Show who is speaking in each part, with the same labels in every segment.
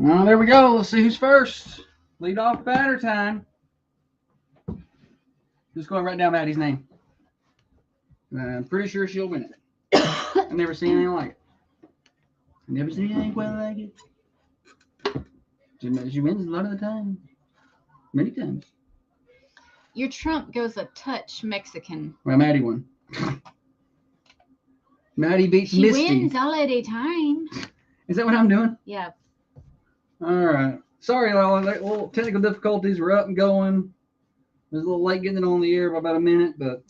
Speaker 1: Well, there we go. Let's see who's first. Lead off batter time. Just go and write down Maddie's name. I'm pretty sure she'll win it. I've never seen anything like it. Never seen anything quite like it. She wins a lot of the time. Many times.
Speaker 2: Your Trump goes a touch Mexican.
Speaker 1: Well, Maddie won. Maddie beats
Speaker 2: She
Speaker 1: Misty.
Speaker 2: wins all at a time.
Speaker 1: Is that what I'm doing?
Speaker 2: Yeah.
Speaker 1: All right. Sorry, Lala. Little technical difficulties. We're up and going. It was a little late getting it on the air by about a minute, but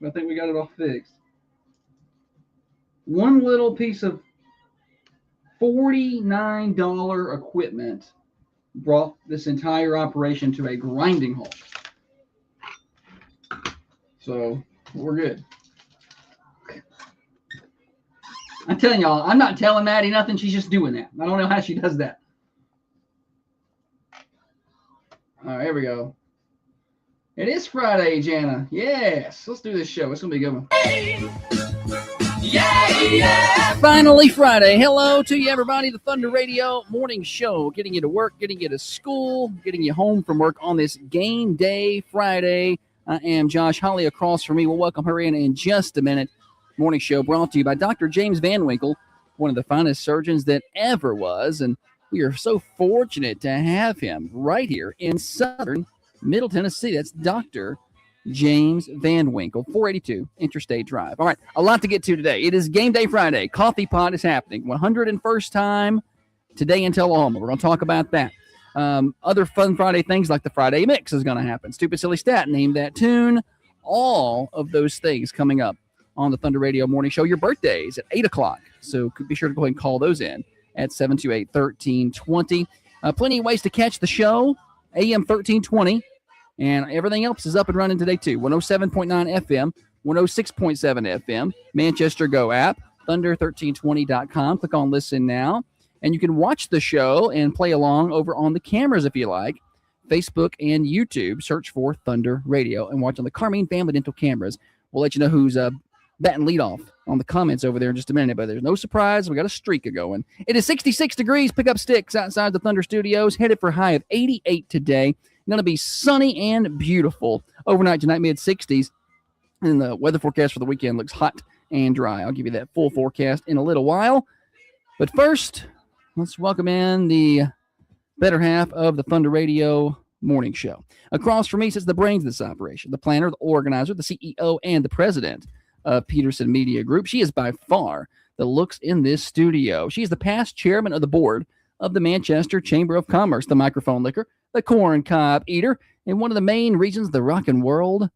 Speaker 1: I think we got it all fixed. One little piece of $49 equipment brought this entire operation to a grinding halt. So we're good. I'm telling y'all, I'm not telling Maddie nothing. She's just doing that. I don't know how she does that. All right, here we go. It is Friday, Jana. Yes, let's do this show. It's going to be a good one. Yeah. Finally Friday. Hello to you, everybody. The Thunder Radio morning show. Getting you to work, getting you to school, getting you home from work on this game day Friday. I am Josh Holly. Across from me, we'll welcome her in just a minute. Morning show brought to you by Dr. James Van Winkle, one of the finest surgeons that ever was. And we are so fortunate to have him right here in southern Middle Tennessee. That's Dr. James Van Winkle, 482 Interstate Drive. All right, a lot to get to today. It is Game Day Friday. Coffee Pot is happening. 101st time today in Tullahoma. We're going to talk about that. Other fun Friday things like the Friday Mix is going to happen. Stupid Silly Stat, name that tune. All of those things coming up on the Thunder Radio Morning Show. Your birthdays at 8 o'clock. So be sure to go ahead and call those in at 728-1320. Plenty of ways to catch the show. AM 1320. And everything else is up and running today, too. 107.9 FM, 106.7 FM, Manchester Go app, thunder1320.com. Click on Listen Now. And you can watch the show and play along over on the cameras if you like. Facebook and YouTube. Search for Thunder Radio and watch on the Carmine Family Dental cameras. We'll let you know who's batting leadoff on the comments over there in just a minute. But there's no surprise. We got a streak going. It is 66 degrees. Pick up sticks outside the Thunder Studios. Headed for a high of 88 today. Going to be sunny and beautiful overnight tonight, mid-60s. And the weather forecast for the weekend looks hot and dry. I'll give you that full forecast in a little while. But first, let's welcome in the better half of the Thunder Radio Morning Show. Across from me sits the brains of this operation, the planner, the organizer, the CEO, and the president of Peterson Media Group. She is by far the looks in this studio. She is the past chairman of the board of the Manchester Chamber of Commerce, the microphone licker, the corn cob eater, and one of the main reasons the rockin' world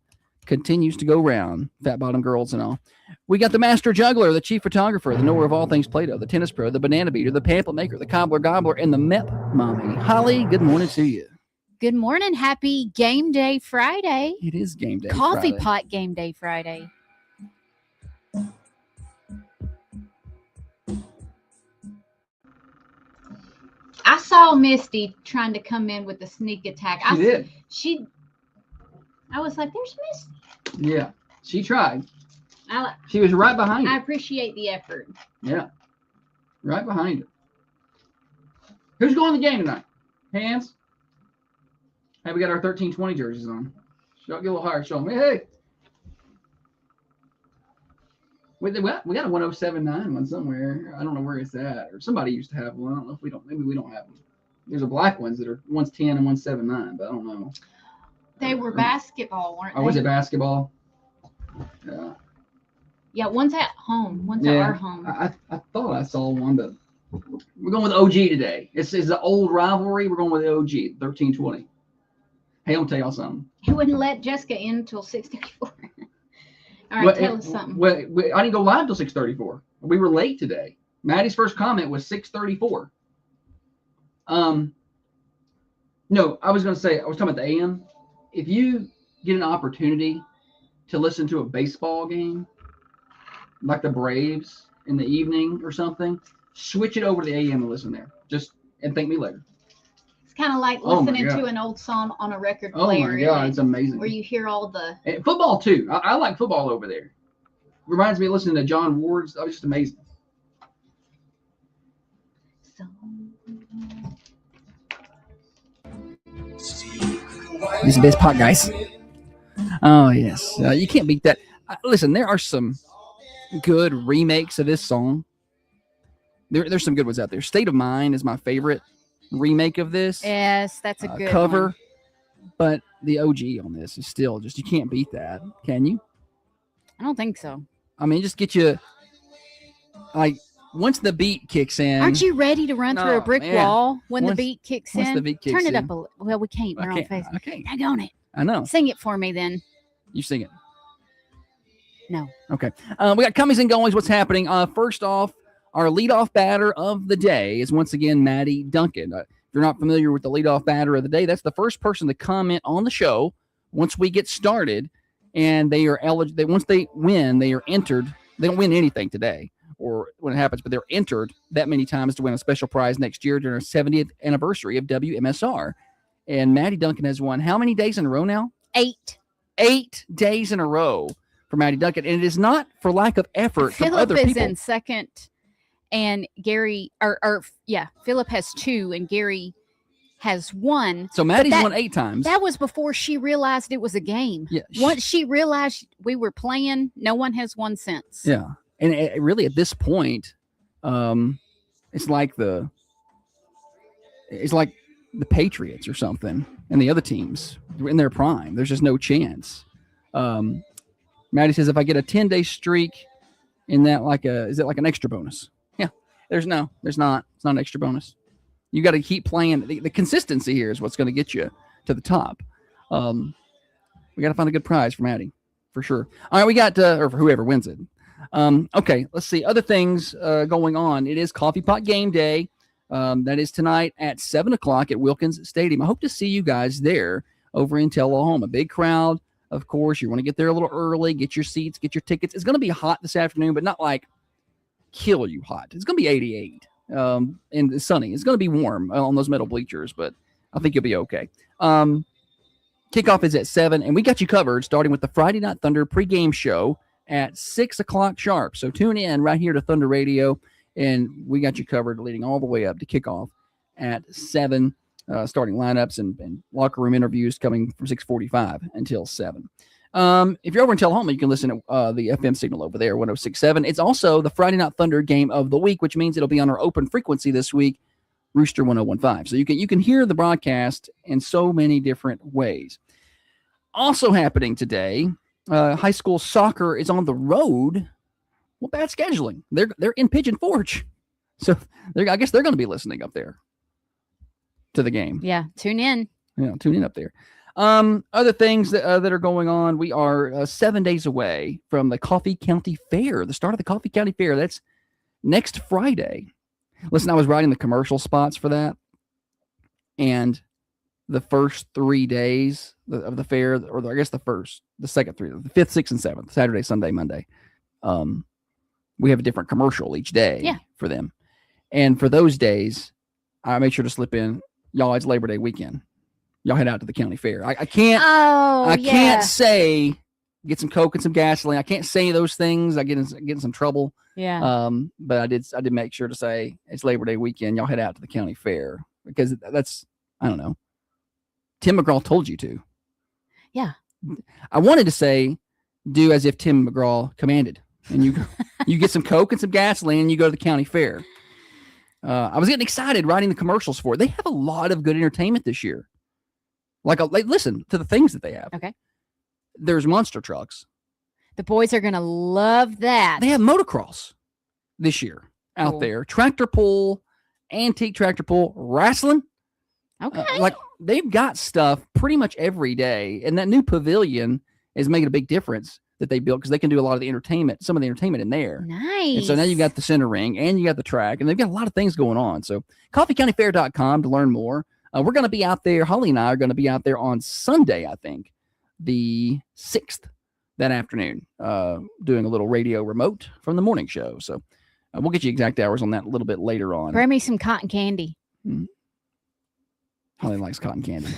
Speaker 1: continues to go round, fat bottom girls and all. We got the master juggler, the chief photographer, the knower of all things Play-Doh, the tennis pro, the banana beater, the pamphlet maker, the cobbler gobbler, and the Mep mommy. Holly, good morning to you.
Speaker 2: Good morning. Happy Game Day Friday.
Speaker 1: It is Game Day
Speaker 2: Coffee
Speaker 1: Friday.
Speaker 2: Pot Game Day Friday. I saw Misty trying to come in with a sneak attack.
Speaker 1: She did.
Speaker 2: I was like, there's Misty.
Speaker 1: Yeah, she tried. She was right behind
Speaker 2: I
Speaker 1: her.
Speaker 2: appreciate the effort.
Speaker 1: Yeah, right behind her. Who's going to the game tonight? Hands? Hey, we got our 1320 jerseys on. Get a little higher. Show them. Hey. We got a 1079 one somewhere. I don't know where it's at. Or somebody used to have one. I don't know if we don't. Maybe we don't have them. There's a black ones that are one's 10 and one's 79, but I don't know.
Speaker 2: They were basketball, weren't they?
Speaker 1: Oh, was it basketball? Yeah.
Speaker 2: Yeah, one's at home. One's at our home.
Speaker 1: I thought I saw one, but we're going with OG today. It's the old rivalry. We're going with the OG, 1320. Hey, I'm gonna tell y'all something.
Speaker 2: He wouldn't let Jessica in until 6:34. All right, tell us something.
Speaker 1: I didn't go live till 6:34. We were late today. Maddie's first comment was 6:34. No, I was going to say, I was talking about the AM. If you get an opportunity to listen to a baseball game, like the Braves in the evening or something, switch it over to the AM and listen there. And thank me later.
Speaker 2: It's kind of like listening to an old song on a record player.
Speaker 1: Oh my God, it's amazing.
Speaker 2: Where you hear all the...
Speaker 1: And football too. I like football over there. Reminds me of listening to John Ward's. It's just amazing. These are the best pot guys. Oh, yes. You can't beat that. Listen, there are some good remakes of this song. There's some good ones out there. State of Mind is my favorite remake of this.
Speaker 2: Yes, that's a good
Speaker 1: cover.
Speaker 2: one.
Speaker 1: But the OG on this is still just, you can't beat that. Can you?
Speaker 2: I don't think so.
Speaker 1: I mean, just get you, like, once the beat kicks in.
Speaker 2: Aren't you ready to run through a brick wall when the beat kicks in?
Speaker 1: Once the beat kicks
Speaker 2: Turn it
Speaker 1: in.
Speaker 2: up a little. Well, we can't. We're on Facebook.
Speaker 1: I can't.
Speaker 2: Daggone it.
Speaker 1: I know.
Speaker 2: Sing it for me then.
Speaker 1: You sing it.
Speaker 2: No.
Speaker 1: Okay. We got comings and goings. What's happening? First off, our leadoff batter of the day is once again Maddie Duncan. If you're not familiar with the leadoff batter of the day, that's the first person to comment on the show once we get started, and they are eligible. Once they win, they are entered. They don't win anything today or when it happens, but they're entered that many times to win a special prize next year during our 70th anniversary of WMSR. And Maddie Duncan has won how many days in a row now?
Speaker 2: 8.
Speaker 1: 8 days in a row for Maddie Duncan, and it is not for lack of effort from other people.
Speaker 2: Philip is in second, and Gary, Philip has 2, and Gary has 1.
Speaker 1: So Maddie's won 8 times.
Speaker 2: That was before she realized it was a game.
Speaker 1: Yeah.
Speaker 2: Once she realized we were playing, no one has won since.
Speaker 1: Yeah, and really at this point, it's like the Patriots or something, and the other teams in their prime. There's just no chance. Maddie says, if I get a 10-day streak, is it like an extra bonus? Yeah, there's not. It's not an extra bonus. You got to keep playing. The consistency here is what's going to get you to the top. We got to find a good prize for Maddie, for sure. All right, we got, or for whoever wins it. Okay, let's see. Other things going on. It is Coffee Pot Game Day. That is tonight at 7 o'clock at Wilkins Stadium. I hope to see you guys there over in Tullahoma. Big crowd, of course. You want to get there a little early, get your seats, get your tickets. It's going to be hot this afternoon, but not like kill you hot. It's going to be 88 and sunny. It's going to be warm on those metal bleachers, but I think you'll be okay. Kickoff is at 7, and we got you covered starting with the Friday Night Thunder pregame show at 6 o'clock sharp. So tune in right here to Thunder Radio, and we got you covered leading all the way up to kickoff at 7, starting lineups and locker room interviews coming from 6:45 until 7. If you're over in Tullahoma, you can listen to the FM signal over there, 106.7. It's also the Friday Night Thunder game of the week, which means it'll be on our open frequency this week, Rooster 101.5. So you can hear the broadcast in so many different ways. Also happening today, high school soccer is on the road. Well, bad scheduling. They're in Pigeon Forge, so I guess they're going to be listening up there to the game.
Speaker 2: Yeah, tune in.
Speaker 1: Yeah, tune in up there. Other things that are going on. We are 7 days away from the Coffee County Fair, the start of the Coffee County Fair. That's next Friday. Listen, I was writing the commercial spots for that, and the first 3 days of the fair, or I guess the second 3, the 5th, 6th, and 7th, Saturday, Sunday, Monday. We have a different commercial each day for them. And for those days, I make sure to slip in, y'all, it's Labor Day weekend. Y'all head out to the county fair. I can't say get some Coke and some gasoline. I can't say those things. I get in some trouble.
Speaker 2: Yeah.
Speaker 1: But I did make sure to say it's Labor Day weekend. Y'all head out to the county fair, because that's, I don't know. Tim McGraw told you to.
Speaker 2: Yeah.
Speaker 1: I wanted to say, do as if Tim McGraw commanded, and you get some Coke and some gasoline, and you go to the county fair. I was getting excited writing the commercials for it. They have a lot of good entertainment this year. Like listen to the things that they have.
Speaker 2: Okay.
Speaker 1: There's monster trucks.
Speaker 2: The boys are going to love that.
Speaker 1: They have motocross this year out there. Tractor pull, antique tractor pull, wrestling.
Speaker 2: Okay.
Speaker 1: They've got stuff pretty much every day. And that new pavilion is making a big difference that they built, because they can do a lot of the entertainment, some of the entertainment in there.
Speaker 2: Nice.
Speaker 1: And so now you've got the center ring and you got the track, and they've got a lot of things going on. So coffeecountyfair.com to learn more. We're going to be out there. Holly and I are going to be out there on Sunday, I think, the 6th, that afternoon, doing a little radio remote from the morning show. So we'll get you exact hours on that a little bit later on.
Speaker 2: Grab me some cotton candy.
Speaker 1: Mm-hmm. Holly likes cotton candy.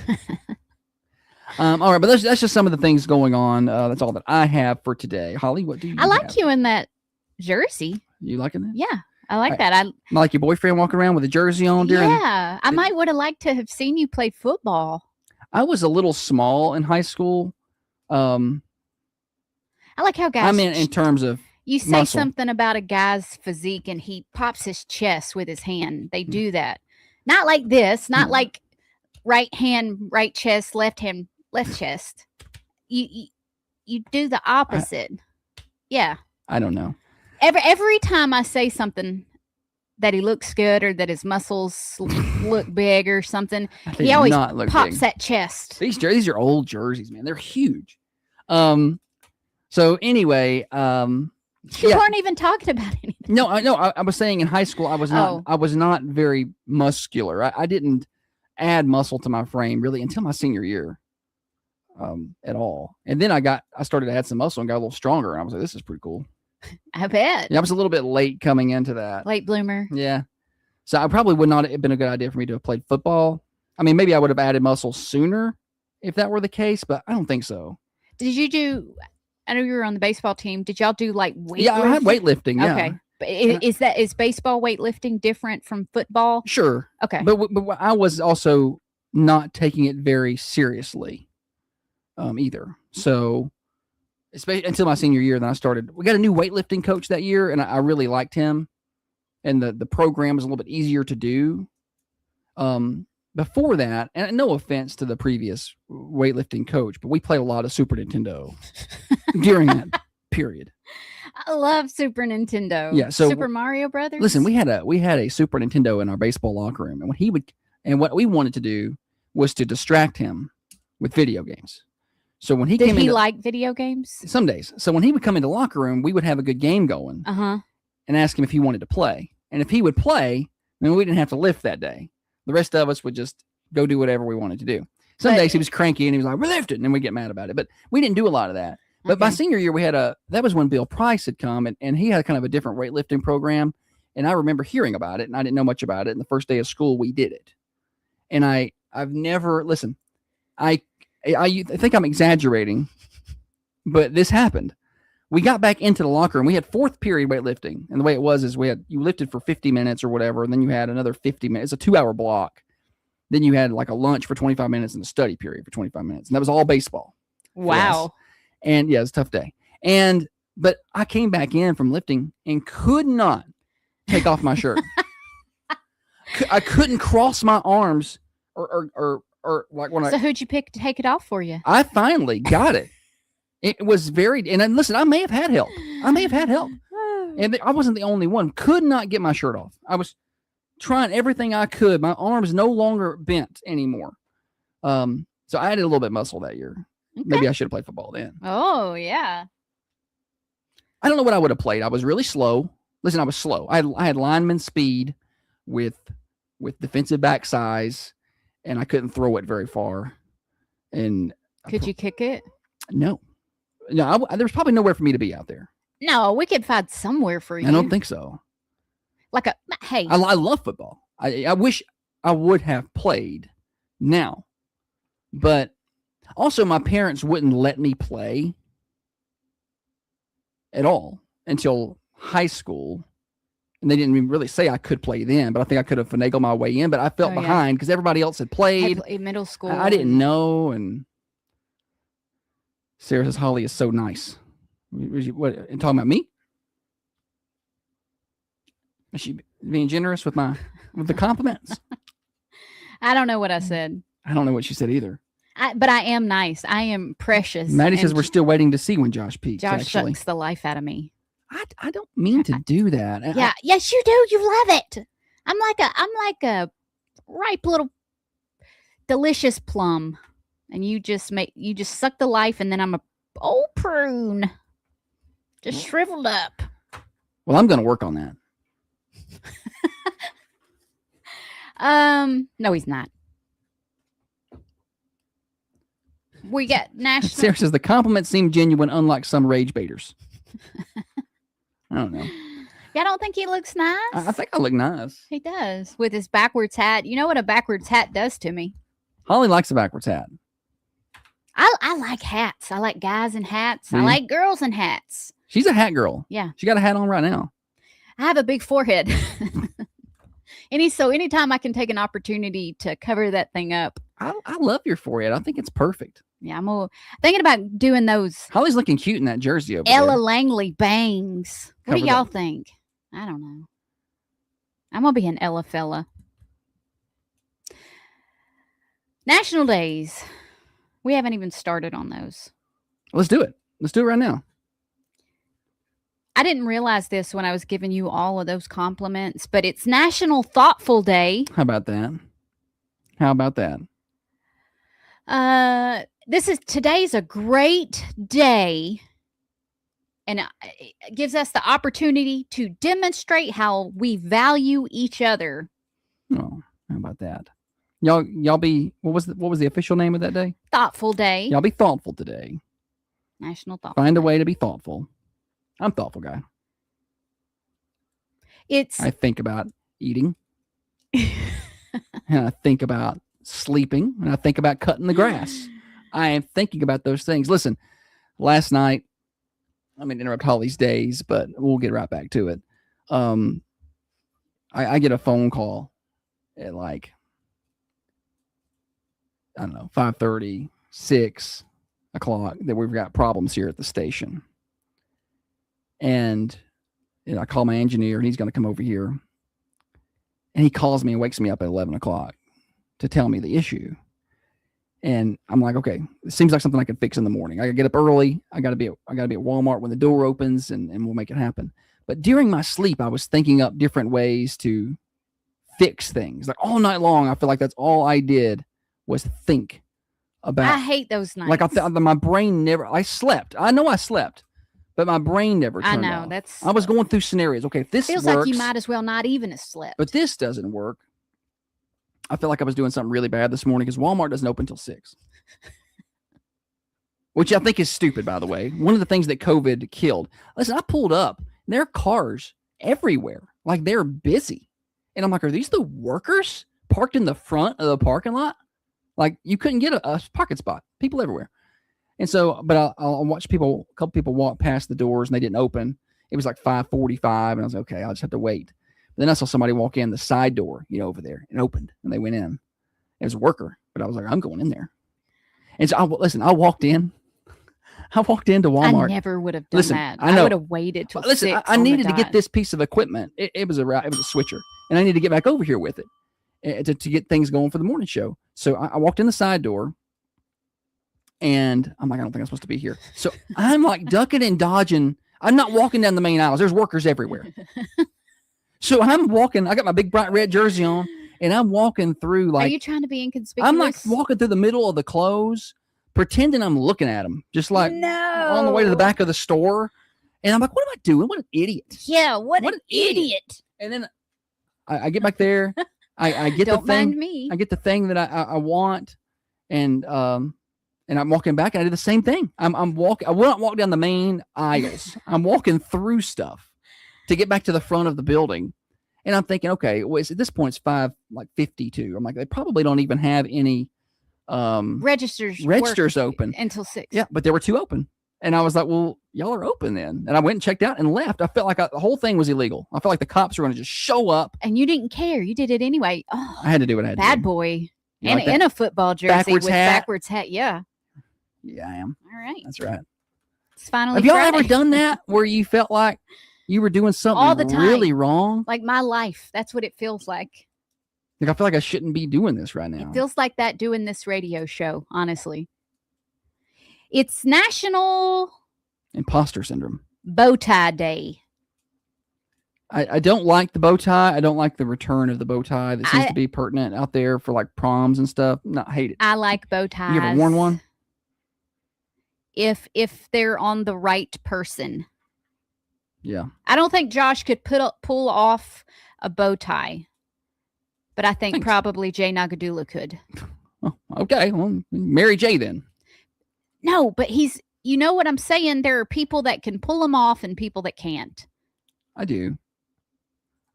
Speaker 1: All right, but that's just some of the things going on. That's all that I have for today. Holly, what do you
Speaker 2: I like
Speaker 1: have?
Speaker 2: You in that jersey.
Speaker 1: You liking that?
Speaker 2: Yeah, I like that. I
Speaker 1: like your boyfriend walking around with a jersey on during.
Speaker 2: Yeah, I might would have liked to have seen you play football.
Speaker 1: I was a little small in high school.
Speaker 2: I like how guys.
Speaker 1: I mean, in terms of
Speaker 2: you say
Speaker 1: muscle.
Speaker 2: something about a guy's physique and he pops his chest with his hand. They do that. Not like this. Not like right hand, right chest, left hand, left chest. You do the opposite. Yeah.
Speaker 1: I don't know.
Speaker 2: Every time I say something that he looks good or that his muscles look big or something, he always pops that chest.
Speaker 1: These are old jerseys, man. They're huge. So anyway,
Speaker 2: you weren't even talking about anything.
Speaker 1: No, I was saying in high school I was not very muscular. I didn't add muscle to my frame really until my senior year. At all. And then I started to add some muscle and got a little stronger. And I was like, this is pretty cool.
Speaker 2: I bet.
Speaker 1: Yeah, I was a little bit late coming into that.
Speaker 2: Late bloomer.
Speaker 1: Yeah. So I probably would not have been a good idea for me to have played football. I mean, maybe I would have added muscle sooner if that were the case, but I don't think so.
Speaker 2: Did you I know you were on the baseball team. Did y'all do like weightlifting?
Speaker 1: Yeah, I had weightlifting. Yeah.
Speaker 2: Okay. But is baseball weightlifting different from football?
Speaker 1: Sure.
Speaker 2: Okay.
Speaker 1: But I was also not taking it very seriously either. So especially until my senior year, then we got a new weightlifting coach that year and I really liked him. And the program was a little bit easier to do. Before that, and no offense to the previous weightlifting coach, but we played a lot of Super Nintendo during that period.
Speaker 2: I love Super Nintendo.
Speaker 1: Yeah, so
Speaker 2: Super Mario Brothers.
Speaker 1: Listen, we had a Super Nintendo in our baseball locker room, and what we wanted to do was to distract him with video games. So when he
Speaker 2: did he like video games?
Speaker 1: Some days. So when he would come into the locker room, we would have a good game going. And ask him if he wanted to play. And if he would play, then we didn't have to lift that day. The rest of us would just go do whatever we wanted to do. Some days he was cranky and he was like, we're lifting, and we get mad about it. But we didn't do a lot of that. But my senior year, that was when Bill Price had come and he had kind of a different weightlifting program. And I remember hearing about it and I didn't know much about it. And the first day of school, we did it. And I've never, listen, I think I'm exaggerating, but this happened. We got back into the locker room. We had fourth period weightlifting. And the way it was is you lifted for 50 minutes or whatever. And then you had another 50 minutes. It's a 2-hour block. Then you had like a lunch for 25 minutes and a study period for 25 minutes. And that was all baseball.
Speaker 2: Wow.
Speaker 1: And yeah, it was a tough day. But I came back in from lifting and could not take off my shirt. I couldn't cross my arms or like when
Speaker 2: So who'd you pick to take it off for you?
Speaker 1: I finally got it. It was and listen, I may have had help. And I wasn't the only one. Could not get my shirt off. I was trying everything I could. My arms no longer bent anymore. So I added a little bit of muscle that year. Okay. Maybe I should have played football then.
Speaker 2: Oh, yeah.
Speaker 1: I don't know what I would have played. I was really slow. Listen, I was slow. I had lineman speed with defensive back size, and I couldn't throw it very far. And
Speaker 2: could you kick it?
Speaker 1: No, there's probably nowhere for me to be out there.
Speaker 2: No, we could find somewhere for you.
Speaker 1: I don't think so.
Speaker 2: Hey,
Speaker 1: I love football. I wish I would have played now, but also my parents wouldn't let me play at all until high school. And they didn't even really say I could play then, but I think I could have finagled my way in. But I felt behind because everybody else had played.
Speaker 2: In middle school.
Speaker 1: I didn't know. And Sarah says, Holly is so nice. What, and talking about me? Is she being generous with the compliments?
Speaker 2: I don't know what I said.
Speaker 1: I don't know what she said either.
Speaker 2: But I am nice. I am precious.
Speaker 1: Maddie says we're still waiting to see when Josh peaks.
Speaker 2: Josh sucks the life out of me.
Speaker 1: I don't mean to do that.
Speaker 2: Yeah, yes, you do. You love it. I'm like a ripe little delicious plum, and you just suck the life, and then I'm a old prune, just shriveled up.
Speaker 1: Well, I'm going to work on that.
Speaker 2: No, he's not. We got national.
Speaker 1: Sarah says the compliments seem genuine, unlike some rage baiters. I don't know.
Speaker 2: Y'all don't think he looks nice?
Speaker 1: I think I look nice.
Speaker 2: He does with his backwards hat. You know what a backwards hat does to me?
Speaker 1: Holly likes a backwards hat.
Speaker 2: I like hats. I like guys in hats. I like girls in hats.
Speaker 1: She's a hat girl.
Speaker 2: Yeah.
Speaker 1: She got a hat on right now.
Speaker 2: I have a big forehead. Anytime I can take an opportunity to cover that thing up.
Speaker 1: I love your forehead. I think it's perfect.
Speaker 2: Yeah, I'm thinking about doing those
Speaker 1: Holly's looking cute in that jersey over
Speaker 2: Ella
Speaker 1: there.
Speaker 2: Langley bangs. What
Speaker 1: Cover
Speaker 2: do y'all
Speaker 1: that.
Speaker 2: think? I don't know. I'm gonna be an Ella fella. National days. We haven't even started on those.
Speaker 1: Let's do it. Let's do it right now.
Speaker 2: I didn't realize this when I was giving you all of those compliments, but it's National Thoughtful Day.
Speaker 1: How about that? How about that?
Speaker 2: Today's a great day, and it gives us the opportunity to demonstrate how we value each other.
Speaker 1: Oh, how about that? Y'all be what was the official name of that day?
Speaker 2: Thoughtful Day.
Speaker 1: Y'all be thoughtful today.
Speaker 2: National Thoughtful
Speaker 1: Find a
Speaker 2: Day.
Speaker 1: way to be thoughtful. I'm a thoughtful guy. I think about eating. And I think about sleeping, and I think about cutting the grass. I am thinking about those things. Listen, last night, I mean, interrupt Holly's days, but we'll get right back to it. I get a phone call at like, I don't know, 5:30, 6 o'clock that we've got problems here at the station. And I call my engineer, and he's going to come over here. And he calls me and wakes me up at 11 o'clock to tell me the issue. And I'm like, okay, it seems like something I can fix in the morning. I gotta get up early. I gotta be at Walmart when the door opens, and we'll make it happen. But during my sleep, I was thinking up different ways to fix things. Like all night long, I feel like that's all I did was think about.
Speaker 2: I hate those nights.
Speaker 1: Like my brain never. I slept. I know I slept, but my brain never turned off. I was going through scenarios. Okay, if this
Speaker 2: feels
Speaker 1: works,
Speaker 2: like you might as well not even have slept.
Speaker 1: but this doesn't work. I feel like I was doing something really bad this morning because Walmart doesn't open until 6. Which I think is stupid, by the way. One of the things that COVID killed. Listen, I pulled up, and there are cars everywhere. Like, they're busy. And I'm like, are these the workers parked in the front of the parking lot? Like, you couldn't get a parking spot. People everywhere. And so, but I'll watch a couple people walk past the doors, and they didn't open. It was like 5:45, and I was like, okay, I'll just have to wait. Then I saw somebody walk in the side door, over there, and opened, and they went in. It was a worker, but I was like, I'm going in there. And so, I walked in. I walked into Walmart.
Speaker 2: I never would have done that.
Speaker 1: I know.
Speaker 2: would have waited till 6.
Speaker 1: I needed to get this piece of equipment. It was a switcher, and I needed to get back over here with it to get things going for the morning show. So I walked in the side door, and I'm like, I don't think I'm supposed to be here. So I'm like ducking and dodging. I'm not walking down the main aisles. There's workers everywhere. So I'm walking. I got my big bright red jersey on, and I'm walking through like.
Speaker 2: Are you trying to be inconspicuous?
Speaker 1: I'm like walking through the middle of the clothes, pretending I'm looking at them, just like on the way to the back of the store. And I'm like, what am I doing? What an idiot!
Speaker 2: Yeah, what an idiot!
Speaker 1: And then I get back there. I get
Speaker 2: Don't
Speaker 1: the thing.
Speaker 2: mind me.
Speaker 1: I get the thing that I want, and I'm walking back, and I did the same thing. I'm walking. I will not walk down the main aisles. I'm walking through stuff to get back to the front of the building. And I'm thinking, okay, well, at this point it's 5:52. I'm like, they probably don't even have any registers open
Speaker 2: until 6.
Speaker 1: Yeah, but there were 2 open. And I was like, well, y'all are open then. And I went and checked out and left. I felt like the whole thing was illegal. I felt like the cops were going to just show up.
Speaker 2: And you didn't care. You did it anyway. Oh,
Speaker 1: I had to do what I had to do.
Speaker 2: bad boy.
Speaker 1: You
Speaker 2: And
Speaker 1: like that?
Speaker 2: in a football jersey
Speaker 1: Backwards
Speaker 2: with
Speaker 1: hat.
Speaker 2: backwards hat. Yeah.
Speaker 1: Yeah, I am.
Speaker 2: All right.
Speaker 1: That's right.
Speaker 2: It's finally
Speaker 1: Have y'all
Speaker 2: Friday.
Speaker 1: ever done that where you felt like you were doing something
Speaker 2: All the time.
Speaker 1: really wrong?
Speaker 2: Like my life. That's what it feels like.
Speaker 1: Like I feel like I shouldn't be doing this right now.
Speaker 2: It feels like that doing this radio show, honestly. It's National
Speaker 1: Imposter syndrome.
Speaker 2: Bow Tie Day.
Speaker 1: I don't like the bow tie. I don't like the return of the bow tie that seems to be pertinent out there for like proms and stuff. Not hate it.
Speaker 2: I like bow ties.
Speaker 1: You ever worn one?
Speaker 2: If they're on the right person.
Speaker 1: Yeah.
Speaker 2: I don't think Josh could pull off a bow tie, but I think probably Jay Nagadula could.
Speaker 1: Oh, okay. Well, Mary J then.
Speaker 2: No, but you know what I'm saying? There are people that can pull them off and people that can't.
Speaker 1: I do.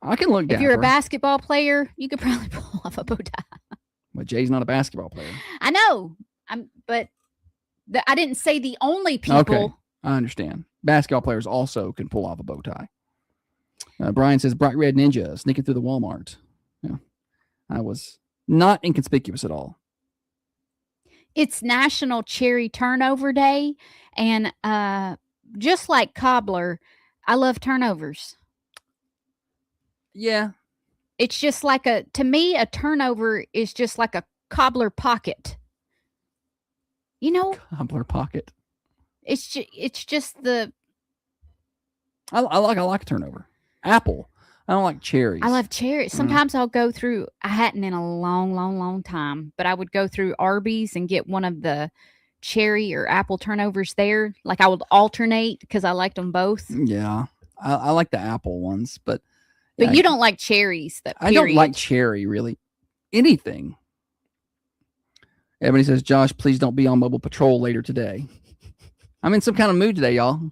Speaker 1: I can look down.
Speaker 2: If you're a basketball player, you could probably pull off a bow tie.
Speaker 1: But Jay's not a basketball player.
Speaker 2: I know. But I didn't say the only people.
Speaker 1: Okay. I understand. Basketball players also can pull off a bow tie. Brian says, bright red ninja sneaking through the Walmart. Yeah. I was not inconspicuous at all.
Speaker 2: It's National Cherry Turnover Day, and just like cobbler, I love turnovers.
Speaker 1: Yeah.
Speaker 2: It's just like to me, a turnover is just like a cobbler pocket. You know,
Speaker 1: Cobbler pocket.
Speaker 2: it's just the.
Speaker 1: I like a turnover. Apple. I don't like cherries.
Speaker 2: I love cherries. Sometimes I'll go through. I hadn't in a long time, but I would go through Arby's and get one of the cherry or apple turnovers there. Like I would alternate because I liked them both.
Speaker 1: Yeah, I like the apple ones, but
Speaker 2: you don't like cherries.
Speaker 1: I don't like cherry really. Anything. Everybody says, Josh, please don't be on mobile patrol later today. I'm in some kind of mood today, y'all.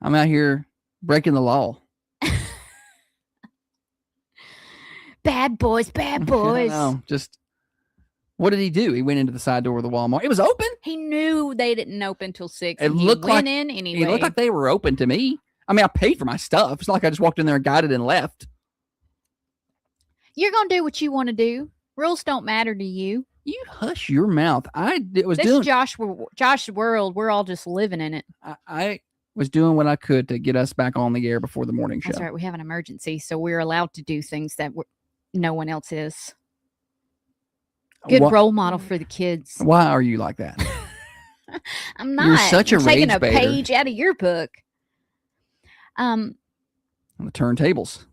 Speaker 1: I'm out here breaking the law.
Speaker 2: Bad boys.
Speaker 1: No, just what did he do? He went into the side door of the Walmart. It was open.
Speaker 2: He knew they didn't open till 6.
Speaker 1: It looked
Speaker 2: like in anyway.
Speaker 1: It looked like they were open to me. I mean, I paid for my stuff. It's not like I just walked in there and got it and left.
Speaker 2: You're gonna do what you want to do. Rules don't matter to you.
Speaker 1: You hush your mouth. This
Speaker 2: is Josh's world. We're all just living in it.
Speaker 1: I was doing what I could to get us back on the air before the morning show.
Speaker 2: That's right. We have an emergency, so we're allowed to do things that no one else is. Good role model for the kids.
Speaker 1: Why are you like that?
Speaker 2: I'm not.
Speaker 1: You're such a rage
Speaker 2: taking a
Speaker 1: baiter.
Speaker 2: Page out of your book.
Speaker 1: On the turntables.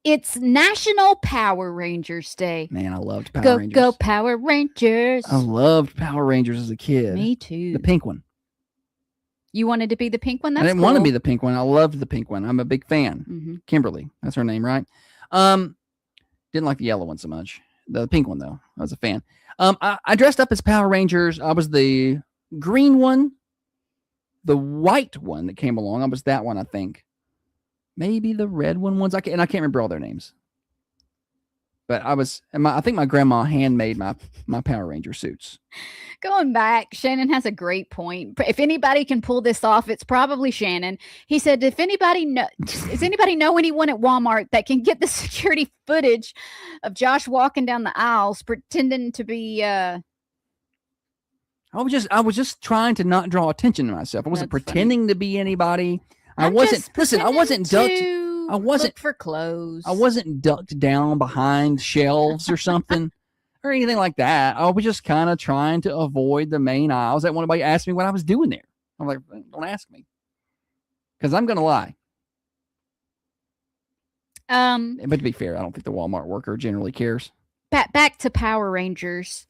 Speaker 2: It's National Power Rangers Day.
Speaker 1: Man, I loved Power Rangers.
Speaker 2: Go Power Rangers.
Speaker 1: I loved Power Rangers as a kid.
Speaker 2: Me too.
Speaker 1: The pink one.
Speaker 2: You wanted to be the pink one?
Speaker 1: I didn't want to be the pink one. I loved the pink one. I'm a big fan.
Speaker 2: Mm-hmm.
Speaker 1: Kimberly. That's her name, right? Didn't like the yellow one so much. The pink one, though. I was a fan. I dressed up as Power Rangers. I was the green one. The white one that came along. I was that one, I think. Maybe the red one I can't remember all their names. But I think my grandma handmade my Power Ranger suits.
Speaker 2: Going back, Shannon has a great point. If anybody can pull this off, it's probably Shannon. He said, does anybody know anyone at Walmart that can get the security footage of Josh walking down the aisles pretending to be I
Speaker 1: was just trying to not draw attention to myself. I wasn't pretending to be anybody. I wasn't
Speaker 2: look for clothes.
Speaker 1: I wasn't ducked down behind shelves or something or anything like that. I was just kind of trying to avoid the main aisles. I didn't want anybody to ask me what I was doing there. I'm like, don't ask me. Because I'm going to lie. But to be fair, I don't think the Walmart worker generally cares.
Speaker 2: Back to Power Rangers.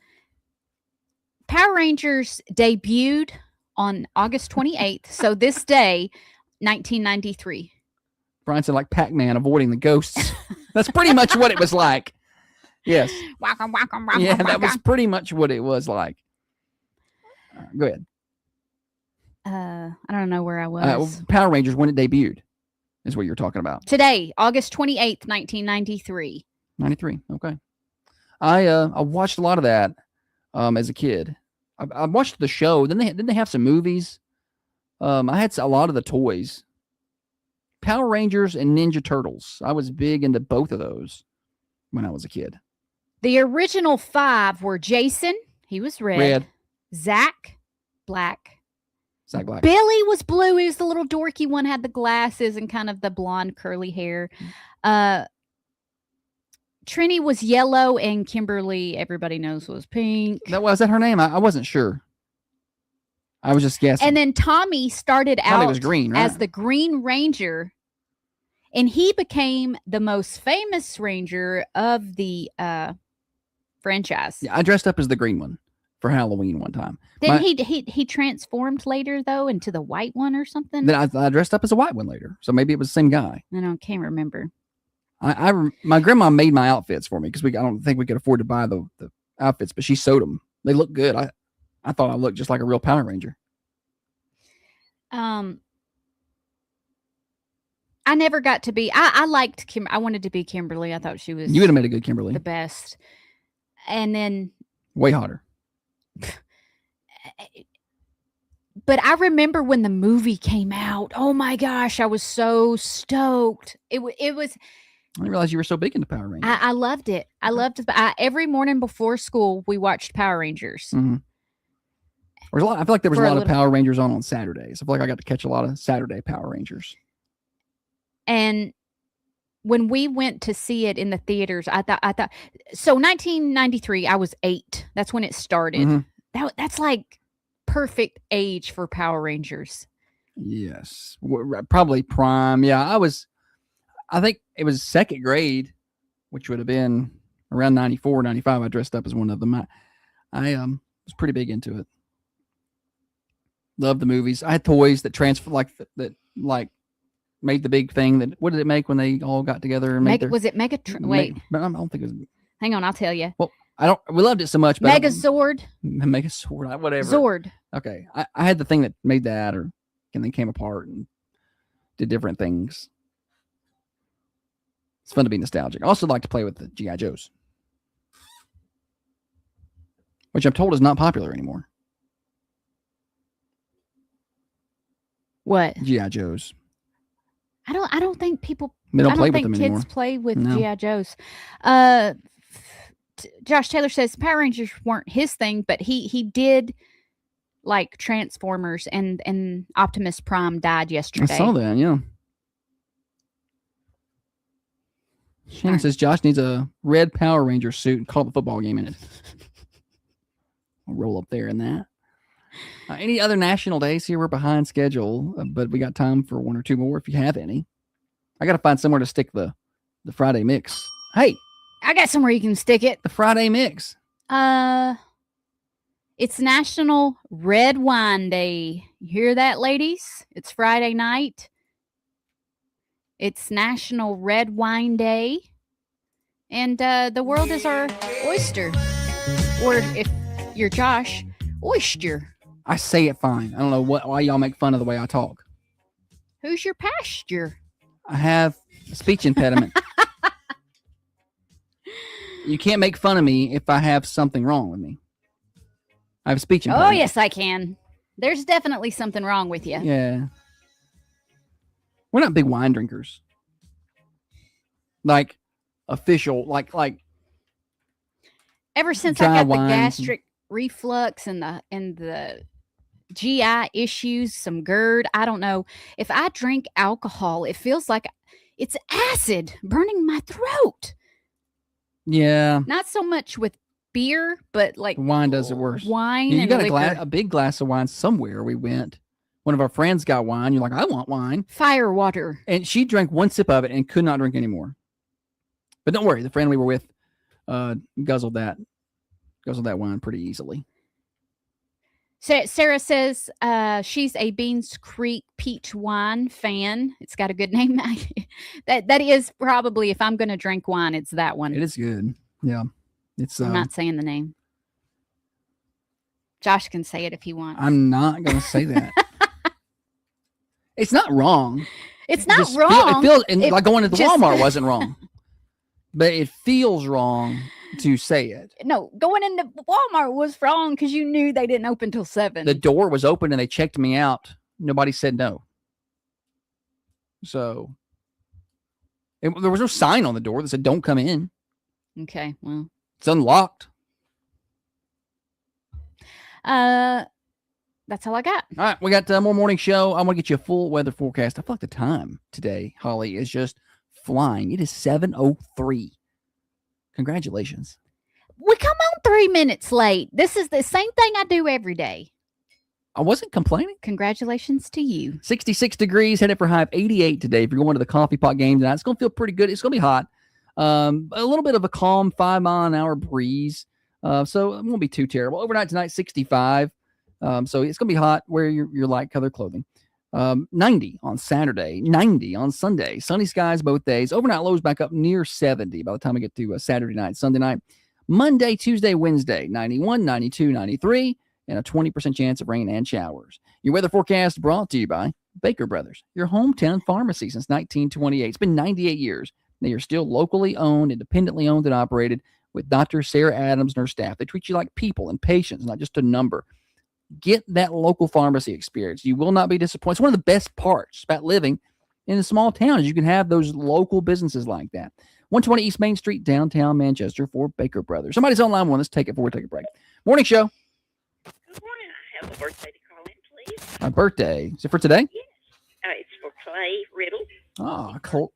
Speaker 2: Power Rangers debuted on August 28th. So this day, 1993.
Speaker 1: Brian said, like Pac-Man avoiding the ghosts. That's pretty much what it was like. Yes. Yeah, that was pretty much what it was like. Go ahead.
Speaker 2: I don't know where I was.
Speaker 1: Power Rangers, when it debuted, is what you're talking about.
Speaker 2: Today, August 28th, 1993.
Speaker 1: 93. Okay. I watched a lot of that as a kid. I watched the show. Then they have some movies. I had a lot of the toys. Power Rangers and Ninja Turtles. I was big into both of those when I was a kid.
Speaker 2: The original 5 were Jason. He was red. Zach, black. Billy was blue. He was the little dorky one, had the glasses and kind of the blonde curly hair. Trini was yellow, and Kimberly, everybody knows, was pink.
Speaker 1: Was that her name? I wasn't sure. I was just guessing.
Speaker 2: And then Tommy started out
Speaker 1: was green, right?
Speaker 2: as the Green Ranger, and he became the most famous Ranger of the franchise.
Speaker 1: Yeah, I dressed up as the green one for Halloween one time.
Speaker 2: Then he transformed later, though, into the white one or something.
Speaker 1: Then I dressed up as a white one later, so maybe it was the same guy.
Speaker 2: I can't remember.
Speaker 1: My grandma made my outfits for me because I don't think we could afford to buy the outfits, but she sewed them. They look good. I thought I looked just like a real Power Ranger.
Speaker 2: I never got to be. I liked Kim. I wanted to be Kimberly. I thought she was.
Speaker 1: You would have made a good Kimberly.
Speaker 2: The best. And then
Speaker 1: way hotter.
Speaker 2: But I remember when the movie came out. Oh my gosh, I was so stoked. It was.
Speaker 1: didn't realize you were so big into Power Rangers.
Speaker 2: I loved it. I loved it. Every morning before school, we watched Power Rangers.
Speaker 1: Mm-hmm. I feel like there was
Speaker 2: For
Speaker 1: a
Speaker 2: a
Speaker 1: lot of
Speaker 2: little-
Speaker 1: Power Rangers on Saturdays. I feel like I got to catch a lot of Saturday Power Rangers.
Speaker 2: And when we went to see it in the theaters, I thought so 1993, I was 8. That's when it started.
Speaker 1: Mhm.
Speaker 2: That's like perfect age for Power Rangers.
Speaker 1: Yes, probably prime. Yeah, I think it was second grade, which would have been around 94, 95. I dressed up as one of them. I was pretty big into it. Loved the movies. I had toys that transfer that made the big thing. That what did it make when they all got together and made
Speaker 2: Was it Wait,
Speaker 1: but I don't think it was.
Speaker 2: hang on, I'll tell you.
Speaker 1: We loved it so much. But
Speaker 2: Megazord.
Speaker 1: Megazord, whatever.
Speaker 2: Zord.
Speaker 1: Okay, I had the thing that made that, and they came apart and did different things. It's fun to be nostalgic. I also like to play with the G.I. Joes, which I'm told is not popular anymore.
Speaker 2: What?
Speaker 1: G.I. Joes.
Speaker 2: I don't think people.
Speaker 1: They don't
Speaker 2: I
Speaker 1: play
Speaker 2: don't
Speaker 1: with
Speaker 2: think
Speaker 1: them
Speaker 2: kids
Speaker 1: anymore.
Speaker 2: play with
Speaker 1: No.
Speaker 2: G.I. Joes. Josh Taylor says Power Rangers weren't his thing, but he did like Transformers, and Optimus Prime died yesterday.
Speaker 1: I saw that, yeah. Shannon says Josh needs a red Power Ranger suit and call the football game in it. I'll roll up there in that. Any other national days here? We're behind schedule, but we got time for one or two more if you have any. I got to find somewhere to stick the Friday mix. Hey,
Speaker 2: I got somewhere you can stick it.
Speaker 1: the Friday mix.
Speaker 2: It's National Red Wine Day. You hear that, ladies? It's Friday night. It's National Red Wine Day. And the world is our oyster. Or if you're Josh, oyster.
Speaker 1: I say it fine. I don't know why y'all make fun of the way I talk.
Speaker 2: Who's your pasture?
Speaker 1: I have a speech impediment. You can't make fun of me if I have something wrong with me. I have a speech impediment.
Speaker 2: Oh, yes, I can. There's definitely something wrong with you.
Speaker 1: Yeah. We're not big wine drinkers. Like official, like
Speaker 2: Ever since
Speaker 1: dry
Speaker 2: I got the
Speaker 1: wines and-
Speaker 2: gastric reflux and the GI issues, some GERD, I don't know. If I drink alcohol, it feels like it's acid burning my throat.
Speaker 1: yeah,
Speaker 2: Not so much with beer, but like
Speaker 1: wine does it worse.
Speaker 2: Wine
Speaker 1: You
Speaker 2: and
Speaker 1: got
Speaker 2: liquor.
Speaker 1: a big glass of wine somewhere. We went. One of our friends got wine. You're like, I want wine,
Speaker 2: Fire water.
Speaker 1: and she drank one sip of it and could not drink anymore. But don't worry, the friend we were with guzzled that wine pretty easily.
Speaker 2: Sarah says she's a Beans Creek peach wine fan. It's got a good name. that is probably, if I'm going to drink wine, it's that one.
Speaker 1: It is good. Yeah, it's.
Speaker 2: I'm not saying the name. Josh can say it if he wants.
Speaker 1: I'm not going to say that. It's not wrong.
Speaker 2: It's not
Speaker 1: Just
Speaker 2: wrong.
Speaker 1: It feels and
Speaker 2: It
Speaker 1: like going to the
Speaker 2: just-
Speaker 1: Walmart wasn't wrong, but it feels wrong to say it.
Speaker 2: No, going into Walmart was wrong because you knew they didn't open till 7.
Speaker 1: The door was open and they checked me out. Nobody said no. So there was no sign on the door that said "Don't come in."
Speaker 2: Okay, well,
Speaker 1: It's unlocked.
Speaker 2: that's all I got.
Speaker 1: All right, we got more morning show. I want to get you a full weather forecast. I feel like the time today, Holly, is just flying. It is 7:03. Congratulations.
Speaker 2: We come on 3 minutes late. This is the same thing I do every day.
Speaker 1: I wasn't complaining.
Speaker 2: Congratulations to you.
Speaker 1: 66 degrees, headed for high of 88 today. If you're going to the coffee pot game tonight, it's going to feel pretty good. It's going to be hot. A little bit of a calm 5-mile-an-hour breeze. So it won't be too terrible. Overnight tonight, 65. So it's going to be hot. Wear your light color clothing. 90 on Saturday, 90 on Sunday. Sunny skies both days. Overnight lows back up near 70 by the time we get to Saturday night, Sunday night. Monday, Tuesday, Wednesday, 91, 92, 93, and a 20% chance of rain and showers. Your weather forecast brought to you by Baker Brothers, your hometown pharmacy since 1928. It's been 98 years. They are still locally owned, independently owned and operated with Dr. Sarah Adams and her staff. They treat you like people and patients, not just a number. Get that local pharmacy experience. You will not be disappointed. It's one of the best parts about living in the small towns. You can have those local businesses like that. 120 East Main Street, downtown Manchester for Baker Brothers. Somebody's on line one. Let's take it before we take a break. Morning show.
Speaker 3: Good morning. I have a birthday to call in, please.
Speaker 1: My birthday. Is it for today?
Speaker 3: Yes. It's for Clay Riddle.
Speaker 1: Oh,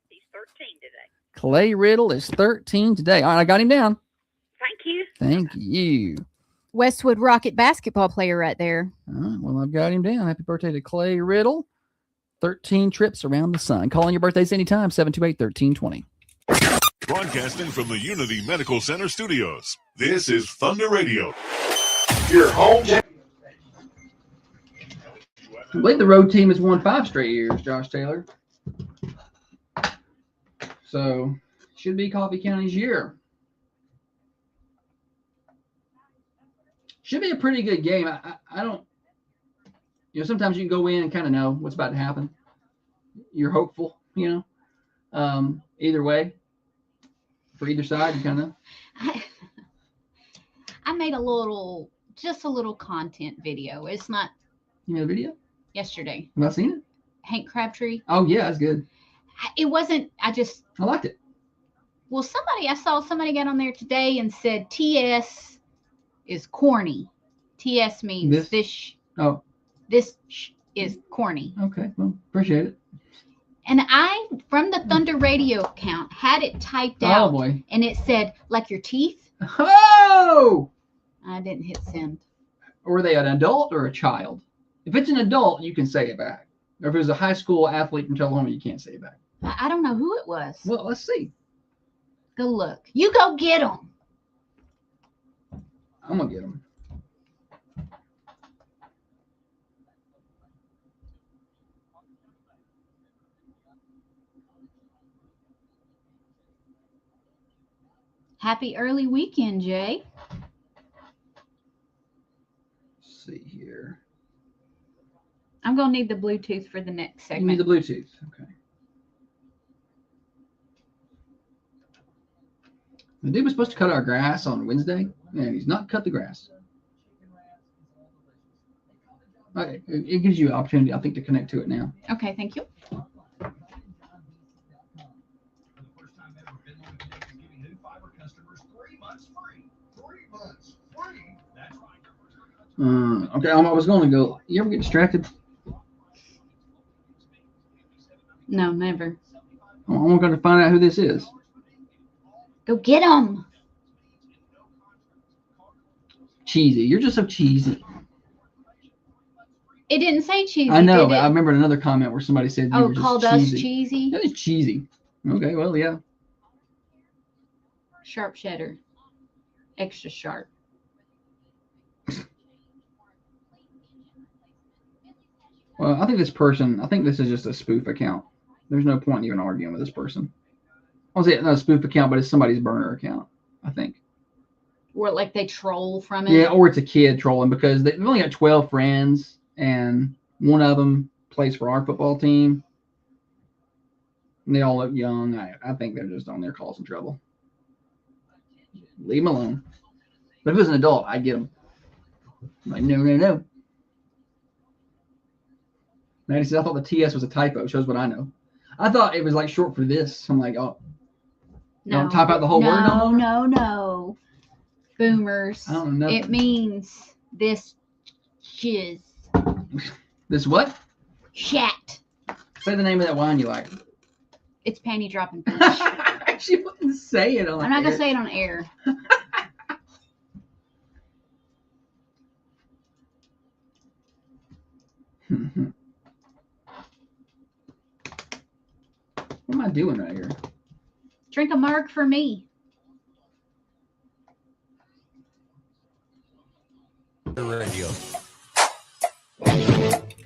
Speaker 3: He's 13 today.
Speaker 1: Clay Riddle is 13 today. All right, I got him down.
Speaker 3: Thank you.
Speaker 1: Thank you.
Speaker 2: Westwood Rocket basketball player right there.
Speaker 1: All right, well, I've got him down. Happy birthday to Clay Riddle. 13 trips around the sun. Calling your birthdays anytime, 728-1320.
Speaker 4: Broadcasting from the Unity Medical Center studios. This is Thunder Radio. Your home.
Speaker 1: I believe the road team has won 5 straight years, Josh Taylor. So, should be Coffee County's year. Should be a pretty good game. I don't, sometimes you can go in and kind of know what's about to happen. You're hopeful, either way. For either side, you kind of know.
Speaker 2: I made just a little content video. It's not
Speaker 1: You made a video?
Speaker 2: yesterday.
Speaker 1: Have I seen it?
Speaker 2: Hank Crabtree.
Speaker 1: Oh, yeah, that's good.
Speaker 2: It wasn't,
Speaker 1: I liked it.
Speaker 2: well, I saw somebody get on there today and said TS is corny. TS means this
Speaker 1: Oh,
Speaker 2: is corny.
Speaker 1: okay. Well, appreciate it.
Speaker 2: And I, from the Thunder Radio account, had it typed
Speaker 1: Oh,
Speaker 2: out.
Speaker 1: boy.
Speaker 2: And it said, like your teeth.
Speaker 1: Oh!
Speaker 2: I didn't hit send.
Speaker 1: Were they an adult or a child? If it's an adult, you can say it back. Or if it was a high school athlete from Tullahoma, you can't say it back.
Speaker 2: I don't know who it was.
Speaker 1: Well, let's see.
Speaker 2: Go look. You go get them.
Speaker 1: I'm going to get them.
Speaker 2: Happy early weekend, Jay.
Speaker 1: Let's see here.
Speaker 2: I'm going to need the Bluetooth for the next
Speaker 1: You need
Speaker 2: segment.
Speaker 1: the Bluetooth. Okay. The dude was supposed to cut our grass on Wednesday, and he's not cut the grass. It gives you an opportunity, I think, to connect to it now.
Speaker 2: Okay, thank you. Okay, I was going to go. You ever get distracted? No, never.
Speaker 1: I'm going to find out who this is.
Speaker 2: Go get them.
Speaker 1: Cheesy. You're just so cheesy.
Speaker 2: It didn't say cheesy.
Speaker 1: I know,
Speaker 2: did
Speaker 1: but
Speaker 2: it?
Speaker 1: I remember another comment where somebody said you were just
Speaker 2: called
Speaker 1: cheesy.
Speaker 2: us cheesy.
Speaker 1: That is cheesy. Okay, well, yeah.
Speaker 2: Sharp cheddar. Extra sharp.
Speaker 1: Well, I think this is just a spoof account. There's no point in even arguing with this person. I won't say it's not a spoof account, but it's somebody's burner account, I think.
Speaker 2: Or like they troll from it.
Speaker 1: Yeah, or it's a kid trolling because they've only got 12 friends, and one of them plays for our football team. And they all look young. I think they're just on there causing trouble. Leave them alone. But if it was an adult, I'd get them. I'm like, no. Maddie says, I thought the TS was a typo. Shows what I know. I thought it was like short for this. I'm like, oh.
Speaker 2: No.
Speaker 1: Don't type out the whole word no more?
Speaker 2: No. Boomers.
Speaker 1: I don't know.
Speaker 2: It means this shiz.
Speaker 1: This what?
Speaker 2: Shat.
Speaker 1: Say the name of that wine you like.
Speaker 2: It's panty dropping fish.
Speaker 1: She wouldn't say it on
Speaker 2: I'm not going to say it on air.
Speaker 1: What am I doing right here?
Speaker 2: Drink a mug for me.
Speaker 5: Radio.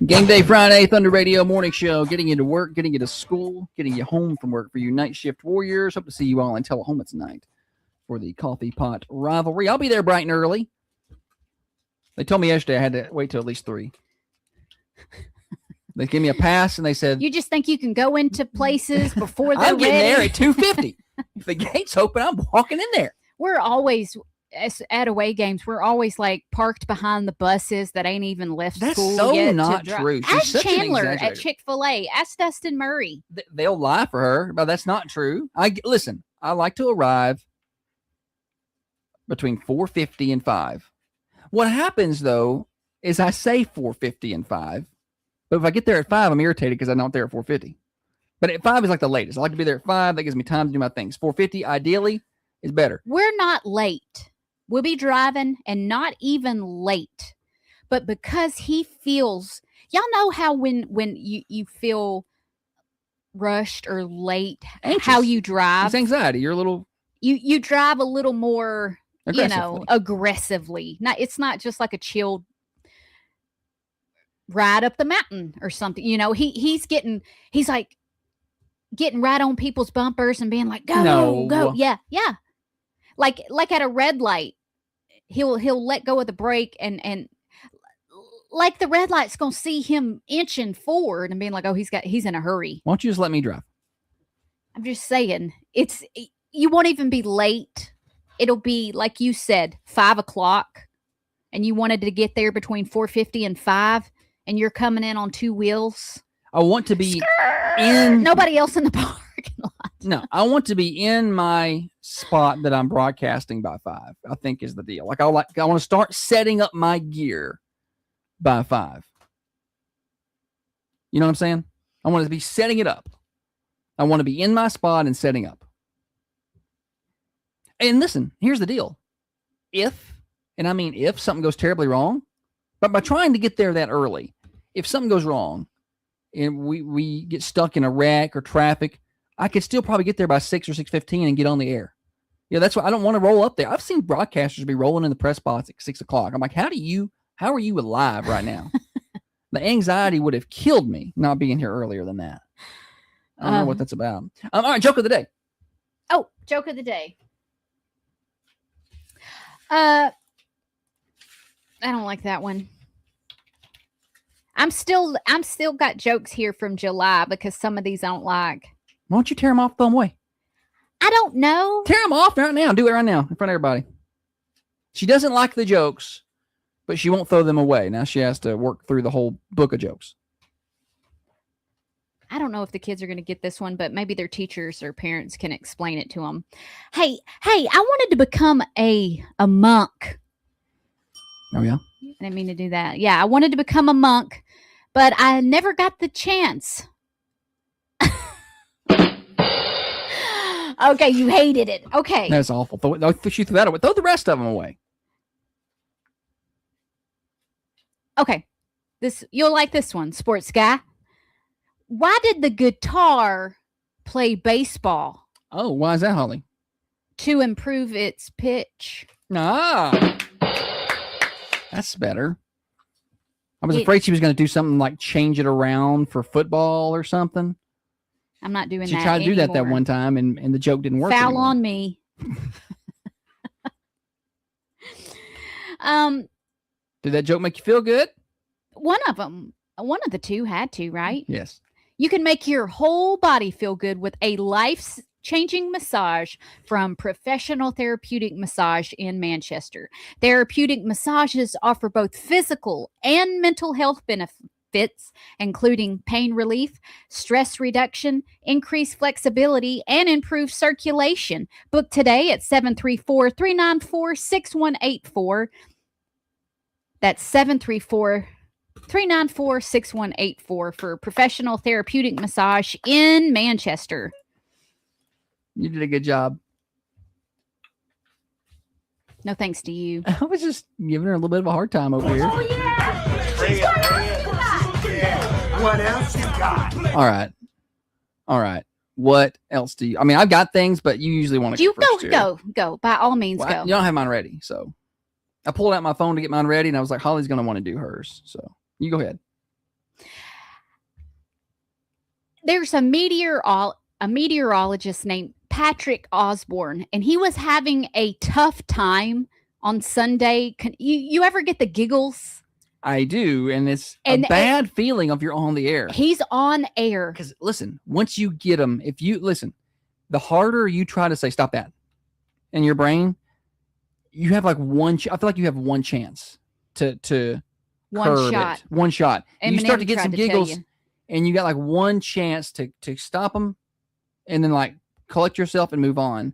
Speaker 1: Game Day Friday, Thunder Radio Morning Show, getting you to work, getting you to school, getting you home from work for you night shift warriors. Hope to see you all in Tullahoma tonight for the Coffee Pot Rivalry. I'll be there bright and early. They told me yesterday I had to wait till at least 3. They gave me a pass and they said,
Speaker 2: You just think you can go into places before they're
Speaker 1: I'm getting there
Speaker 2: ready?
Speaker 1: at 2:50. If the gate's open, I'm walking in there.
Speaker 2: We're always at away games, we're always like parked behind the buses that ain't even left
Speaker 1: That's
Speaker 2: school
Speaker 1: so
Speaker 2: yet.
Speaker 1: not
Speaker 2: to drive.
Speaker 1: true. She's
Speaker 2: Ask
Speaker 1: such an
Speaker 2: Chandler
Speaker 1: exaggerator.
Speaker 2: at Chick-fil-A. Ask Dustin Murray.
Speaker 1: They'll lie for her, but that's not true. Listen. I like to arrive between 4:50 and 5. What happens though is I say 4:50 and 5, but if I get there at 5, I'm irritated because I'm not there at 4:50. But at 5 is like the latest. I like to be there at 5. That gives me time to do my things. 4:50 ideally is better.
Speaker 2: We're not late. We'll be driving and not even late. But because he feels, y'all know how when you feel rushed or late,
Speaker 1: Anxious.
Speaker 2: how you drive.
Speaker 1: It's anxiety. You're a little
Speaker 2: You drive a little more,
Speaker 1: aggressively.
Speaker 2: aggressively. It's not just like a chilled ride up the mountain or something. He's like getting right on people's bumpers and being like, go,
Speaker 1: No.
Speaker 2: go. Yeah. Like at a red light, he'll let go of the brake and like the red light's gonna see him inching forward and being like, oh, he's in a hurry.
Speaker 1: Why don't you just let me drive?
Speaker 2: I'm just saying, you won't even be late. It'll be like you said, 5 o'clock, and you wanted to get there between 4:50 and 5, and you're coming in on 2 wheels.
Speaker 1: I want to be in.
Speaker 2: Nobody else in the parking lot.
Speaker 1: No, I want to be in my spot that I'm broadcasting by 5. I think is the deal. I want to start setting up my gear by 5. You know what I'm saying? I want to be setting it up. I want to be in my spot and setting up. And listen, here's the deal. If something goes terribly wrong, but by trying to get there that early, if something goes wrong and we get stuck in a wreck or traffic, I could still probably get there by 6 or 6:15 and get on the air. Yeah, that's why I don't want to roll up there. I've seen broadcasters be rolling in the press box at 6 o'clock. I'm like, how are you alive right now? The anxiety would have killed me not being here earlier than that. I don't know what that's about. All right, joke of the day.
Speaker 2: Oh, joke of the day. I don't like that one. I'm still got jokes here from July because some of these I don't like.
Speaker 1: Why don't you tear them off, throw them away?
Speaker 2: I don't know.
Speaker 1: Tear them off right now. Do it right now in front of everybody. She doesn't like the jokes, but she won't throw them away. Now she has to work through the whole book of jokes.
Speaker 2: I don't know if the kids are going to get this one, but maybe their teachers or parents can explain it to them. Hey, I wanted to become a monk.
Speaker 1: Oh, yeah?
Speaker 2: I didn't mean to do that. Yeah, I wanted to become a monk, but I never got the chance. Okay, you hated it. Okay.
Speaker 1: That's awful. She threw that away. Throw the rest of them away.
Speaker 2: Okay. You'll like this one, sports guy. Why did the guitar play baseball?
Speaker 1: Oh, why is that, Holly?
Speaker 2: To improve its pitch.
Speaker 1: Ah. That's better. I was afraid she was going to do something like change it around for football or something.
Speaker 2: I'm not doing
Speaker 1: She
Speaker 2: that
Speaker 1: tried to do that
Speaker 2: anymore.
Speaker 1: one time, and the joke didn't work
Speaker 2: Foul
Speaker 1: anymore.
Speaker 2: on me.
Speaker 1: Did that joke make you feel good?
Speaker 2: One of the two had to, right?
Speaker 1: Yes.
Speaker 2: You can make your whole body feel good with a life-changing massage from Professional Therapeutic Massage in Manchester. Therapeutic massages offer both physical and mental health benefits, including pain relief, stress reduction, increased flexibility, and improved circulation. Book today at 734-394-6184. That's 734-394-6184 for Professional Therapeutic Massage in Manchester.
Speaker 1: You did a good job.
Speaker 2: No thanks to you.
Speaker 1: I was just giving her a little bit of a hard time over here.
Speaker 5: Oh, yeah. What else you got?
Speaker 1: All right. What else do you? I mean, I've got things, but you usually want to
Speaker 2: You
Speaker 1: go first,
Speaker 2: go. By all means,
Speaker 1: Well,
Speaker 2: go.
Speaker 1: you don't have mine ready, so I pulled out my phone to get mine ready, and I was like, Holly's going to want to do hers, so you go ahead.
Speaker 2: There's a meteorologist named Patrick Osborne, and he was having a tough time on Sunday. You ever get the giggles?
Speaker 1: I do, and it's a bad feeling if you're on the air.
Speaker 2: He's on air.
Speaker 1: Because listen, once you get them, the harder you try to say stop that in your brain, you have like I feel like you have one chance to
Speaker 2: One
Speaker 1: curb
Speaker 2: shot.
Speaker 1: it. One shot. You start
Speaker 2: Eminem
Speaker 1: to get
Speaker 2: tried
Speaker 1: some
Speaker 2: to tell
Speaker 1: giggles,
Speaker 2: you.
Speaker 1: and you got like one chance to stop them, and then like collect yourself and move on.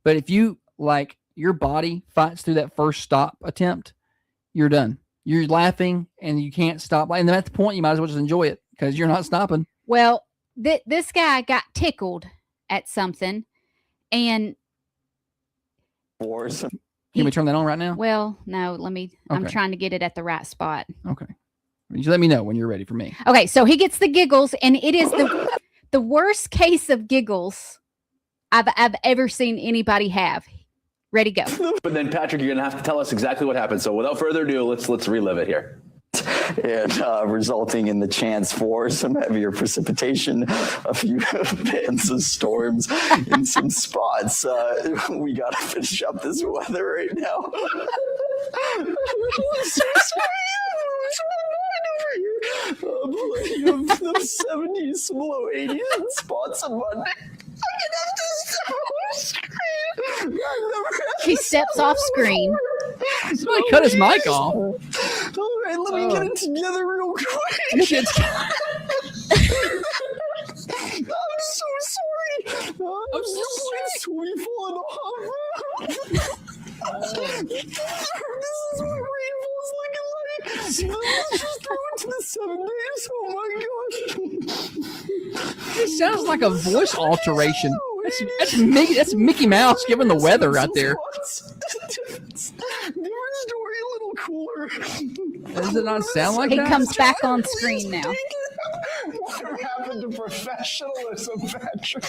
Speaker 1: But if you like your body fights through that first stop attempt, you're done. You're laughing and you can't stop. And then at the point, you might as well just enjoy it because you're not stopping.
Speaker 2: Well, this guy got tickled at something, and
Speaker 6: Wars.
Speaker 1: Can we turn that on right now?
Speaker 2: well, no, let me. I'm
Speaker 1: Okay.
Speaker 2: trying to get it at the right spot.
Speaker 1: Okay. Just let me know when you're ready for me.
Speaker 2: Okay, so he gets the giggles, and it is the worst case of giggles I've ever seen anybody have. Ready, go.
Speaker 7: But then, Patrick, you're gonna have to tell us exactly what happened. So, without further ado, let's relive it here.
Speaker 6: And resulting in the chance for some heavier precipitation, a few bands of storms in some spots. We got to finish up this weather right now. I'm so sorry. You have the 70s, some low 80s, and spots on Monday. I can have this so screen.
Speaker 2: He steps off screen.
Speaker 1: Somebody cut his mic off.
Speaker 6: All right, let me get it together real quick. I'm so sorry. I'm so sorry. Falling off. This is what rainfall's looking like. Let's just throw it to the 7 days. Oh my gosh.
Speaker 1: It sounds like a voice alteration. That's Mickey Mouse giving the weather right there.
Speaker 6: Different story, a little cooler.
Speaker 1: Does it not sound like
Speaker 2: He
Speaker 1: that?
Speaker 2: comes back on screen now.
Speaker 6: What happened to professionalism, Patrick?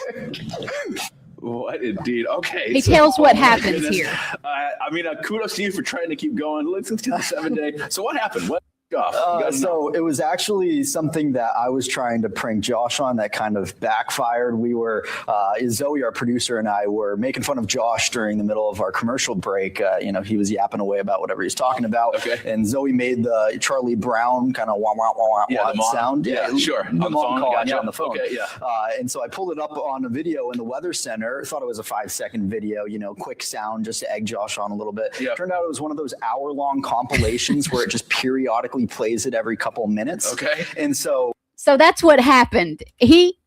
Speaker 7: What indeed? Okay.
Speaker 2: He tells what
Speaker 7: my
Speaker 2: happens
Speaker 7: goodness.
Speaker 2: here.
Speaker 7: I mean, kudos to you for trying to keep going. Let's get the 7 day. So, what happened? What off? You gotta know.
Speaker 6: So it was actually something that I was trying to prank Josh on that kind of backfired. We were, Zoe, our producer, and I were making fun of Josh during the middle of our commercial break. He was yapping away about whatever he's talking about.
Speaker 7: Okay.
Speaker 6: And Zoe made the Charlie Brown kind of wah, wah, wah, wah,
Speaker 7: the mom
Speaker 6: sound.
Speaker 7: Yeah, sure.
Speaker 6: The
Speaker 7: On the
Speaker 6: mom
Speaker 7: phone.
Speaker 6: calling,
Speaker 7: Gotcha.
Speaker 6: on the phone.
Speaker 7: Okay, yeah.
Speaker 6: And so I pulled it up on a video in the Weather Center. Thought it was a 5-second video, quick sound just to egg Josh on a little bit.
Speaker 7: Yep.
Speaker 6: Turned out it was one of those hour-long compilations where it just periodically plays it every couple minutes.
Speaker 7: Okay.
Speaker 6: And so
Speaker 2: that's what happened. He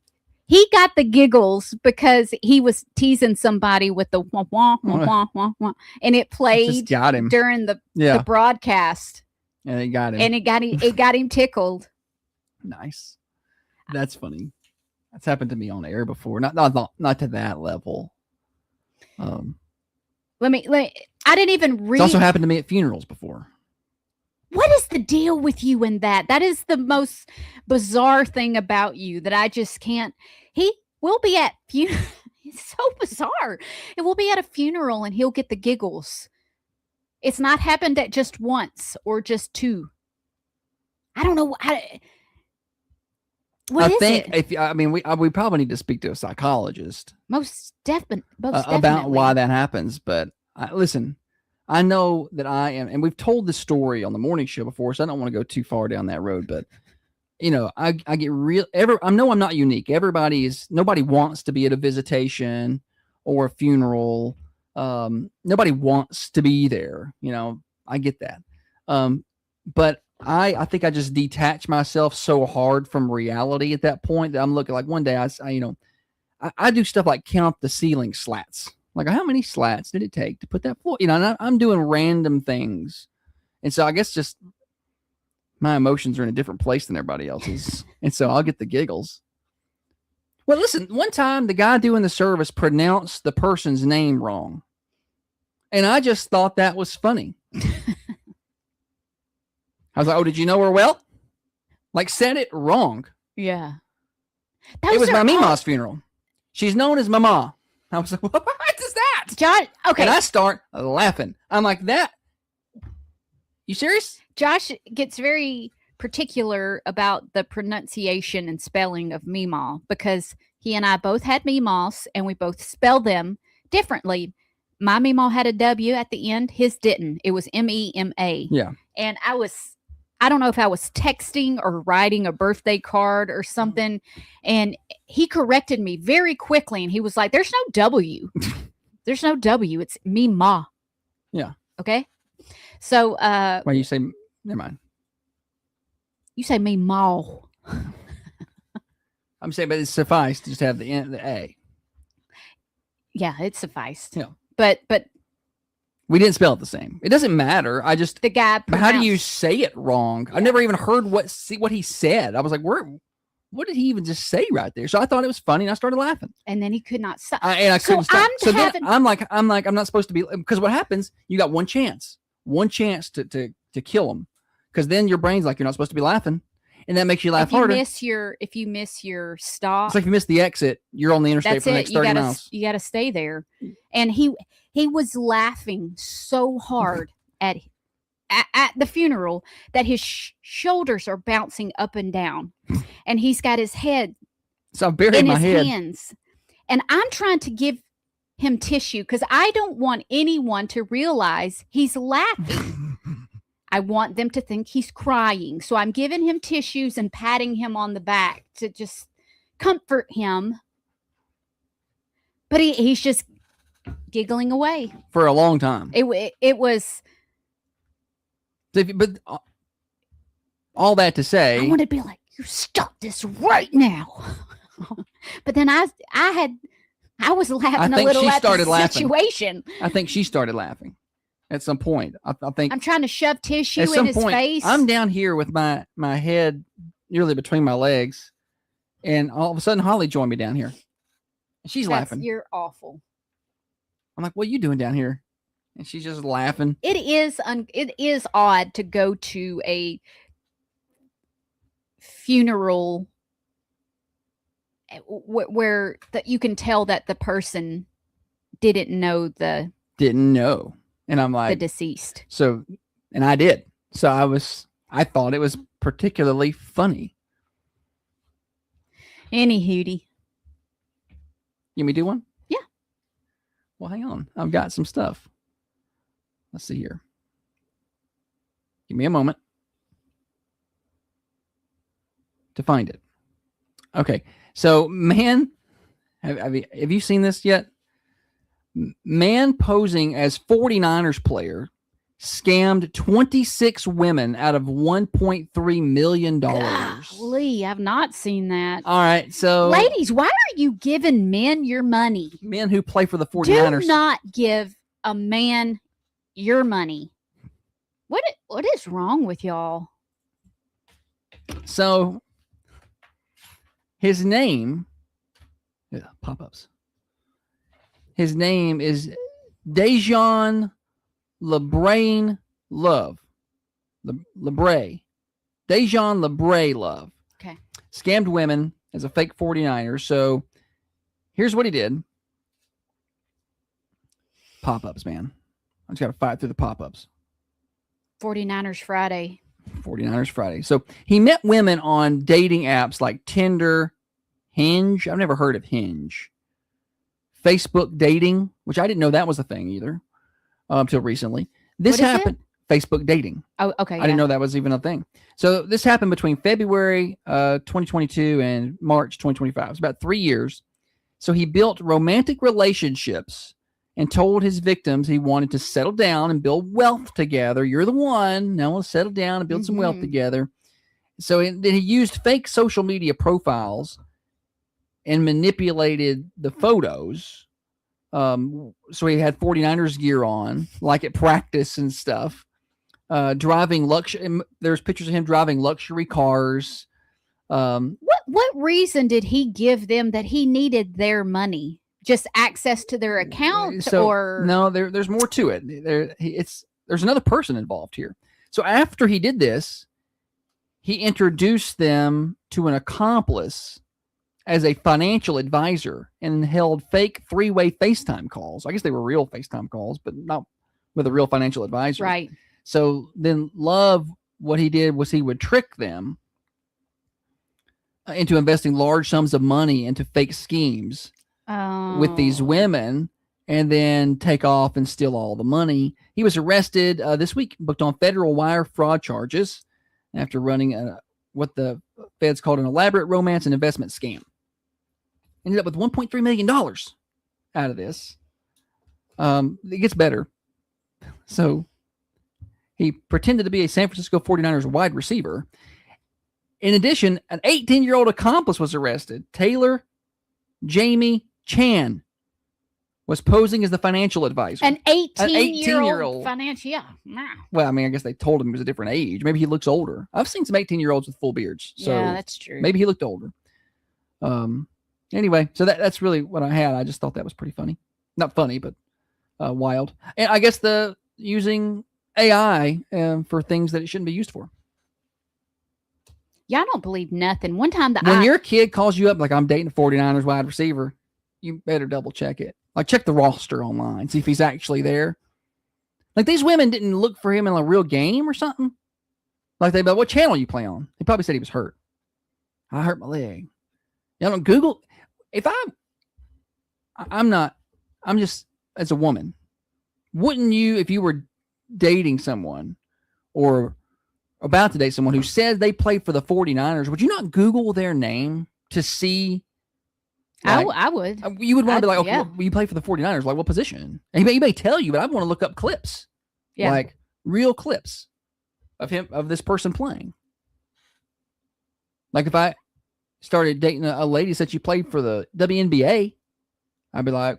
Speaker 2: got the giggles because he was teasing somebody with the wah wah wah wah wah wah, and it
Speaker 1: Just
Speaker 2: played
Speaker 1: got him.
Speaker 2: during the
Speaker 1: Yeah.
Speaker 2: broadcast,
Speaker 1: And it got him.
Speaker 2: and it got him tickled.
Speaker 1: Nice. That's funny. That's happened to me on air before. Not to that level.
Speaker 2: Let me. I didn't even
Speaker 1: It's
Speaker 2: read.
Speaker 1: also happened to me at funerals before.
Speaker 2: What is the deal with you and that? That is the most bizarre thing about you that I just can't. He will be at It's so bizarre. It will be at a funeral and he'll get the giggles. It's not happened at just once or just two. I don't know. What is it?
Speaker 1: We probably need to speak to a psychologist
Speaker 2: Most definitely.
Speaker 1: about why that happens. But listen, I know that I am, and we've told this story on the morning show before, so I don't want to go too far down that road. But I get I know I'm not unique. Nobody wants to be at a visitation or a funeral. Nobody wants to be there. I get that. But I think I just detach myself so hard from reality at that point that I'm looking like one day I do stuff like count the ceiling slats. Like, how many slats did it take to put that floor? And I'm doing random things. And so I guess just my emotions are in a different place than everybody else's. And so I'll get the giggles. Well, listen, one time the guy doing the service pronounced the person's name wrong. And I just thought that was funny. I was like, oh, did you know her well? Like, said it wrong.
Speaker 2: Yeah.
Speaker 1: It was my Mima's funeral. She's known as Mama. I was like, what is that?
Speaker 2: John, okay.
Speaker 1: And I start laughing. I'm like, that? You serious?
Speaker 2: Josh gets very particular about the pronunciation and spelling of Mima because he and I both had Mimas and we both spell them differently. My Mima had a W at the end. His didn't. It was M-E-M-A.
Speaker 1: Yeah.
Speaker 2: And I don't know if I was texting or writing a birthday card or something. And he corrected me very quickly. And he was like, there's no W. There's no W. It's Mima.
Speaker 1: Yeah.
Speaker 2: Okay. So
Speaker 1: Why you say? Never mind.
Speaker 2: you say me ma.
Speaker 1: I'm saying, but it suffice to just have the A.
Speaker 2: Yeah, it sufficed.
Speaker 1: Yeah.
Speaker 2: But
Speaker 1: We didn't spell it the same. It doesn't matter. I just.
Speaker 2: the guy
Speaker 1: But how do you
Speaker 2: pronounced-
Speaker 1: say it wrong? I've never even heard what he said. I was like, what did he even just say right there? So I thought it was funny, and I started laughing.
Speaker 2: and then he could not stop.
Speaker 1: I
Speaker 2: So
Speaker 1: couldn't stop.
Speaker 2: I'm
Speaker 1: So then
Speaker 2: having-
Speaker 1: I'm like, I'm not supposed to be, because what happens? You got one chance to kill him, because then your brain's like, you're not supposed to be laughing, and that makes you laugh
Speaker 2: if you
Speaker 1: harder.
Speaker 2: if you miss your stop,
Speaker 1: It's like if you miss the exit, you're on the interstate
Speaker 2: that's
Speaker 1: for the
Speaker 2: it.
Speaker 1: next 30 miles.
Speaker 2: You gotta stay there. And he was laughing so hard at the funeral that his shoulders are bouncing up and down, and he's got his head
Speaker 1: So I buried
Speaker 2: in
Speaker 1: my
Speaker 2: his
Speaker 1: head.
Speaker 2: hands, and I'm trying to give him tissue because I don't want anyone to realize he's laughing. I want them to think he's crying, so I'm giving him tissues and patting him on the back to just comfort him. But he's just giggling away.
Speaker 1: For a long time.
Speaker 2: It was.
Speaker 1: But all that to say,
Speaker 2: I want to be like, you stop this right now. But then I was laughing a
Speaker 1: think
Speaker 2: little
Speaker 1: she
Speaker 2: at
Speaker 1: started
Speaker 2: the
Speaker 1: laughing.
Speaker 2: situation.
Speaker 1: I think she started laughing at some point. I think
Speaker 2: I'm trying to shove tissue
Speaker 1: at
Speaker 2: in
Speaker 1: some
Speaker 2: his
Speaker 1: point,
Speaker 2: face.
Speaker 1: I'm down here with my head nearly between my legs, and all of a sudden Holly joined me down here. And she's laughing.
Speaker 2: You're awful.
Speaker 1: I'm like, what are you doing down here? And she's just laughing.
Speaker 2: It is odd to go to a funeral where that you can tell that the person didn't know the
Speaker 1: Didn't know. And I'm like,
Speaker 2: deceased.
Speaker 1: so, and I did. So I thought it was particularly funny.
Speaker 2: Any hootie.
Speaker 1: You want me to do one?
Speaker 2: Yeah.
Speaker 1: Well, hang on. I've got some stuff. Let's see here. Give me a moment to find it. Okay. So, man, have you seen this yet? Man posing as 49ers player scammed 26 women out of $1.3 million.
Speaker 2: Golly, I've not seen that.
Speaker 1: All right. So,
Speaker 2: Ladies, why are you giving men your money?
Speaker 1: men who play for the 49ers.
Speaker 2: Do not give a man your money. What is wrong with y'all?
Speaker 1: So his name, pop-ups. His name is Dejan Lebrain Love. Lebrae. Dejan Lebrae Love.
Speaker 2: Okay.
Speaker 1: Scammed women as a fake 49er. So here's what he did. Pop-ups, man. I just got to fight through the pop-ups.
Speaker 2: 49ers Friday.
Speaker 1: 49ers Friday. So he met women on dating apps like Tinder, Hinge. I've never heard of Hinge. Facebook dating, which I didn't know that was a thing either until recently. This
Speaker 2: What is it?
Speaker 1: happened. Facebook dating.
Speaker 2: Oh, okay.
Speaker 1: I didn't know that was even a thing. So this happened between February 2022 and March 2025. It's about 3 years. So he built romantic relationships and told his victims he wanted to settle down and build wealth together. You're the one. Now we'll settle down and build some wealth
Speaker 2: Mhm.
Speaker 1: together. So then he used fake social media profiles and manipulated the photos. So he had 49ers gear on, like at practice and stuff. Driving luxury. There's pictures of him driving luxury cars.
Speaker 2: What reason did he give them that he needed their money? Just access to their account, or
Speaker 1: no? There's more to it. There's another person involved here. So after he did this, he introduced them to an accomplice as a financial advisor and held fake 3-way FaceTime calls. I guess they were real FaceTime calls, but not with a real financial advisor.
Speaker 2: right?
Speaker 1: So then Love, what he did was he would trick them into investing large sums of money into fake schemes with these
Speaker 2: Oh.
Speaker 1: women and then take off and steal all the money. He was arrested this week, booked on federal wire fraud charges after running what the feds called an elaborate romance and investment scam. Ended up with $1.3 million out of this. It gets better. So he pretended to be a San Francisco 49ers wide receiver. In addition, an 18-year-old accomplice was arrested. Taylor Jamie Chan was posing as the financial advisor.
Speaker 2: An 18-year-old
Speaker 1: 18-year-old.
Speaker 2: financial. Yeah. Nah.
Speaker 1: Well, I mean, I guess they told him he was a different age. Maybe he looks older. I've seen some 18-year-olds with full beards. So
Speaker 2: Yeah, that's true.
Speaker 1: maybe he looked older. Anyway, so that's really what I had. I just thought that was pretty funny. Not funny, but wild. And I guess the using AI for things that it shouldn't be used for.
Speaker 2: Y'all don't believe nothing. One time
Speaker 1: When your kid calls you up like, I'm dating a 49ers wide receiver, you better double check it. Like, check the roster online, see if he's actually there. Like, these women didn't look for him in a real game or something. Like, they, but what channel you play on? He probably said he was hurt. I hurt my leg. Y'all don't Google. If I'm just, as a woman, wouldn't you, if you were dating someone or about to date someone who says they play for the 49ers, would you not Google their name to see? Like,
Speaker 2: I would.
Speaker 1: You would want to be like, okay,
Speaker 2: yeah.
Speaker 1: well, you play for the 49ers. Like, what position? And he may tell you, but I want to look up clips.
Speaker 2: Yeah.
Speaker 1: Like, real clips of this person playing. Like, if I started dating a lady that said she played for the WNBA, I'd be like,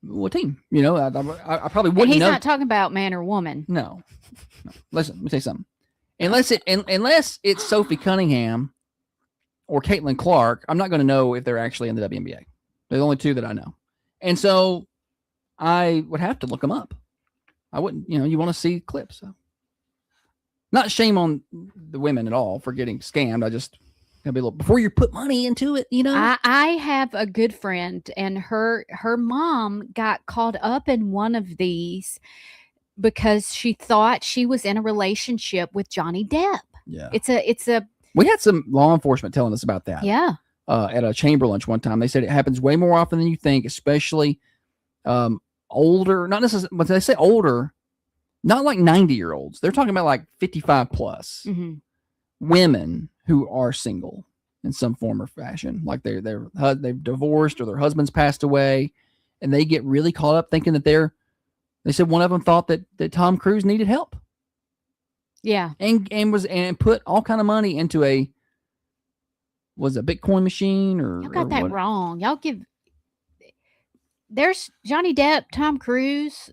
Speaker 1: what team? You know, I probably
Speaker 2: And
Speaker 1: wouldn't
Speaker 2: he's
Speaker 1: know.
Speaker 2: not talking about man or woman.
Speaker 1: No. Listen, let me say something. Unless it's Sophie Cunningham or Caitlin Clark, I'm not going to know if they're actually in the WNBA. They're the only two that I know. And so I would have to look them up. I wouldn't, you want to see clips. So. Not shame on the women at all for getting scammed. I just gotta be a little, before you put money into it,
Speaker 2: I have a good friend, and her mom got caught up in one of these because she thought she was in a relationship with Johnny Depp.
Speaker 1: Yeah.
Speaker 2: It's a
Speaker 1: We had some law enforcement telling us about that.
Speaker 2: yeah.
Speaker 1: At a chamber lunch one time. They said it happens way more often than you think, especially older, not necessarily, when they say older, not like 90-year-olds. They're talking about like 55 plus
Speaker 2: Mhm.
Speaker 1: women who are single in some form or fashion. Like they've divorced or their husband's passed away, and they get really caught up thinking that they said one of them thought that Tom Cruise needed help.
Speaker 2: Yeah.
Speaker 1: And put all kind of money into a Bitcoin machine or
Speaker 2: Y'all got
Speaker 1: or
Speaker 2: that
Speaker 1: what?
Speaker 2: wrong. There's Johnny Depp, Tom Cruise,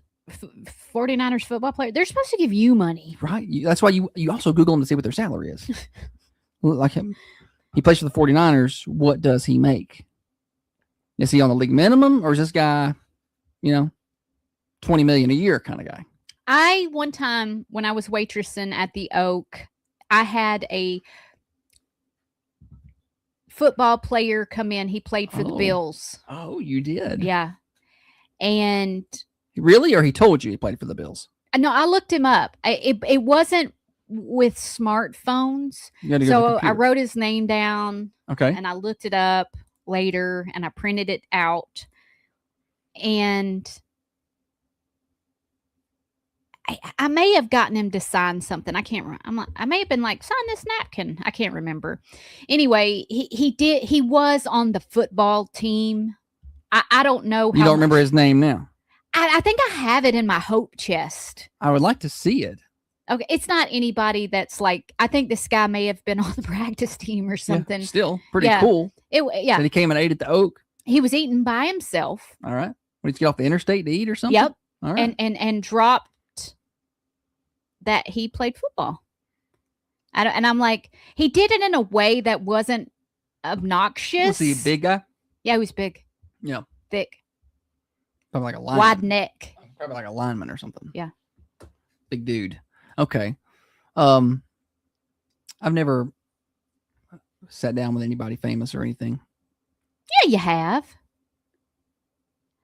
Speaker 2: 49ers football player. They're supposed to give you money.
Speaker 1: Right. That's why you also Google them to see what their salary is. Like him, he plays for the 49ers. What does he make? Is he on the league minimum, or is this guy, $20 million a year kind of guy?
Speaker 2: One time when I was waitressing at the Oak, I had a football player come in. He played for the
Speaker 1: Oh.
Speaker 2: Bills.
Speaker 1: Oh, you did?
Speaker 2: Yeah. And
Speaker 1: Really? Or he told you he played for the Bills?
Speaker 2: no, I looked him up. It wasn't with smartphones.
Speaker 1: You had to go to the
Speaker 2: So I
Speaker 1: computer.
Speaker 2: wrote his name down
Speaker 1: Okay.
Speaker 2: and I looked it up later and I printed it out. And I may have gotten him to sign something. I can't remember. I may have been like, sign this napkin. I can't remember. Anyway, he did. He was on the football team. I don't know.
Speaker 1: You don't remember his name now?
Speaker 2: I think I have it in my hope chest.
Speaker 1: I would like to see it.
Speaker 2: Okay, it's not anybody that's like. I think this guy may have been on the practice team or something.
Speaker 1: Yeah, still pretty
Speaker 2: Yeah.
Speaker 1: cool.
Speaker 2: Yeah,
Speaker 1: That he came and ate at the Oak.
Speaker 2: he was eating by himself.
Speaker 1: All right. When he get off the interstate to eat or something?
Speaker 2: Yep,
Speaker 1: All right.
Speaker 2: and dropped that he played football. And I'm like, he did it in a way that wasn't obnoxious.
Speaker 1: Was he a big guy?
Speaker 2: Yeah, he was big,
Speaker 1: Yeah.
Speaker 2: thick,
Speaker 1: Probably like a lineman.
Speaker 2: wide neck.
Speaker 1: Probably like a lineman or something.
Speaker 2: Yeah.
Speaker 1: Big dude. Okay. I've never sat down with anybody famous or anything.
Speaker 2: Yeah, you have.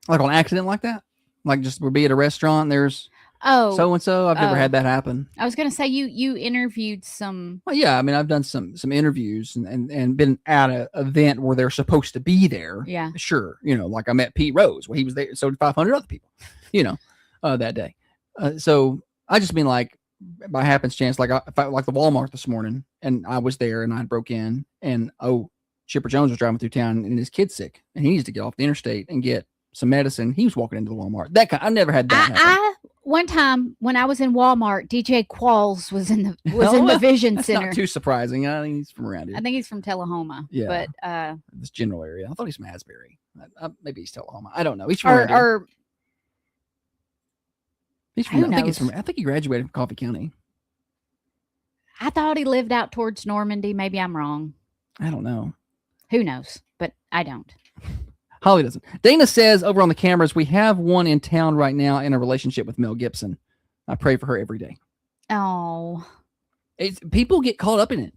Speaker 1: Like on accident like that? Like just we'll be at a restaurant and there's
Speaker 2: Oh,
Speaker 1: so and so. I've never
Speaker 2: Oh.
Speaker 1: had that happen.
Speaker 2: I was gonna say you interviewed some.
Speaker 1: Well, yeah, I mean I've done some interviews and been at an event where they're supposed to be there.
Speaker 2: Yeah.
Speaker 1: Sure. Like I met Pete Rose. Well, he was there, so did 500 other people, that day. So I just mean like by happenstance, like like the Walmart this morning, and I was there and I broke in, and Chipper Jones was driving through town and his kid's sick and he needs to get off the interstate and get some medicine. He was walking into the Walmart. That kind. I've never had that happen.
Speaker 2: One time when I was in Walmart, DJ Qualls was in the
Speaker 1: Well,
Speaker 2: Vision
Speaker 1: That's
Speaker 2: Center.
Speaker 1: not too surprising. I think he's from around here.
Speaker 2: I think he's from Tullahoma.
Speaker 1: Yeah.
Speaker 2: But
Speaker 1: This general area. I thought he's from Asbury. Maybe he's Tullahoma. I don't know. He's from around here.
Speaker 2: or
Speaker 1: He's from.
Speaker 2: who
Speaker 1: I think he's
Speaker 2: knows?
Speaker 1: from. I think he graduated from Coffee County.
Speaker 2: I thought he lived out towards Normandy. Maybe I'm wrong.
Speaker 1: I don't know.
Speaker 2: Who knows? But I don't.
Speaker 1: Holly doesn't. Dana says over on the cameras, we have one in town right now in a relationship with Mel Gibson. I pray for her every day.
Speaker 2: Oh,
Speaker 1: People get caught up in it.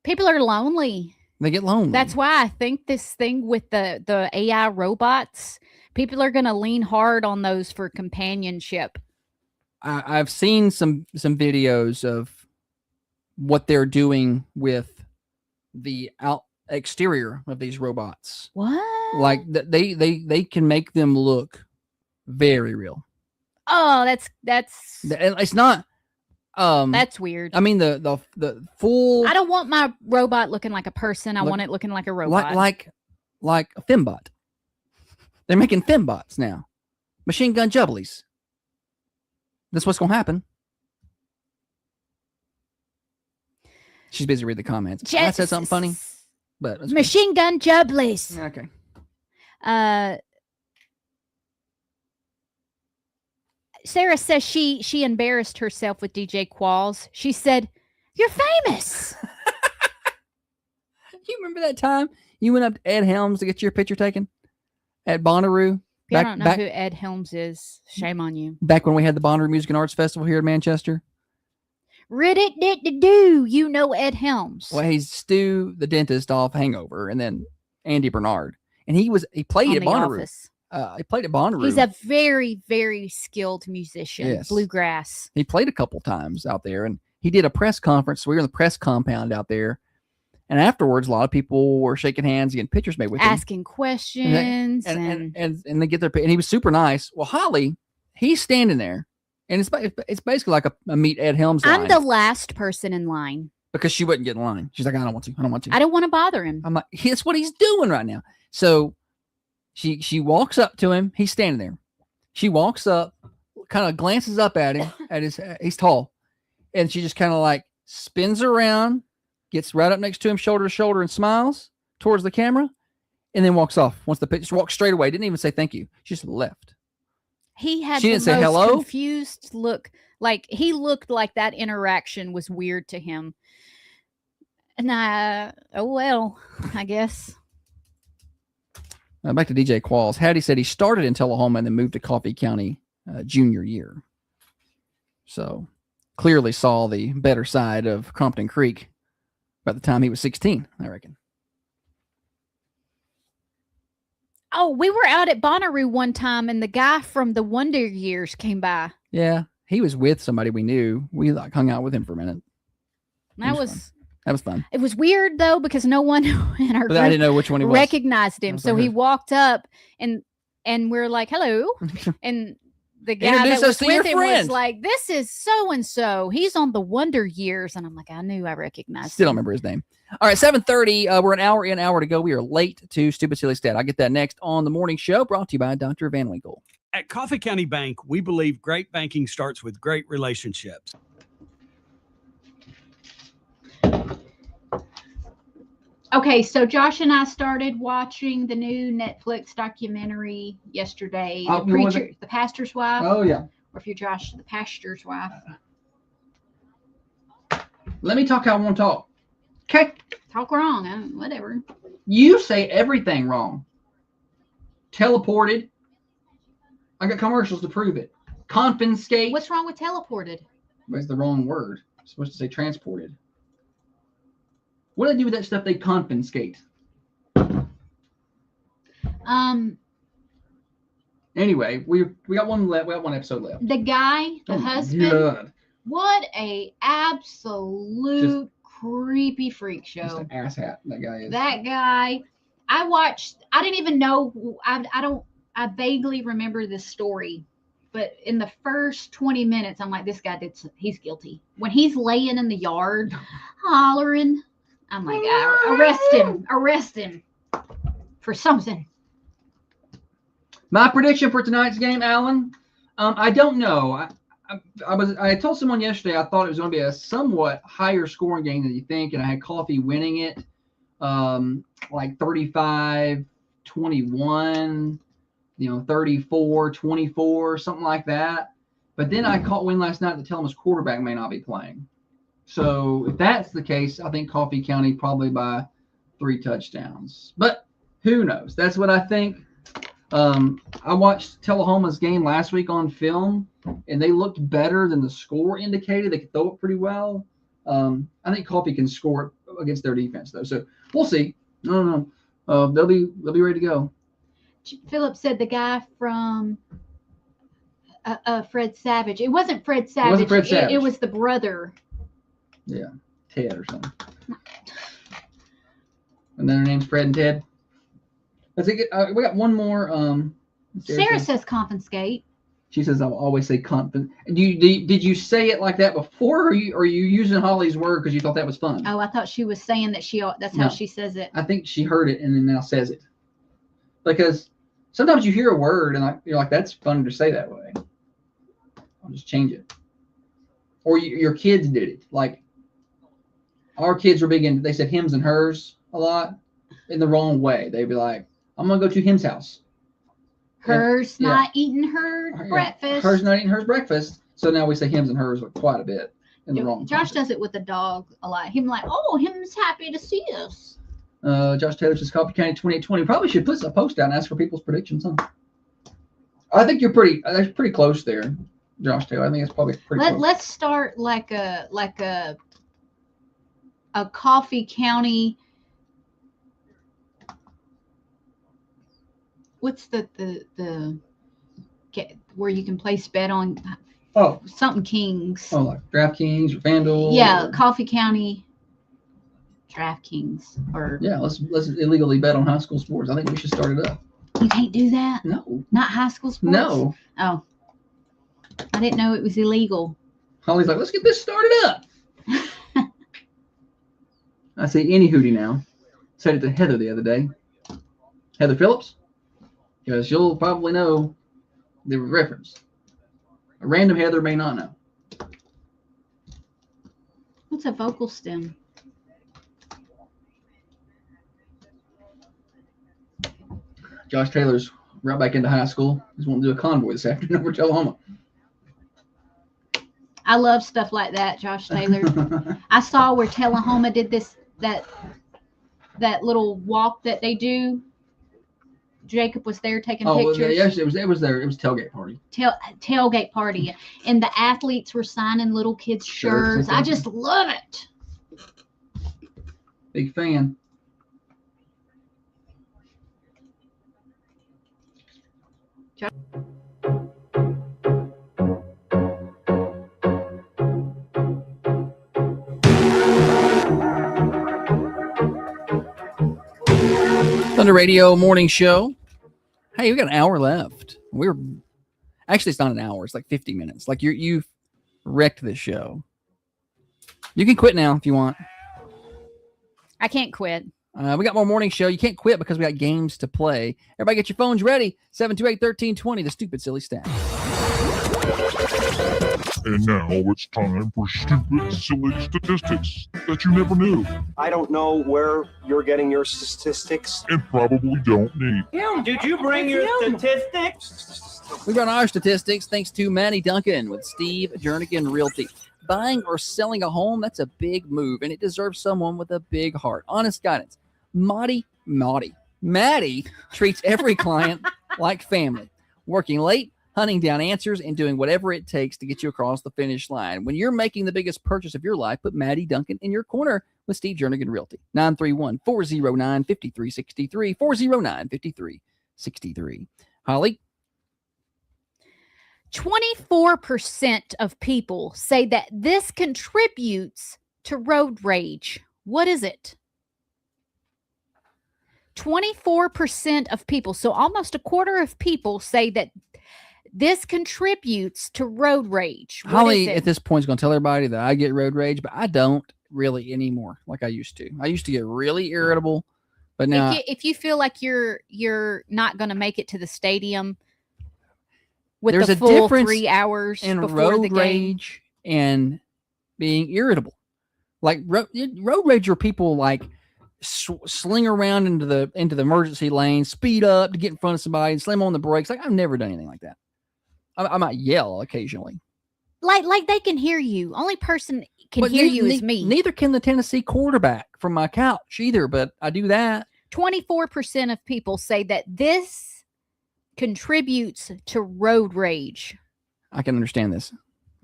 Speaker 2: people are lonely.
Speaker 1: They get lonely.
Speaker 2: That's why I think this thing with the AI robots, people are going to lean hard on those for companionship.
Speaker 1: I've seen some videos of what they're doing with the exterior of these robots.
Speaker 2: What?
Speaker 1: Like they can make them look very real.
Speaker 2: Oh, that's
Speaker 1: And it's not.
Speaker 2: that's weird.
Speaker 1: I mean the full.
Speaker 2: I don't want my robot looking like a person. I
Speaker 1: Look-
Speaker 2: want it looking like a robot.
Speaker 1: like a Fembot. They're making Fembots now. Machine gun jubblies. That's what's gonna happen. She's busy reading the comments. I said something funny, but that's
Speaker 2: Machine gun jubblies.
Speaker 1: okay.
Speaker 2: Sarah says she embarrassed herself with DJ Qualls. She said, "You're famous."
Speaker 1: You remember that time you went up to Ed Helms to get your picture taken at Bonnaroo?
Speaker 2: If you don't know who Ed Helms is, shame on you.
Speaker 1: Back when we had the Bonnaroo Music and Arts Festival here in Manchester.
Speaker 2: Do you know Ed Helms?
Speaker 1: Well, he's Stu, the dentist, off Hangover, and then Andy Bernard, and he played
Speaker 2: On
Speaker 1: at
Speaker 2: The
Speaker 1: Bonnaroo.
Speaker 2: Office.
Speaker 1: He played at Bonnaroo.
Speaker 2: He's a very, very skilled musician.
Speaker 1: Yes.
Speaker 2: Bluegrass.
Speaker 1: He played a couple times out there, and he did a press conference. So we were in the press compound out there, and afterwards, a lot of people were shaking hands, getting pictures made with him,
Speaker 2: Asking questions.
Speaker 1: and they get their. And he was super nice. Well, Holly, he's standing there, and it's basically like a meet Ed Helms line,
Speaker 2: I'm the last person in line.
Speaker 1: because she wouldn't get in line. She's like, I don't want to. I don't want to.
Speaker 2: I don't want to bother him.
Speaker 1: I'm like, that's what he's doing right now. So she walks up to him. He's standing there. She walks up, kind of glances up at him. He's tall, and she just kind of like spins around, gets right up next to him, shoulder to shoulder, and smiles towards the camera, and then walks off. Once the picture, just walks straight away. Didn't even say thank you. She just left.
Speaker 2: He had
Speaker 1: She
Speaker 2: the
Speaker 1: didn't say
Speaker 2: most
Speaker 1: hello?
Speaker 2: confused look. Like he looked like that interaction was weird to him. And oh well, I guess.
Speaker 1: Back to DJ Qualls. Hattie said he started in Tullahoma and then moved to Coffee County junior year. So clearly saw the better side of Crompton Creek by the time he was 16, I reckon.
Speaker 2: Oh, we were out at Bonnaroo one time and the guy from the Wonder Years came by.
Speaker 1: Yeah, he was with somebody we knew. We like hung out with him for a minute.
Speaker 2: That
Speaker 1: That was fun.
Speaker 2: it was weird though, because no one in our
Speaker 1: But I
Speaker 2: group
Speaker 1: didn't know which one he was.
Speaker 2: recognized him.
Speaker 1: That's
Speaker 2: So
Speaker 1: okay.
Speaker 2: he walked up and we're like, hello. And the guy
Speaker 1: Introduce
Speaker 2: that
Speaker 1: us
Speaker 2: was
Speaker 1: to your
Speaker 2: with him was
Speaker 1: friend.
Speaker 2: like, this is so-and-so. He's on the Wonder Years. And I'm like, I knew I recognized
Speaker 1: Still don't
Speaker 2: him.
Speaker 1: remember his name. All right, 7:30. We're an hour in, hour to go. We are late to Stupid Silly Stat. I'll get that next on the morning show, brought to you by Dr. Van Winkle.
Speaker 8: At Coffee County Bank, we believe great banking starts with great relationships.
Speaker 2: Okay, so Josh and I started watching the new Netflix documentary yesterday.
Speaker 1: Oh,
Speaker 2: The
Speaker 1: what was
Speaker 2: preacher, the pastor's wife,
Speaker 1: yeah.
Speaker 2: or if you're Josh, the pastor's wife.
Speaker 1: Let me talk how I want to talk. Okay.
Speaker 2: Talk wrong, whatever.
Speaker 1: You say everything wrong. Teleported. I got commercials to prove it. Confiscate.
Speaker 2: What's wrong with teleported?
Speaker 1: That's the wrong word. I'm supposed to say transported. What do they do with that stuff they confiscate? Anyway, we got one left. We got one episode left.
Speaker 2: The guy, the
Speaker 1: Oh my
Speaker 2: husband,
Speaker 1: God.
Speaker 2: what a absolute creepy freak show.
Speaker 1: Just an asshat. That guy is.
Speaker 2: That guy, I didn't even know, I vaguely remember this story, but in the first 20 minutes, I'm like, this guy he's guilty. When he's laying in the yard, hollering, I'm like, arrest him for something.
Speaker 1: My prediction for tonight's game, Alan. I don't know. I told someone yesterday I thought it was going to be a somewhat higher scoring game than you think, and I had Coffee winning it, like 35-21, 34-24, something like that. But then I caught wind last night to tell him his quarterback may not be playing. So if that's the case, I think Coffee County probably by 3 touchdowns. But who knows? That's what I think. I watched Tullahoma's game last week on film, and they looked better than the score indicated. They could throw it pretty well. I think Coffee can score against their defense, though. So we'll see. No. They'll be ready to go.
Speaker 2: Philip said the guy from Fred Savage. It wasn't Fred Savage. It was the brother.
Speaker 1: Yeah, Ted or something. And then their name's Fred and Ted. Let's see, we got one more.
Speaker 2: Sarah says confiscate.
Speaker 1: She says I'll always say confident. Did you say it like that before, or are you using Holly's word because you thought that was fun?
Speaker 2: Oh, I thought she was saying that that's how she says it.
Speaker 1: I think she heard it and then now says it. Because sometimes you hear a word and you're like, that's fun to say that way. I'll just change it. Or your kids did it. Like our kids were big into, they said hims and hers a lot in the wrong way. They'd be like, I'm going to go to him's house.
Speaker 2: Hers not eating her breakfast.
Speaker 1: Hers not eating hers breakfast. So now we say hims and hers quite a bit in the wrong.
Speaker 2: Josh does it with the dog a lot. Him like, oh, him's happy to see us.
Speaker 1: Josh Taylor says Coffee County 28-20. Probably should put a post out and ask for people's predictions, huh? I think that's pretty close there, Josh Taylor. I think it's probably pretty close.
Speaker 2: Let's start like a Coffee County. What's the where you can place bet on?
Speaker 1: Oh,
Speaker 2: something Kings.
Speaker 1: Oh, like DraftKings or FanDuel.
Speaker 2: Yeah, Coffee County DraftKings or.
Speaker 1: Yeah, let's illegally bet on high school sports. I think we should start it up.
Speaker 2: You can't do that.
Speaker 1: No.
Speaker 2: Not high school sports.
Speaker 1: No.
Speaker 2: Oh, I didn't know it was illegal.
Speaker 1: Holly's like, let's get this started up. I say any hootie now. Said it to Heather the other day. Heather Phillips. Because you'll probably know the reference. A random Heather may not know.
Speaker 2: What's a vocal stem?
Speaker 1: Josh Taylor's right back into high school. He's wanting to do a convoy this afternoon over Tullahoma.
Speaker 2: I love stuff like that, Josh Taylor. I saw where Tullahoma did that little walk that they do. Jacob was there taking pictures.
Speaker 1: Well, yes, it was there. It was tailgate party.
Speaker 2: Tailgate party, and the athletes were signing little kids' shirts. I just love it.
Speaker 1: Big fan. Thunder Radio morning show. Hey, we got an hour left. Actually, it's not an hour. It's like 50 minutes. Like you've wrecked this show. You can quit now if you want.
Speaker 2: I can't quit.
Speaker 1: We got more morning show. You can't quit because we got games to play. Everybody get your phones ready. 728-1320, the stupid silly stat.
Speaker 4: And now it's time for stupid, silly statistics that you never knew
Speaker 5: I don't know where you're getting your statistics.
Speaker 4: and probably don't need.
Speaker 5: Did you bring your statistics?
Speaker 1: We got our statistics thanks to Maddie Duncan with Steve Jernigan Realty. Buying or selling a home, that's a big move, and it deserves someone with a big heart. Honest guidance. Maddie treats every client like family, working late, hunting down answers, and doing whatever it takes to get you across the finish line. When you're making the biggest purchase of your life, put Maddie Duncan in your corner with Steve Jernigan Realty. 931-409-5363, 409-5363. Holly?
Speaker 2: 24% of people say that this contributes to road rage. What is it? 24% of people, so almost a quarter of people say that this contributes to road rage. What
Speaker 1: Holly,
Speaker 2: is it?
Speaker 1: at this point, is going to tell everybody that I get road rage, but I don't really anymore like I used to. I used to get really irritable But now,
Speaker 2: if you feel like you're not going to make it to the stadium with
Speaker 1: there's
Speaker 2: the
Speaker 1: a
Speaker 2: full
Speaker 1: difference
Speaker 2: 3 hours
Speaker 1: in
Speaker 2: before the
Speaker 1: road
Speaker 2: game,
Speaker 1: rage and being irritable. Like road rage are people like sling around into the emergency lane, speed up to get in front of somebody and slam on the brakes. Like I've never done anything like that. I might yell occasionally.
Speaker 2: like they can hear you. Only person can
Speaker 1: But
Speaker 2: hear you is me.
Speaker 1: Neither can the Tennessee quarterback from my couch either, but I do that.
Speaker 2: 24% of people say that this contributes to road rage.
Speaker 1: I can understand this.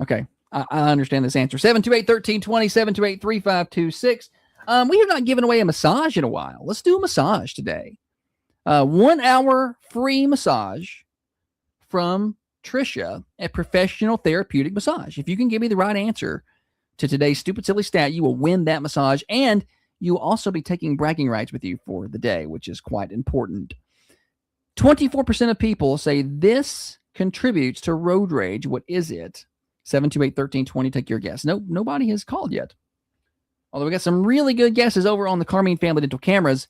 Speaker 1: Okay. I understand this answer. 728-1320, 728-3526. We have not given away a massage in a while. Let's do a massage today. 1 hour free massage from Trisha at Professional Therapeutic Massage. If you can give me the right answer to today's stupid, silly stat, you will win that massage, and you will also be taking bragging rights with you for the day, which is quite important. 24% of people say this contributes to road rage. What is it? 728-1320, take your guess. Nope, nobody has called yet. Although we got some really good guesses over on the Carmine Family Dental cameras.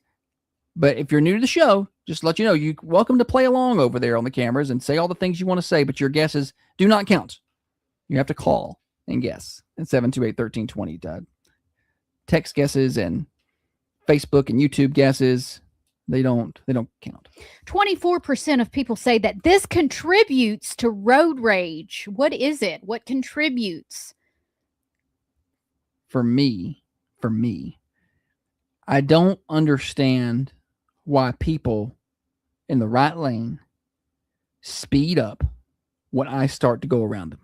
Speaker 1: But if you're new to the show, just to let you know, you're welcome to play along over there on the cameras and say all the things you want to say, but your guesses do not count. You have to call and guess at 728-1320. Text guesses and Facebook and YouTube guesses, they don't count.
Speaker 2: 24% of people say that this contributes to road rage. What is it? What contributes?
Speaker 1: For me, I don't understand why people in the right lane speed up when I start to go around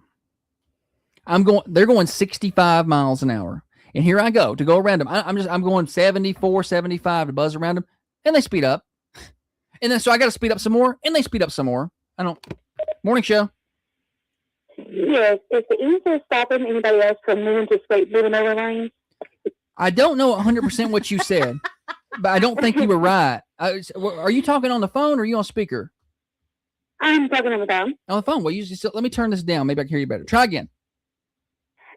Speaker 1: them. They're going 65 miles an hour. And here I go to go around them. I'm going 74, 75 to buzz around them, and they speed up. And then so I got to speed up some more, and they speed up some more. Morning show.
Speaker 3: Yes, is the easier stopping anybody else from moving to straight moving over lanes?
Speaker 1: I don't know 100% what you said, but I don't think you were right. Are you talking on the phone or are you on speaker?
Speaker 3: I'm talking on the phone.
Speaker 1: On the phone. Well, let me turn this down. Maybe I can hear you better. Try again.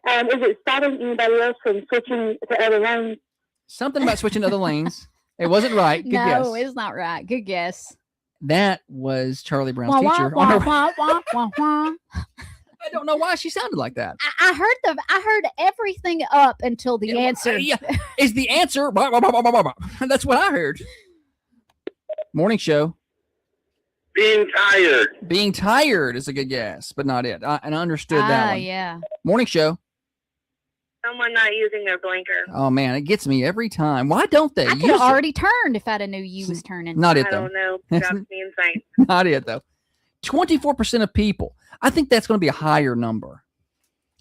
Speaker 3: Is it stopping anybody else from switching to other lanes?
Speaker 1: Something about switching to other lanes. It wasn't right. Good guess.
Speaker 2: No, it's not right. Good guess.
Speaker 1: That was Charlie Brown's
Speaker 2: Wah,
Speaker 1: teacher.
Speaker 2: wah, wah, wah, wah, wah.
Speaker 1: I don't know why she sounded like that.
Speaker 2: I heard everything up until the answer.
Speaker 1: Yeah, is the answer. That's what I heard. Morning show.
Speaker 9: Being tired.
Speaker 1: Being tired is a good guess, but not it. And I understood that one.
Speaker 2: Yeah.
Speaker 1: Morning show.
Speaker 3: Someone not using their blinker.
Speaker 1: Oh, man, it gets me every time. Why don't they?
Speaker 2: I could have already turned if I'd have knew you was turning.
Speaker 1: Not it,
Speaker 3: I
Speaker 1: though.
Speaker 3: don't know. That's me insane.
Speaker 1: Not it, though. 24% of people. I think that's going to be a higher number.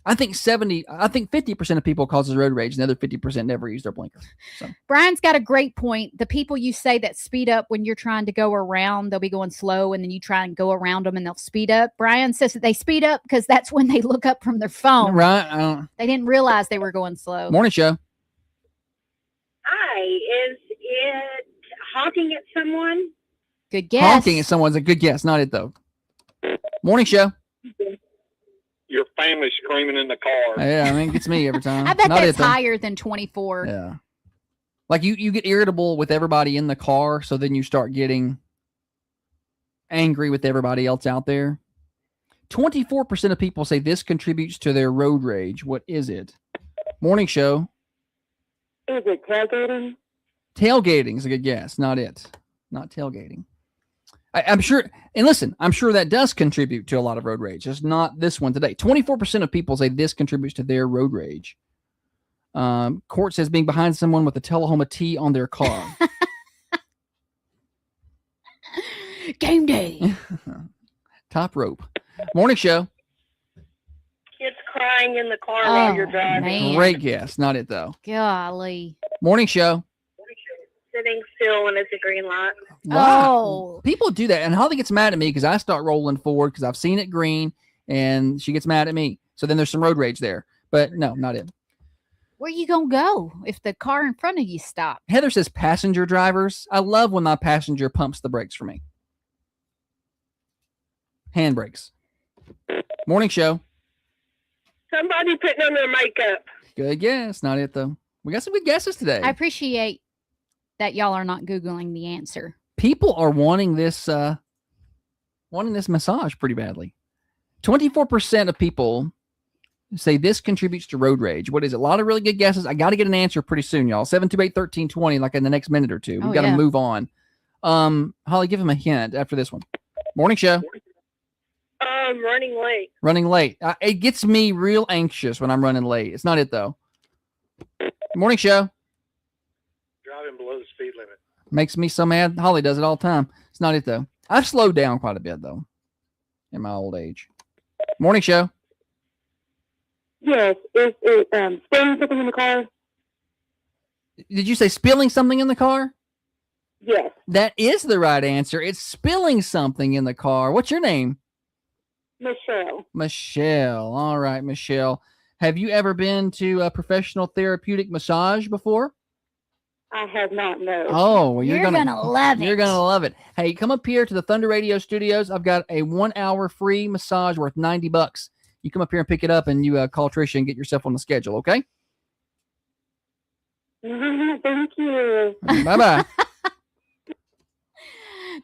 Speaker 1: I think 50% of people causes road rage, and the other 50% never use their blinker. So.
Speaker 2: Brian's got a great point. The people you say that speed up when you're trying to go around, they'll be going slow, and then you try and go around them, and they'll speed up. Brian says that they speed up because that's when they look up from their phone.
Speaker 1: Right.
Speaker 2: They didn't realize they were going slow.
Speaker 1: Morning show.
Speaker 3: Hi, is it honking at someone?
Speaker 2: Good guess.
Speaker 1: Honking at someone's a good guess. Not it, though. Morning show.
Speaker 9: Your family screaming in the car.
Speaker 1: Yeah, I mean, it gets me every time.
Speaker 2: I bet
Speaker 1: Not
Speaker 2: that's
Speaker 1: it, though.
Speaker 2: higher than 24.
Speaker 1: Yeah. Like you get irritable with everybody in the car, so then you start getting angry with everybody else out there. 24% of people say this contributes to their road rage. What is it? Morning show.
Speaker 3: Is it tailgating?
Speaker 1: Tailgating is a good guess. Not it. Not tailgating. I'm sure, and listen, I'm sure that does contribute to a lot of road rage. Just not this one today. 24% of people say this contributes to their road rage. Court says being behind someone with a Tullahoma T on their car.
Speaker 2: Game day.
Speaker 1: Top rope. Morning show.
Speaker 3: Kids crying in the car while you're driving.
Speaker 2: Man.
Speaker 1: Great guess. Not it, though.
Speaker 2: Golly.
Speaker 1: Morning show.
Speaker 3: Sitting still when it's a green light.
Speaker 1: Wow.
Speaker 2: Oh.
Speaker 1: People do that. And Holly gets mad at me because I start rolling forward because I've seen it green and she gets mad at me. So then there's some road rage there. But no, not it.
Speaker 2: Where you going to go if the car in front of you stops?
Speaker 1: Heather says passenger drivers. I love when my passenger pumps the brakes for me. Hand brakes. Morning show.
Speaker 3: Somebody putting on their makeup.
Speaker 1: Good guess. Not it, though. We got some good guesses today.
Speaker 2: I appreciate that y'all are not Googling the answer.
Speaker 1: People are wanting this massage pretty badly. 24% of people say this contributes to road rage. What is it? A lot of really good guesses. I got to get an answer pretty soon, y'all. 728-1320, like in the next minute or two. We've got to move on. Holly, give him a hint after this one. Morning show.
Speaker 3: Running late.
Speaker 1: Running late. It gets me real anxious when I'm running late. It's not it, though. Morning show.
Speaker 9: Driving below the speed limit.
Speaker 1: Makes me so mad. Holly does it all the time. It's not it, though. I've slowed down quite a bit, though, in my old age. Morning show.
Speaker 3: Yes. Is it spilling something in the car?
Speaker 1: Did you say spilling something in the car?
Speaker 3: Yes.
Speaker 1: That is the right answer. It's spilling something in the car. What's your name?
Speaker 3: Michelle.
Speaker 1: Michelle. All right, Michelle. Have you ever been to a professional therapeutic massage before?
Speaker 3: I have not, no.
Speaker 1: Oh, well,
Speaker 2: You're gonna love it.
Speaker 1: You're going to love it. Hey, come up here to the Thunder Radio studios. I've got a 1 hour free massage worth $90. You come up here and pick it up, and you call Tricia and get yourself on the schedule, okay?
Speaker 3: Thank you.
Speaker 1: Bye-bye.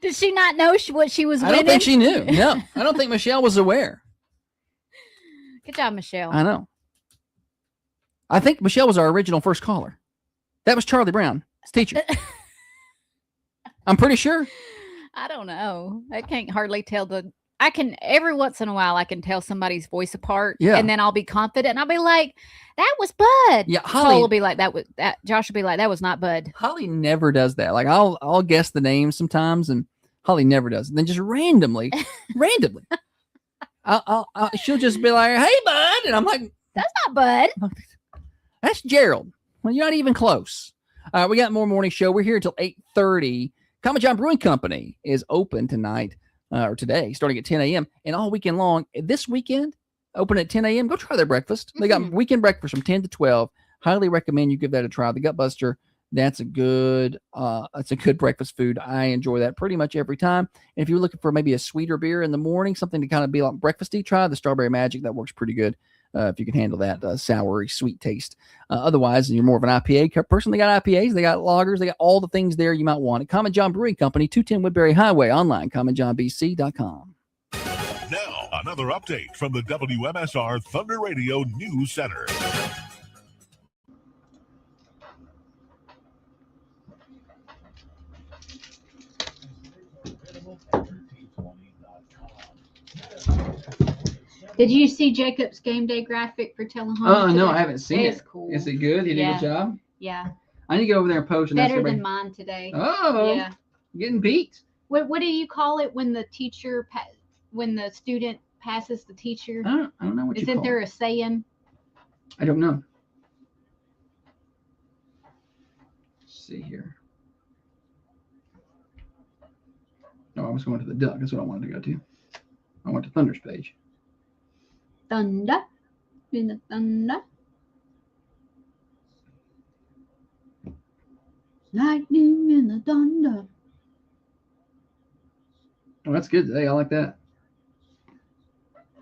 Speaker 2: Did she not know what she was
Speaker 1: I
Speaker 2: winning?
Speaker 1: don't think she knew. No, I don't think Michelle was aware.
Speaker 2: Good job, Michelle.
Speaker 1: I know. I think Michelle was our original first caller. That was Charlie Brown, his teacher. I'm pretty sure.
Speaker 2: I don't know. I can't hardly tell I can, every once in a while, I can tell somebody's voice apart.
Speaker 1: Yeah.
Speaker 2: And then I'll be confident and I'll be like, that was Bud.
Speaker 1: Yeah,
Speaker 2: Cole
Speaker 1: Holly
Speaker 2: will be like, Josh will be like, that was not Bud.
Speaker 1: Holly never does that. Like I'll guess the names sometimes, and Holly never does. And then just randomly, she'll just be like, "Hey, Bud," and I'm like,
Speaker 2: "That's not Bud.
Speaker 1: That's Gerald." Well, you're not even close. We got more morning show. We're here until 8:30. Common John Brewing Company is open tonight or today, starting at 10 a.m. and all weekend long. This weekend, open at 10 a.m. Go try their breakfast. They got weekend breakfast from 10 to 12. Highly recommend you give that a try. The Gut Buster. That's a good breakfast food. I enjoy that pretty much every time. And if you're looking for maybe a sweeter beer in the morning, something to kind of be like breakfasty, try the Strawberry Magic. That works pretty good if you can handle that soury, sweet taste. Otherwise, you're more of an IPA person. They got IPAs, they got lagers, they got all the things there you might want. At Common John Brewing Company, 210 Woodbury Highway, online, commonjohnbc.com.
Speaker 4: Now, another update from the WMSR Thunder Radio News Center.
Speaker 2: Did you see Jacob's game day graphic for Telling Home?
Speaker 1: Oh, no, I haven't seen it.
Speaker 2: It's cool.
Speaker 1: Is it good? He did a good job?
Speaker 2: Yeah.
Speaker 1: I need to go over there and post. And
Speaker 2: Better than mine today.
Speaker 1: Oh,
Speaker 2: yeah.
Speaker 1: Getting beat.
Speaker 2: What do you call it when the teacher, when the student passes the teacher?
Speaker 1: I don't know what you call it.
Speaker 2: Isn't there a saying?
Speaker 1: I don't know. Let's see here. No, I was going to the Duck. That's what I wanted to go to. I went to Thunder's page.
Speaker 2: Thunder. In the thunder. Lightning in the thunder.
Speaker 1: Oh, that's good today. I like that.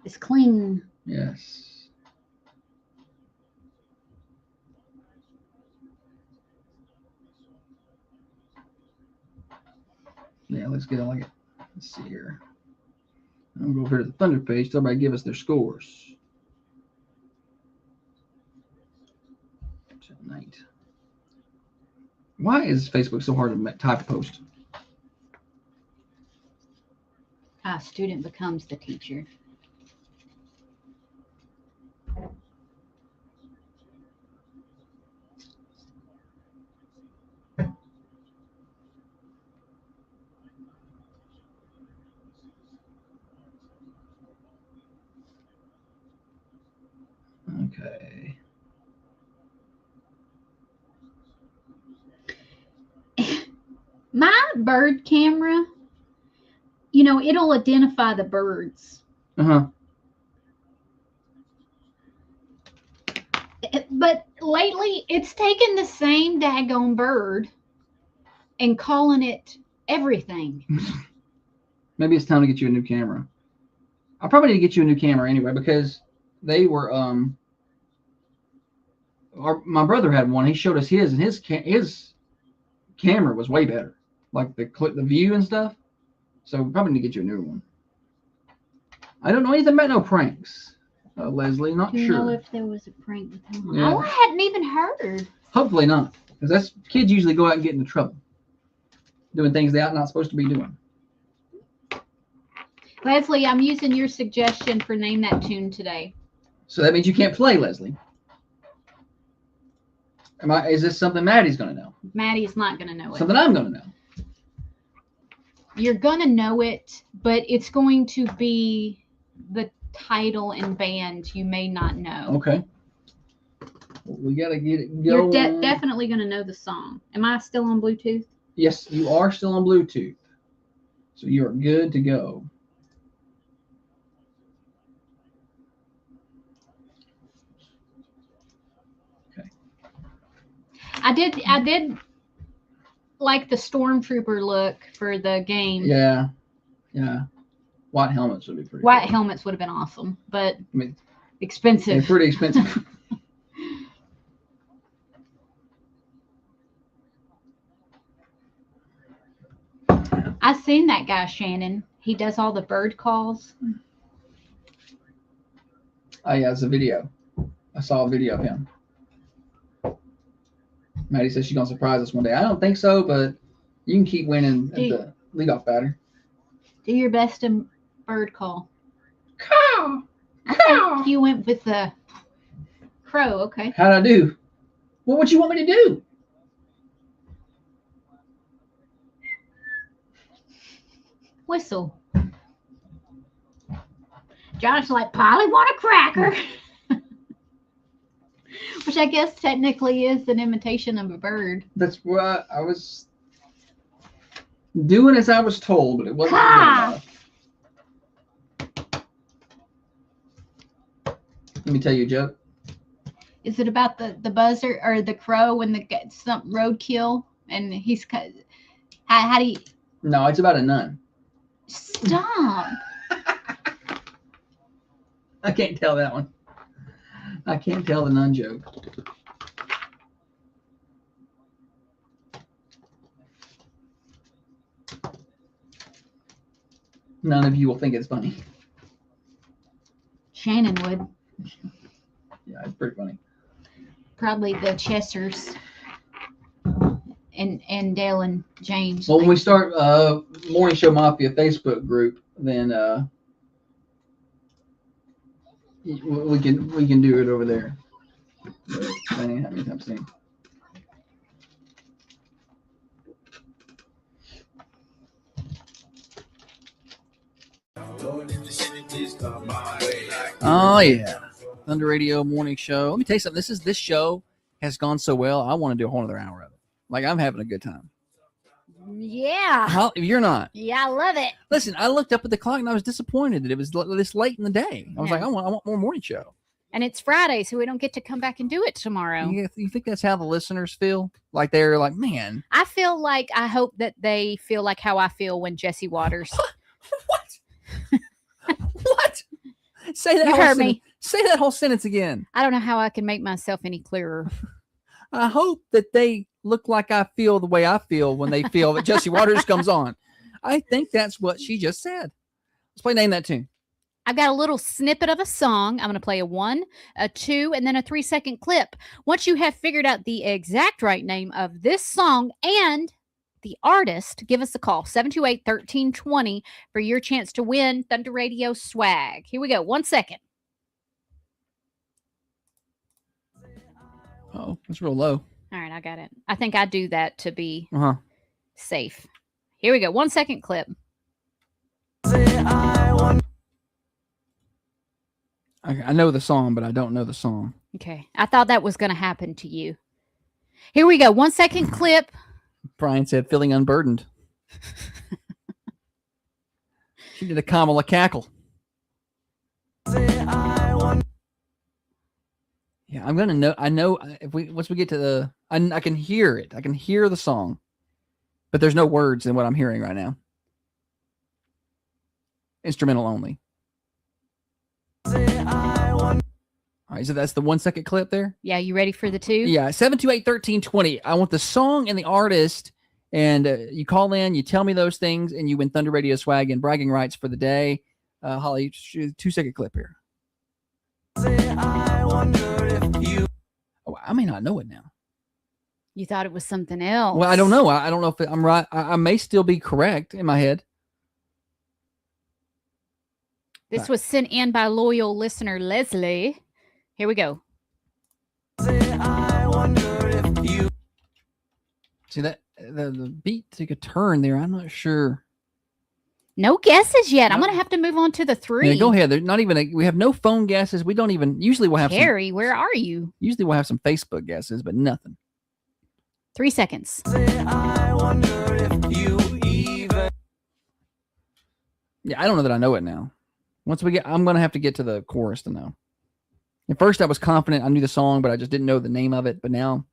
Speaker 2: It's clean.
Speaker 1: Yes. Yeah, looks good. I like it. Let's see here. I'm going to go over to the Thunder page. Tell everybody give us their scores. Tonight. Why is Facebook so hard to type a post?
Speaker 2: A student becomes the teacher.
Speaker 1: Okay.
Speaker 2: My bird camera, you know, it'll identify the birds.
Speaker 1: Uh-huh.
Speaker 2: But lately, it's taken the same daggone bird and calling it everything.
Speaker 1: Maybe it's time to get you a new camera. I probably need to get you a new camera anyway, because they were my brother had one. He showed us his, and his camera was way better, like the view and stuff. So we probably need to get you a new one. I don't know anything about no pranks, Leslie. Not
Speaker 2: Do you
Speaker 1: sure.
Speaker 2: know if there was a prank with him?
Speaker 1: Yeah.
Speaker 2: Oh, I hadn't even heard.
Speaker 1: Hopefully not, because that's kids usually go out and get into trouble, doing things they're not supposed to be doing.
Speaker 2: Leslie, I'm using your suggestion for Name That Tune today.
Speaker 1: So that means you can't play, Leslie. Is this something Maddie's going to know?
Speaker 2: Maddie's not going to know it.
Speaker 1: Something I'm going to know.
Speaker 2: You're going to know it, but it's going to be the title and band you may not know.
Speaker 1: Okay. Well, we got to get it
Speaker 2: You're
Speaker 1: going.
Speaker 2: definitely going to know the song. Am I still on Bluetooth?
Speaker 1: Yes, you are still on Bluetooth. So you are good to go.
Speaker 2: I did like the stormtrooper look for the game.
Speaker 1: Yeah. White helmets would be pretty
Speaker 2: White
Speaker 1: cool.
Speaker 2: helmets would have been awesome, but
Speaker 1: I mean,
Speaker 2: expensive.
Speaker 1: they're pretty expensive.
Speaker 2: I've seen that guy, Shannon. He does all the bird calls.
Speaker 1: Oh, yeah, it's a video. I saw a video of him. Maddie says she's going to surprise us one day. I don't think so, but you can keep winning at the leadoff batter.
Speaker 2: Do your best in bird call.
Speaker 1: Caw!
Speaker 2: I think you went with the crow. Okay.
Speaker 1: How'd I do? Well, what you want me to do?
Speaker 2: Whistle. John's like, Polly, want a cracker? Which I guess technically is an imitation of a bird.
Speaker 1: That's what I was doing as I was told, but it wasn't good
Speaker 2: Ha!
Speaker 1: enough. Let me tell you a joke.
Speaker 2: Is it about the buzzer or the crow when the some roadkill and he's how do you
Speaker 1: No, it's about a nun.
Speaker 2: stop?
Speaker 1: I can't tell that one. I can't tell the nun joke. None of you will think it's funny.
Speaker 2: Shannon would.
Speaker 1: Yeah, it's pretty funny.
Speaker 2: Probably the Chessers and Dale and James.
Speaker 1: Well, when we start Morning Show Mafia Facebook group, then we can do it over there. But that ain't happening anytime soon. Oh yeah, Thunder Radio Morning Show. Let me tell you something. This show has gone so well. I want to do a whole other hour of it. Like, I'm having a good time.
Speaker 2: Yeah.
Speaker 1: You're not.
Speaker 2: Yeah, I love it.
Speaker 1: Listen, I looked up at the clock and I was disappointed that it was this late in the day. I was
Speaker 2: Yeah.
Speaker 1: like, I want more morning show.
Speaker 2: And it's Friday, so we don't get to come back and do it tomorrow.
Speaker 1: You think that's how the listeners feel? Like they're like, man.
Speaker 2: I feel like I hope that they feel like how I feel when Jesse Waters.
Speaker 1: What? What? Say that.
Speaker 2: You
Speaker 1: whole
Speaker 2: heard
Speaker 1: sentence.
Speaker 2: me.
Speaker 1: Say that whole sentence again.
Speaker 2: I don't know how I can make myself any clearer.
Speaker 1: I hope that they look like I feel the way I feel when they feel that Jesse Waters comes on. I think that's what she just said. Let's play Name That Tune.
Speaker 2: I've got a little snippet of a song. I'm going to play a 1, a 2, and then a 3-second clip. Once you have figured out the exact right name of this song and the artist, give us a call, 728-1320, for your chance to win Thunder Radio swag. Here we go. 1 second.
Speaker 1: Oh, that's real low.
Speaker 2: All right, I got it. I think I do that to be
Speaker 1: Uh-huh.
Speaker 2: safe. Here we go. 1 second clip.
Speaker 1: I know the song, but I don't know the song.
Speaker 2: Okay. I thought that was going to happen to you. Here we go. 1 second clip.
Speaker 1: Brian said, feeling unburdened. She did a Kamala cackle. Yeah, I'm gonna know. I know if once we get to the, I can hear it. I can hear the song, but there's no words in what I'm hearing right now. Instrumental only. All right, so that's the 1 second clip there.
Speaker 2: Yeah, you ready for the 2?
Speaker 1: Yeah, 728-1320. I want the song and the artist And you call in, you tell me those things, and you win Thunder Radio swag and bragging rights for the day. Holly, 2-second clip here. Oh, I may not know it now.
Speaker 2: You thought it was something else.
Speaker 1: Well, I don't know. I don't know if I'm right. I may still be correct in my head.
Speaker 2: This was sent in by loyal listener Leslie. Here we go.
Speaker 1: See that the beat took a turn there. I'm not sure.
Speaker 2: No guesses yet. I'm
Speaker 1: No.
Speaker 2: going to have to move on to the 3.
Speaker 1: Yeah, go ahead. There's not even we have no phone guesses. We don't even usually we'll have
Speaker 2: Carrie, where are you?
Speaker 1: usually we'll have some Facebook guesses, but nothing.
Speaker 2: 3 seconds.
Speaker 1: Yeah, I don't know that I know it now. Once we get, I'm gonna have to get to the chorus to know. At first, I was confident I knew the song, but I just didn't know the name of it. But now,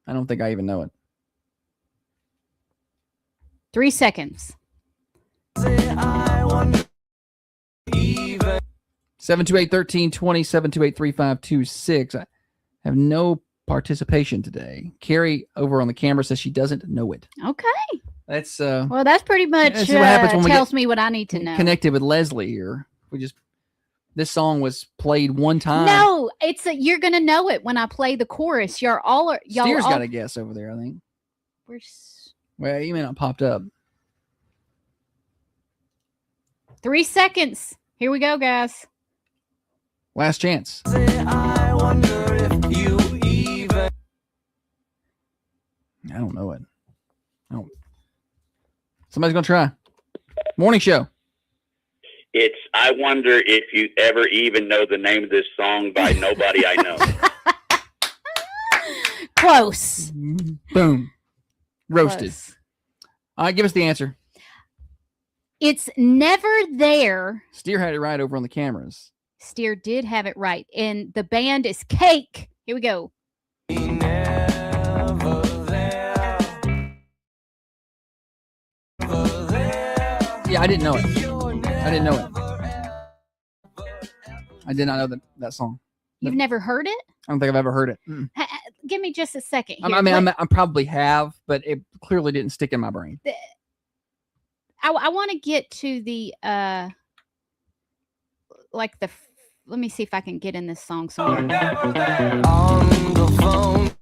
Speaker 1: I don't think I even know it.
Speaker 2: 3 seconds.
Speaker 1: 728-1320, 728-3526. I have no participation today. Carrie over on the camera says she doesn't know it.
Speaker 2: Okay.
Speaker 1: That's
Speaker 2: Well, that's pretty much
Speaker 1: That's what happens when we
Speaker 2: tells
Speaker 1: get
Speaker 2: me what I need to know.
Speaker 1: connected with Leslie here. This song was played one time.
Speaker 2: No, you're gonna know it when I play the chorus. Y'all
Speaker 1: Steer's got a guess over there, I think. Well, you may not popped up.
Speaker 2: 3 seconds. Here we go, guys.
Speaker 1: Last chance.
Speaker 6: I wonder if you even.
Speaker 1: I don't know it. Somebody's gonna try. Morning show.
Speaker 9: It's I wonder if you ever even know the name of this song by Nobody I Know.
Speaker 2: Close.
Speaker 1: Boom. Roasted.
Speaker 2: Close.
Speaker 1: All right, give us the answer.
Speaker 2: It's Never There.
Speaker 1: Steer had it right over on the cameras.
Speaker 2: Steer did have it right. And the band is Cake. Here we go.
Speaker 1: Yeah, I didn't know it. I didn't know it. I did not know that song.
Speaker 2: You've never heard it?
Speaker 1: I don't think I've ever heard it.
Speaker 2: Give me just a second.
Speaker 1: I
Speaker 2: Here.
Speaker 1: mean, I probably have, but it clearly didn't stick in my brain.
Speaker 2: I want to get to the let me see if I can get in this song somewhere.
Speaker 6: On the phone.
Speaker 2: I'm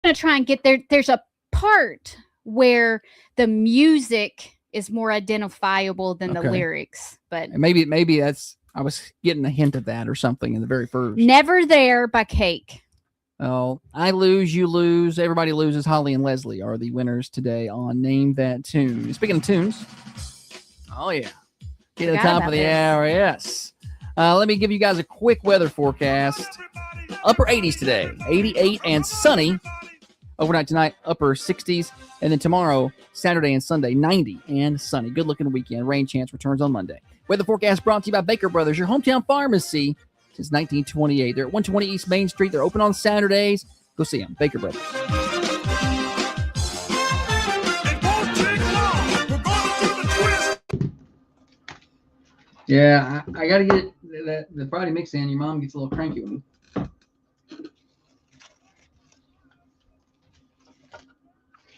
Speaker 2: gonna try and get there. There's a part where the music is more identifiable than the
Speaker 1: Okay.
Speaker 2: lyrics, but
Speaker 1: And maybe that's I was getting a hint of that or something in the very first.
Speaker 2: Never There by Cake.
Speaker 1: Oh, I lose, you lose, everybody loses. Holly and Leslie are the winners today on Name That Tune. Speaking of tunes, oh yeah, get to the
Speaker 2: Forgot
Speaker 1: top
Speaker 2: about
Speaker 1: of the
Speaker 2: this.
Speaker 1: hour. Yes. Let me give you guys a quick weather forecast. Upper 80s today, 88 and sunny. Overnight tonight, upper 60s. And then tomorrow, Saturday and Sunday, 90 and sunny. Good looking weekend. Rain chance returns on Monday. Weather forecast brought to you by Baker Brothers, your hometown pharmacy since 1928. They're at 120 East Main Street. They're open on Saturdays. Go see them. Baker Brothers. Yeah, I got to get the Friday mix in. Your mom gets a little cranky with me.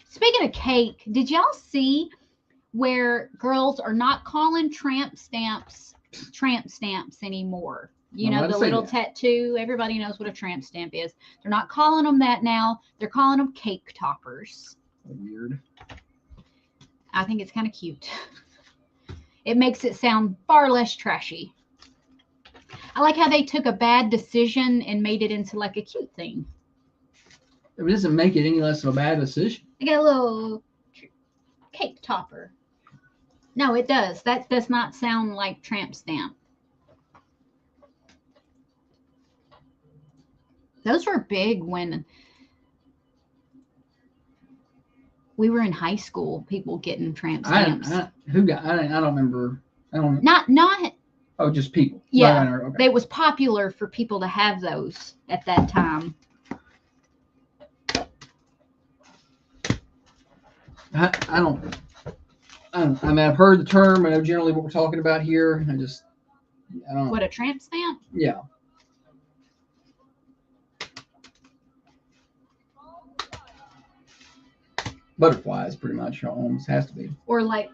Speaker 2: Speaking of Cake, did y'all see where girls are not calling tramp stamps anymore? You know, the little tattoo. Everybody knows what a tramp stamp is. They're not calling them that now. They're calling them cake toppers.
Speaker 1: Weird.
Speaker 2: I think it's kind of cute. It makes it sound far less trashy. I like how they took a bad decision and made it into like a cute thing.
Speaker 1: It doesn't make it any less of a bad decision.
Speaker 2: I got a little cake topper. No, it does. That does not sound like tramp stamp. Those were big when we were in high school. People getting tramp stamps.
Speaker 1: I don't remember. I don't.
Speaker 2: Not.
Speaker 1: Oh, just people.
Speaker 2: Yeah,
Speaker 1: Right, okay.
Speaker 2: it was popular for people to have those at that time.
Speaker 1: I mean, I've heard the term. I know generally what we're talking about here. I don't.
Speaker 2: What, a tramp stamp?
Speaker 1: Yeah. Butterflies, pretty much, almost has to be.
Speaker 2: Or like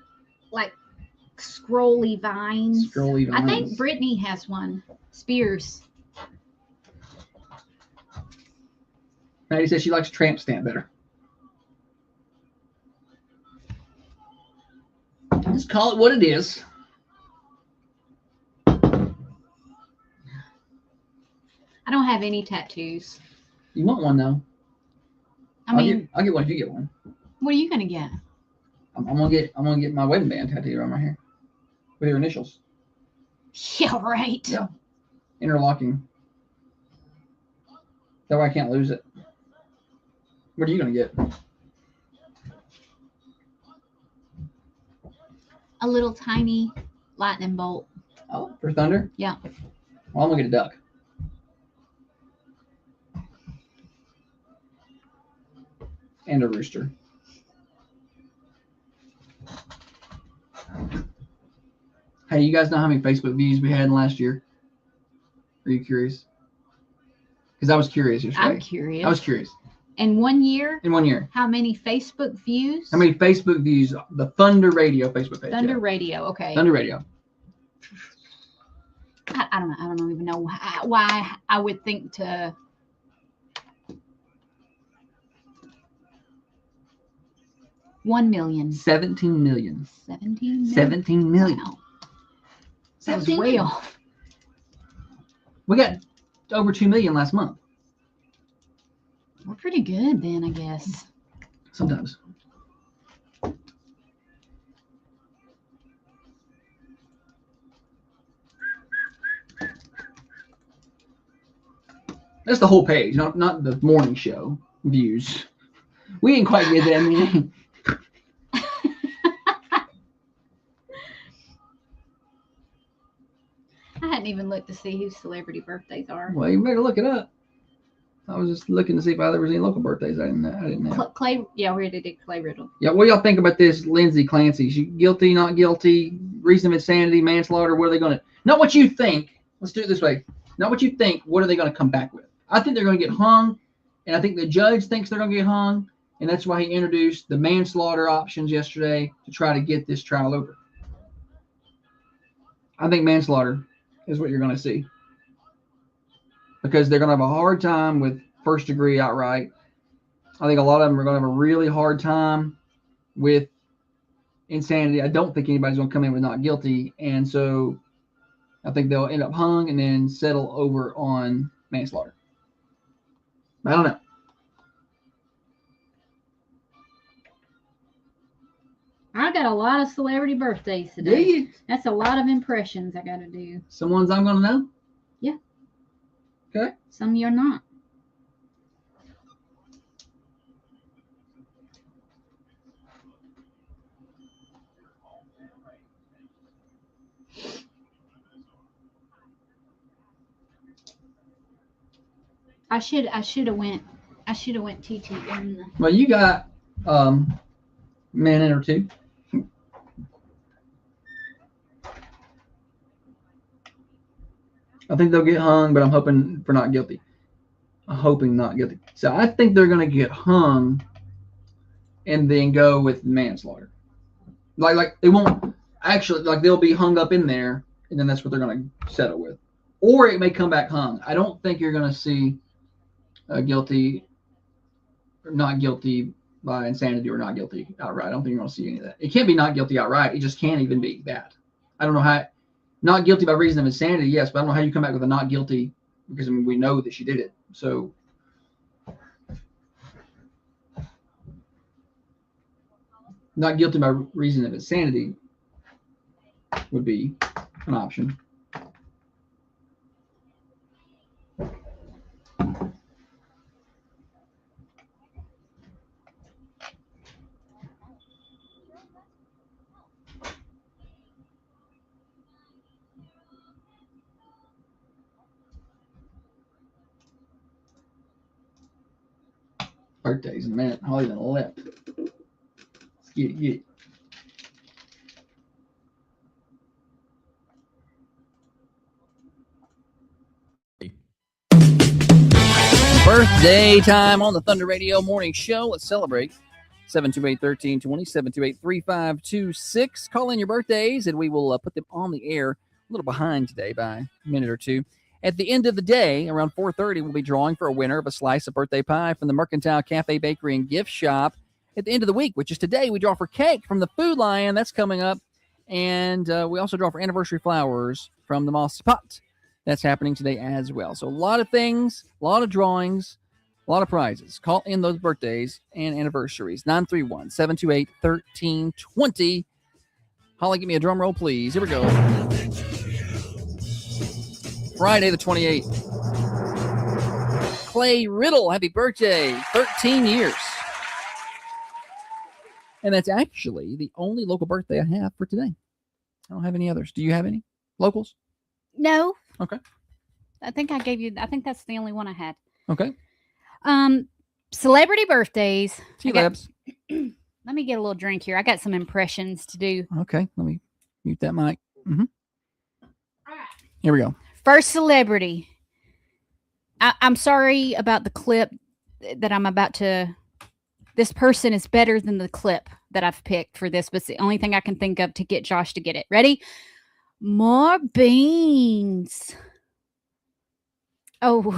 Speaker 2: scrolly vines.
Speaker 1: Scrolly
Speaker 2: I think
Speaker 1: vines.
Speaker 2: Brittany has one. Spears.
Speaker 1: Maddie says she likes tramp stamp better. Just call it what it is.
Speaker 2: I don't have any tattoos.
Speaker 1: You want one though?
Speaker 2: I mean,
Speaker 1: I'll get one if you get one.
Speaker 2: what are you gonna get?
Speaker 1: I'm gonna get my wedding band tattooed on my hair with your initials.
Speaker 2: Yeah, right.
Speaker 1: Yeah. Interlocking. That way I can't lose it. What are you gonna get?
Speaker 2: A little tiny lightning bolt.
Speaker 1: Oh, for thunder?
Speaker 2: Yeah.
Speaker 1: Well, I'm gonna get a duck. And a rooster. Hey, you guys know how many Facebook views we had last year? Are you curious? Because I was curious yesterday.
Speaker 2: I'm curious.
Speaker 1: I was curious.
Speaker 2: In 1 year,
Speaker 1: In 1 year.
Speaker 2: how many Facebook views?
Speaker 1: How many Facebook views? The Thunder Radio Facebook page.
Speaker 2: Thunder
Speaker 1: yeah.
Speaker 2: Radio. Okay.
Speaker 1: Thunder Radio.
Speaker 2: I don't know. I don't even know why I would think to. $1 million.
Speaker 1: 17 million.
Speaker 2: 17 million.
Speaker 1: 17 million.
Speaker 2: Wow. That was
Speaker 1: 17
Speaker 2: way
Speaker 1: million.
Speaker 2: off.
Speaker 1: We got over 2 million last month.
Speaker 2: We're pretty good then, I guess.
Speaker 1: Sometimes. That's the whole page, not the morning show views. We didn't quite get that many.
Speaker 2: I hadn't even looked to see whose celebrity birthdays are.
Speaker 1: Well, you better look it up. I was just looking to see if there was any local birthdays. I didn't know.
Speaker 2: Clay, yeah, we already did Clay Riddle.
Speaker 1: Yeah, what do y'all think about this, Lindsay Clancy? She guilty, not guilty, reason of insanity, manslaughter? What are they going to? Not what you think. Let's do it this way. Not what you think. What are they going to come back with? I think they're going to get hung, and I think the judge thinks they're going to get hung, and that's why he introduced the manslaughter options yesterday to try to get this trial over. I think manslaughter is what you're going to see, because they're going to have a hard time with first degree outright. I think a lot of them are going to have a really hard time with insanity. I don't think anybody's going to come in with not guilty, and so I think they'll end up hung and then settle over on manslaughter. I don't know.
Speaker 2: I got a lot of celebrity birthdays
Speaker 1: Do
Speaker 2: today.
Speaker 1: you?
Speaker 2: That's a lot of impressions I got to do.
Speaker 1: Some ones I'm going to know?
Speaker 2: Yeah.
Speaker 1: Okay.
Speaker 2: Some you're not. I should have went TT in the.
Speaker 1: Well, you got minute or two. I think they'll get hung, but I'm hoping for not guilty. I'm hoping not guilty. So I think they're going to get hung and then go with manslaughter. Like they won't actually, like they'll be hung up in there, and then that's what they're going to settle with. Or it may come back hung. I don't think you're going to see guilty or not guilty by insanity or not guilty outright. I don't think you're going to see any of that. It can't be not guilty outright. It just can't even be that. I don't know how. Not guilty by reason of insanity, yes, but I don't know how you come back with a not guilty, because I mean we know that she did it. So not guilty by reason of insanity would be an option. Birthdays in a minute. I'll even left. Let's get it. Birthday time on the Thunder Radio Morning Show. Let's celebrate 728-1320, 728-3526. Call in your birthdays, and we will put them on the air. A little behind today by a minute or two. At the end of the day, around 4:30, we'll be drawing for a winner of a slice of birthday pie from the Mercantile Cafe Bakery and Gift Shop. At the end of the week, which is today, we draw for cake from the Food Lion. That's coming up. And we also draw for anniversary flowers from the Mossy Pot. That's happening today as well. So a lot of things, a lot of drawings, a lot of prizes. Call in those birthdays and anniversaries. 931-728-1320. Holly, give me a drum roll, please. Here we go. Friday the 28th. Clay Riddle, happy birthday. 13 years. And that's actually the only local birthday I have for today. I don't have any others. Do you have any locals?
Speaker 2: No.
Speaker 1: Okay.
Speaker 2: I think that's the only one I had.
Speaker 1: Okay.
Speaker 2: Celebrity birthdays.
Speaker 1: T-Labs.
Speaker 2: Let me get a little drink here. I got some impressions to do.
Speaker 1: Okay. Let me mute that mic. Here we go.
Speaker 2: First celebrity. I'm sorry about the clip that I'm about to. This person is better than the clip that I've picked for this, but it's the only thing I can think of to get Josh to get it. Ready? More beans. Oh.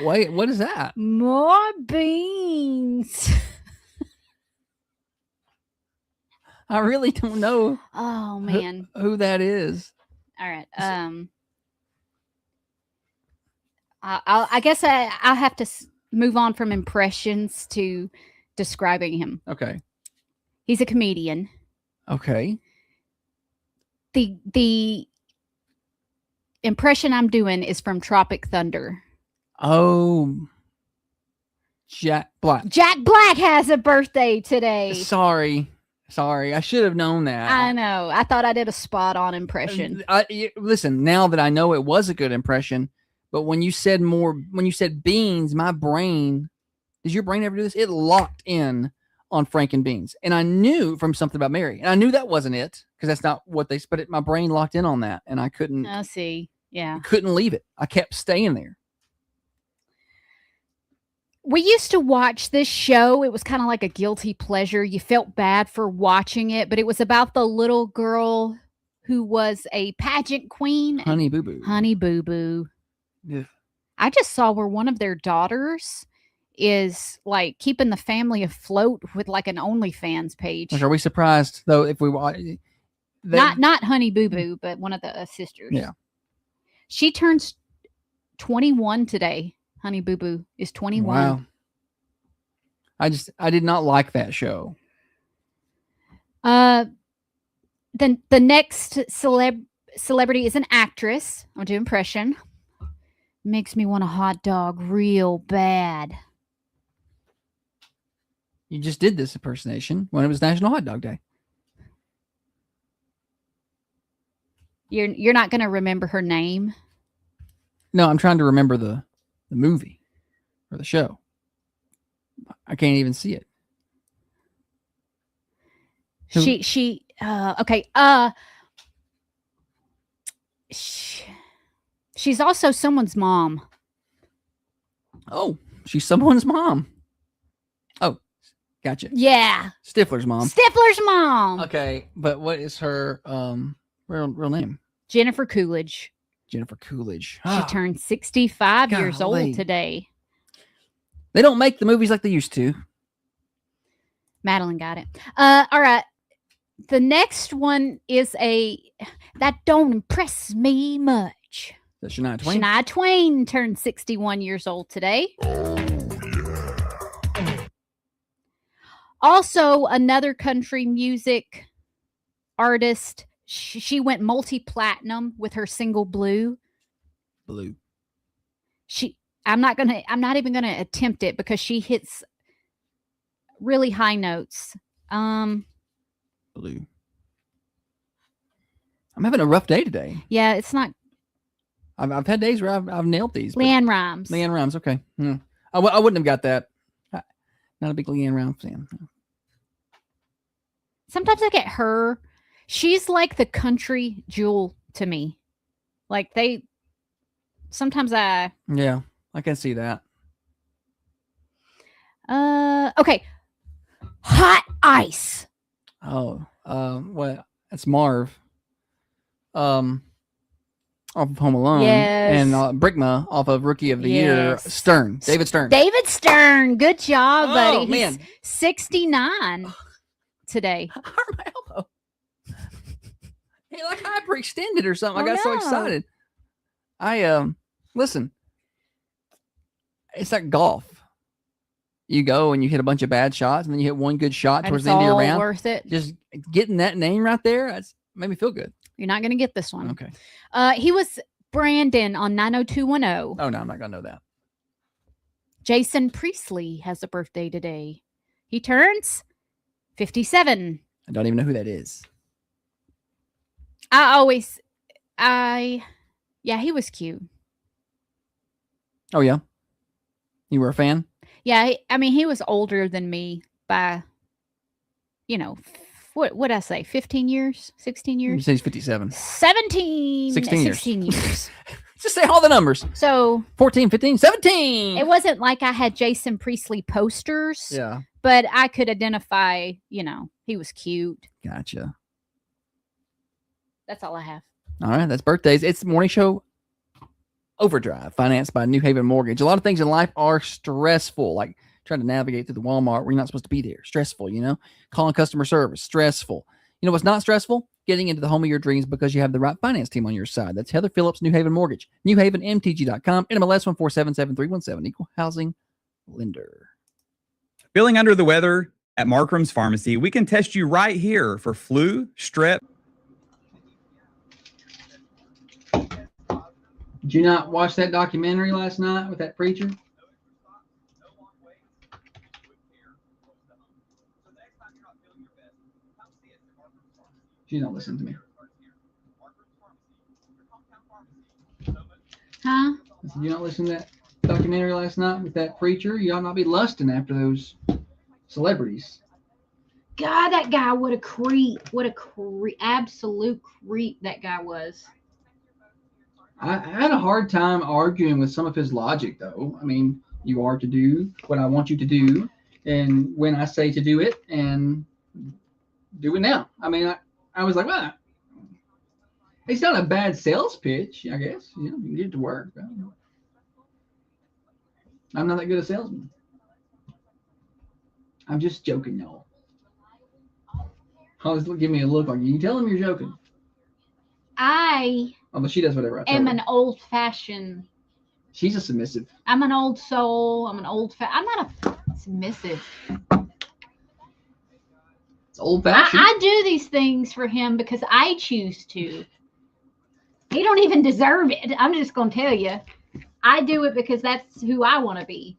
Speaker 1: Wait, what is that?
Speaker 2: More beans.
Speaker 1: I really don't know.
Speaker 2: Oh, man.
Speaker 1: Who that is.
Speaker 2: All right. I guess I'll have to move on from impressions to describing him.
Speaker 1: Okay.
Speaker 2: He's a comedian.
Speaker 1: Okay.
Speaker 2: The impression I'm doing is from Tropic Thunder.
Speaker 1: Oh. Jack Black.
Speaker 2: Jack Black has a birthday today.
Speaker 1: Sorry. I should have known that.
Speaker 2: I know. I thought I did a spot on impression.
Speaker 1: Listen, now that I know it was a good impression, but when you said beans, my brain, does your brain ever do this? It locked in on Frank and Beans. And I knew from Something About Mary. And I knew that wasn't it because that's not what they, but my brain locked in on that and I couldn't.
Speaker 2: I see. Yeah.
Speaker 1: Couldn't leave it. I kept staying there.
Speaker 2: We used to watch this show. It was kind of like a guilty pleasure. You felt bad for watching it, but it was about the little girl who was a pageant queen.
Speaker 1: Honey Boo Boo.
Speaker 2: Honey Boo Boo.
Speaker 1: Yeah.
Speaker 2: I just saw where one of their daughters is like keeping the family afloat with like an OnlyFans page.
Speaker 1: Are we surprised though if we watch?
Speaker 2: Not Honey Boo Boo, but one of the sisters.
Speaker 1: Yeah.
Speaker 2: She turns 21 today. Honey Boo Boo is 21.
Speaker 1: Wow. I did not like that show.
Speaker 2: Then the next celebrity is an actress. I'll do impression. Makes me want a hot dog real bad.
Speaker 1: You just did this impersonation when it was National Hot Dog Day.
Speaker 2: You're not going to remember her name?
Speaker 1: No, I'm trying to remember the movie or the show. I can't even see it.
Speaker 2: She's also someone's mom.
Speaker 1: Oh, she's someone's mom. Oh, gotcha.
Speaker 2: Yeah.
Speaker 1: Stifler's mom.
Speaker 2: Stifler's mom.
Speaker 1: Okay, but what is her real name?
Speaker 2: Jennifer Coolidge.
Speaker 1: Jennifer Coolidge.
Speaker 2: She turned 65 years
Speaker 1: Golly.
Speaker 2: old today.
Speaker 1: They don't make the movies like they used to.
Speaker 2: Madeline got it. All right. The next one is that don't impress me much.
Speaker 1: That's Shania Twain.
Speaker 2: Shania Twain turned 61 years old today. Also, another country music artist. She went multi-platinum with her single Blue.
Speaker 1: Blue.
Speaker 2: I'm not even gonna attempt it because she hits really high notes.
Speaker 1: Blue. I'm having a rough day today.
Speaker 2: Yeah, it's not.
Speaker 1: I've had days where I've nailed these.
Speaker 2: LeAnn Rimes.
Speaker 1: LeAnn Rimes. Okay. Yeah. I wouldn't have got that. Not a big LeAnn Rimes fan.
Speaker 2: Sometimes I get her. She's like the country Jewel to me. Like sometimes
Speaker 1: Yeah, I can see that.
Speaker 2: Okay. Hot Ice.
Speaker 1: Oh, well, that's Marv. Off of Home Alone.
Speaker 2: Yes.
Speaker 1: And Brickma off of Rookie of the Year.
Speaker 2: Yes.
Speaker 1: Stern. David Stern.
Speaker 2: David Stern. Good job, buddy.
Speaker 1: Oh, man.
Speaker 2: He's 69 today.
Speaker 1: I hurt my elbow. Hey, like hyperextended or something.
Speaker 2: Oh,
Speaker 1: I got so
Speaker 2: no.
Speaker 1: excited. Listen. It's like golf. You go and you hit a bunch of bad shots, and then you hit one good shot
Speaker 2: And
Speaker 1: towards
Speaker 2: it's
Speaker 1: the end of your
Speaker 2: all
Speaker 1: round.
Speaker 2: worth it.
Speaker 1: Just getting that name right there, that's made me feel good.
Speaker 2: You're not going to get this one.
Speaker 1: Okay.
Speaker 2: He was Brandon on 90210.
Speaker 1: Oh, no, I'm not going to know that.
Speaker 2: Jason Priestley has a birthday today. He turns 57.
Speaker 1: I don't even know who that is.
Speaker 2: Yeah, he was cute.
Speaker 1: Oh, yeah? You were a fan?
Speaker 2: Yeah, he was older than me by, what would I say, 15 years, 16
Speaker 1: You
Speaker 2: years?
Speaker 1: say he's 57.
Speaker 2: 16
Speaker 1: years.
Speaker 2: years.
Speaker 1: Just say all the numbers.
Speaker 2: So
Speaker 1: 14, 15, 17.
Speaker 2: it wasn't like I had Jason Priestley posters,
Speaker 1: Yeah.
Speaker 2: but I could identify, he was cute.
Speaker 1: Gotcha.
Speaker 2: That's all I have.
Speaker 1: All right, that's birthdays. It's the morning show Overdrive, financed by New Haven Mortgage. A lot of things in life are stressful, like trying to navigate through the Walmart where you're not supposed to be there. Stressful, calling customer service, stressful. You know what's not stressful? Getting into the home of your dreams because you have the right finance team on your side. That's Heather Phillips, New Haven Mortgage, newhavenmtg.com, NMLS 1477317, equal housing lender.
Speaker 10: Feeling under the weather? At Markram's Pharmacy, we can test you right here for flu, strep.
Speaker 1: Did you not watch that documentary last night with that preacher? She's not listening to me.
Speaker 2: Huh?
Speaker 1: I said, you not listen to that documentary last night with that preacher? You ought not be lusting after those celebrities.
Speaker 2: God, that guy, what a creep. What a absolute creep that guy was.
Speaker 1: I had a hard time arguing with some of his logic, though. I mean, you are to do what I want you to do, and when I say to do it, and do it now. I mean, I was like, well, it's not a bad sales pitch, I guess. You can get it to work. I'm not that good a salesman. I'm just joking, y'all. Always give me a look like, you tell him you're joking. Oh, but she does whatever I tell
Speaker 2: am
Speaker 1: her.
Speaker 2: an old-fashioned.
Speaker 1: She's a submissive.
Speaker 2: I'm an old soul. I'm not a submissive.
Speaker 1: It's old-fashioned.
Speaker 2: I do these things for him because I choose to. He don't even deserve it. I'm just going to tell you. I do it because that's who I want to be.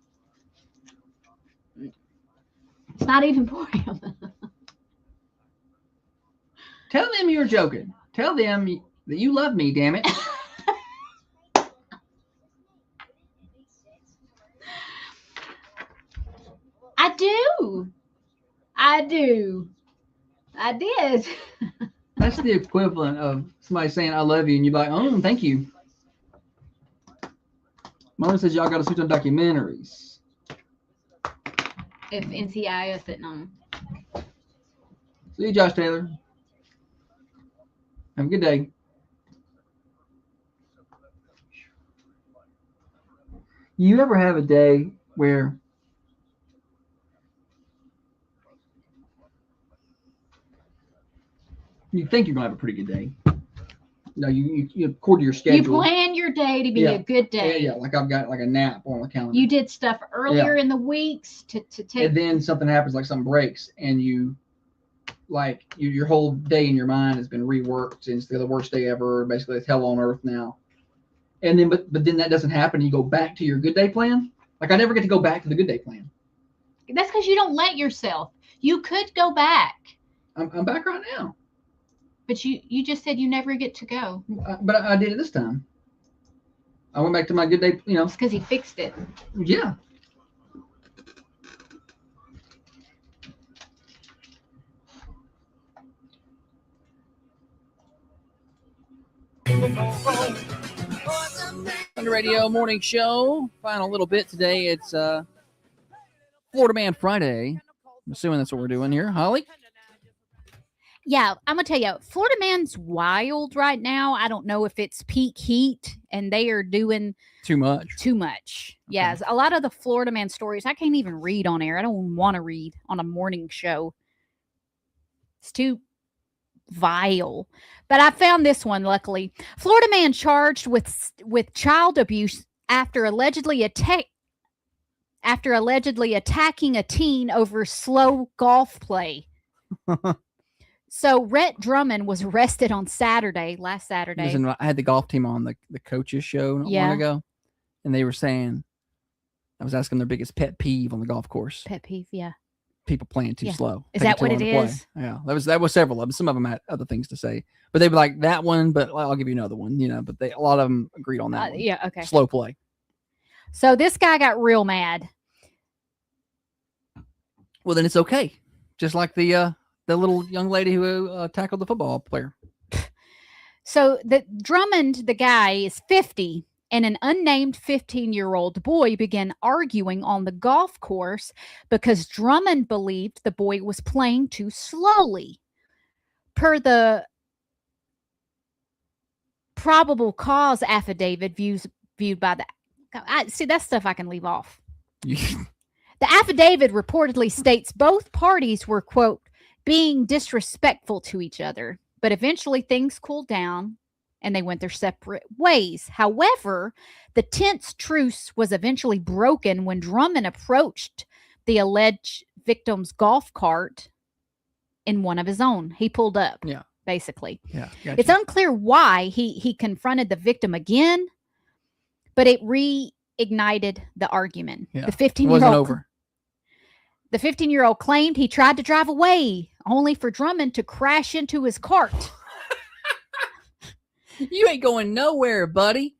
Speaker 2: It's not even for him.
Speaker 1: Tell them you're joking. Tell them that you love me, damn it.
Speaker 2: I do. I did.
Speaker 1: That's the equivalent of somebody saying I love you and you're like, oh, thank you. Mona says y'all got to switch on documentaries.
Speaker 2: If NCIS didn't on.
Speaker 1: See you, Josh Taylor. Have a good day. You ever have a day where you think you're going to have a pretty good day? No, you according to your schedule.
Speaker 2: You plan your day to be a good day.
Speaker 1: Yeah, like I've got like a nap on the calendar.
Speaker 2: You did stuff earlier in the weeks to take.
Speaker 1: And then something happens, like something breaks, and your whole day in your mind has been reworked. And it's the worst day ever. Basically, it's hell on earth now. And then, but then that doesn't happen. You go back to your good day plan. Like I never get to go back to the good day plan.
Speaker 2: That's because you don't let yourself. You could go back.
Speaker 1: I'm back right now.
Speaker 2: But you just said you never get to go.
Speaker 1: But I did it this time. I went back to my good day.
Speaker 2: It's because he fixed it.
Speaker 1: Yeah. On the radio morning show, final little bit today. It's Florida Man Friday. I'm assuming that's what we're doing here. Holly?
Speaker 2: Yeah, I'm gonna tell you, Florida Man's wild right now. I don't know if it's peak heat and they are doing
Speaker 1: Too much.
Speaker 2: Yes, a lot of the Florida Man stories I can't even read on air. I don't want to read on a morning show. It's too vile. But I found this one, luckily. Florida man charged with child abuse after allegedly attacking a teen over slow golf play. So Rhett Drummond was arrested on last Saturday.
Speaker 1: Listen, I had the golf team on the coaches show not long ago, and they were saying, I was asking their biggest pet peeve on the golf course.
Speaker 2: Pet peeve, yeah.
Speaker 1: People playing too slow.
Speaker 2: Is that what it is?
Speaker 1: Yeah, that was several of them. Some of them had other things to say, but they were like that one. But I'll give you another one. But a lot of them agreed on that one.
Speaker 2: Yeah, okay.
Speaker 1: Slow play.
Speaker 2: So this guy got real mad.
Speaker 1: Well, then it's okay. Just like the little young lady who tackled the football player.
Speaker 2: So the Drummond, the guy, is 50, and an unnamed 15-year-old boy began arguing on the golf course because Drummond believed the boy was playing too slowly. Per the probable cause affidavit viewed by the... see, that's stuff I can leave off. The affidavit reportedly states both parties were, quote, being disrespectful to each other, but eventually things cooled down and they went their separate ways. However, the tense truce was eventually broken when Drummond approached the alleged victim's golf cart in one of his own. He pulled up, basically.
Speaker 1: Yeah, gotcha.
Speaker 2: It's unclear why he confronted the victim again, but it reignited the argument.
Speaker 1: Yeah.
Speaker 2: The 15-year-old
Speaker 1: wasn't over.
Speaker 2: The 15-year-old claimed he tried to drive away, only for Drummond to crash into his cart.
Speaker 1: You ain't going nowhere, buddy.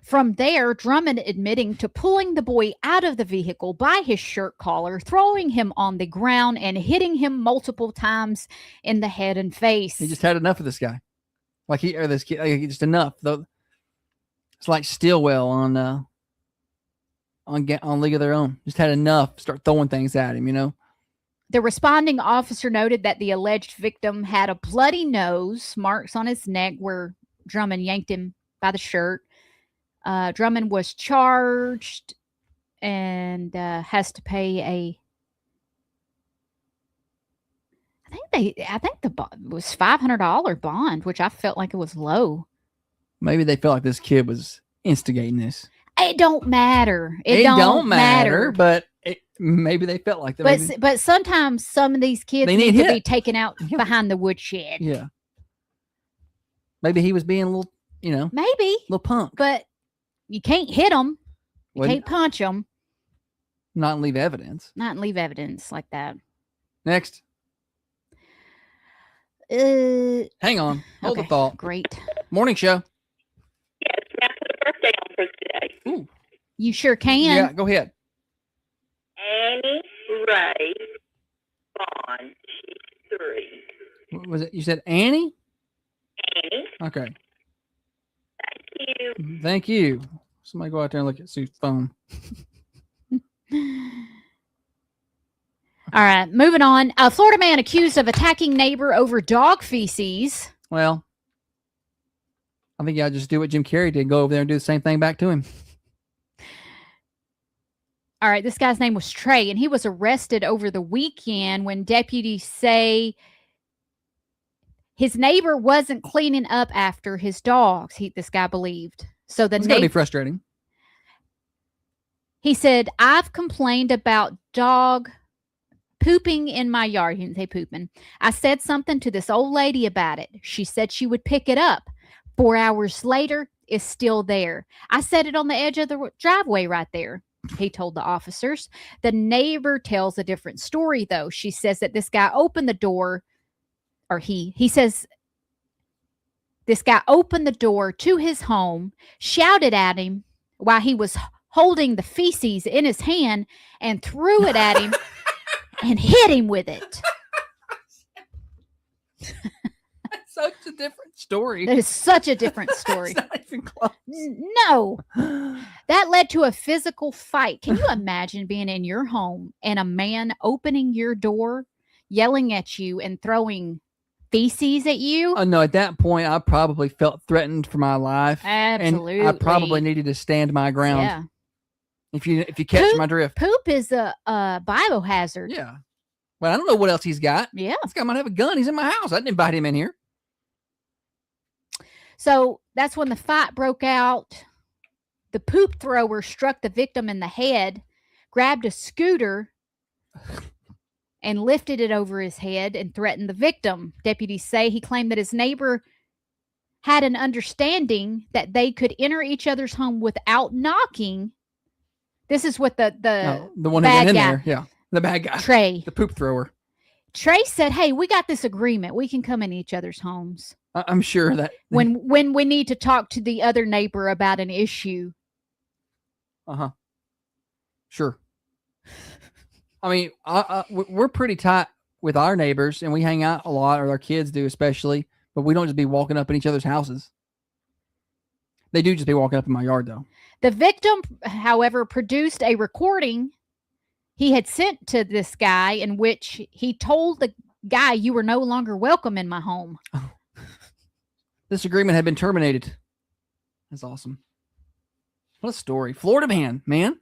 Speaker 2: From there, Drummond admitting to pulling the boy out of the vehicle by his shirt collar, throwing him on the ground, and hitting him multiple times in the head and face.
Speaker 1: He just had enough of this guy. This kid, just enough. Though it's like Stillwell on League of Their Own. Just had enough. Start throwing things at him,
Speaker 2: The responding officer noted that the alleged victim had a bloody nose, marks on his neck where Drummond yanked him by the shirt. Drummond was charged and has to pay I think the was $500 bond, which I felt like it was low.
Speaker 1: Maybe they felt like this kid was instigating this.
Speaker 2: It don't matter.
Speaker 1: It don't matter, but maybe they felt like that.
Speaker 2: But sometimes some of these kids need to be taken out behind the woodshed.
Speaker 1: Yeah. Maybe he was being a little,
Speaker 2: maybe
Speaker 1: little punk.
Speaker 2: But you can't hit them. You can't punch them.
Speaker 1: Not leave evidence.
Speaker 2: Not leave evidence like that.
Speaker 1: Next. Hang on. Hold the thought.
Speaker 2: Great.
Speaker 1: Morning show.
Speaker 3: Yes, can I put a birthday on for today?
Speaker 1: Ooh.
Speaker 2: You sure can.
Speaker 1: Yeah, go ahead.
Speaker 3: Annie Ray Bond. She's 3.
Speaker 1: What was it? You said Annie?
Speaker 3: Annie.
Speaker 1: Okay.
Speaker 3: Thank you.
Speaker 1: Thank you. Somebody go out there and look at Sue's phone.
Speaker 2: All right, moving on. A Florida man accused of attacking neighbor over dog feces.
Speaker 1: Well, I think y'all just do what Jim Carrey did. Go over there and do the same thing back to him.
Speaker 2: All right, this guy's name was Trey, and he was arrested over the weekend when deputies say his neighbor wasn't cleaning up after his dogs. This guy believed. So
Speaker 1: It's gotta be frustrating.
Speaker 2: He said, "I've complained about dog pooping in my yard." He didn't say pooping. "I said something to this old lady about it. She said she would pick it up. 4 hours later, it's still there. I set it on the edge of the driveway right there," he told the officers. The neighbor tells a different story, though. She says that this guy opened the door, or he says this guy opened the door to his home, shouted at him while he was holding the feces in his hand, and threw it at him and hit him with it.
Speaker 1: different story.
Speaker 2: That is such a different story.
Speaker 1: It's not even close.
Speaker 2: No. That led to a physical fight. Can you imagine being in your home and a man opening your door, yelling at you and throwing feces at you?
Speaker 1: Oh no! At that point, I probably felt threatened for my life.
Speaker 2: Absolutely.
Speaker 1: And I probably needed to stand my ground.
Speaker 2: Yeah.
Speaker 1: If you catch my drift.
Speaker 2: Poop is a biohazard.
Speaker 1: Yeah. Well, I don't know what else he's got.
Speaker 2: Yeah.
Speaker 1: This guy might have a gun. He's in my house. I didn't invite him in here.
Speaker 2: So that's when the fight broke out. The poop thrower struck the victim in the head, grabbed a scooter, and lifted it over his head and threatened the victim. Deputies say he claimed that his neighbor had an understanding that they could enter each other's home without knocking. This is what the
Speaker 1: one who
Speaker 2: bad
Speaker 1: went in
Speaker 2: guy,
Speaker 1: there. Yeah. The bad guy.
Speaker 2: Trey.
Speaker 1: The poop thrower.
Speaker 2: Trey said, "Hey, we got this agreement. We can come in each other's homes
Speaker 1: I'm sure that
Speaker 2: when we need to talk to the other neighbor about an issue."
Speaker 1: Sure. I mean, we're pretty tight with our neighbors, and we hang out a lot, or our kids do especially. But we don't just be walking up in each other's houses. They do just be walking up in my yard, though.
Speaker 2: The victim, however, produced a recording he had sent to this guy in which he told the guy, "You were no longer welcome in my home."
Speaker 1: Oh. This agreement had been terminated. That's awesome. What a story. Florida man.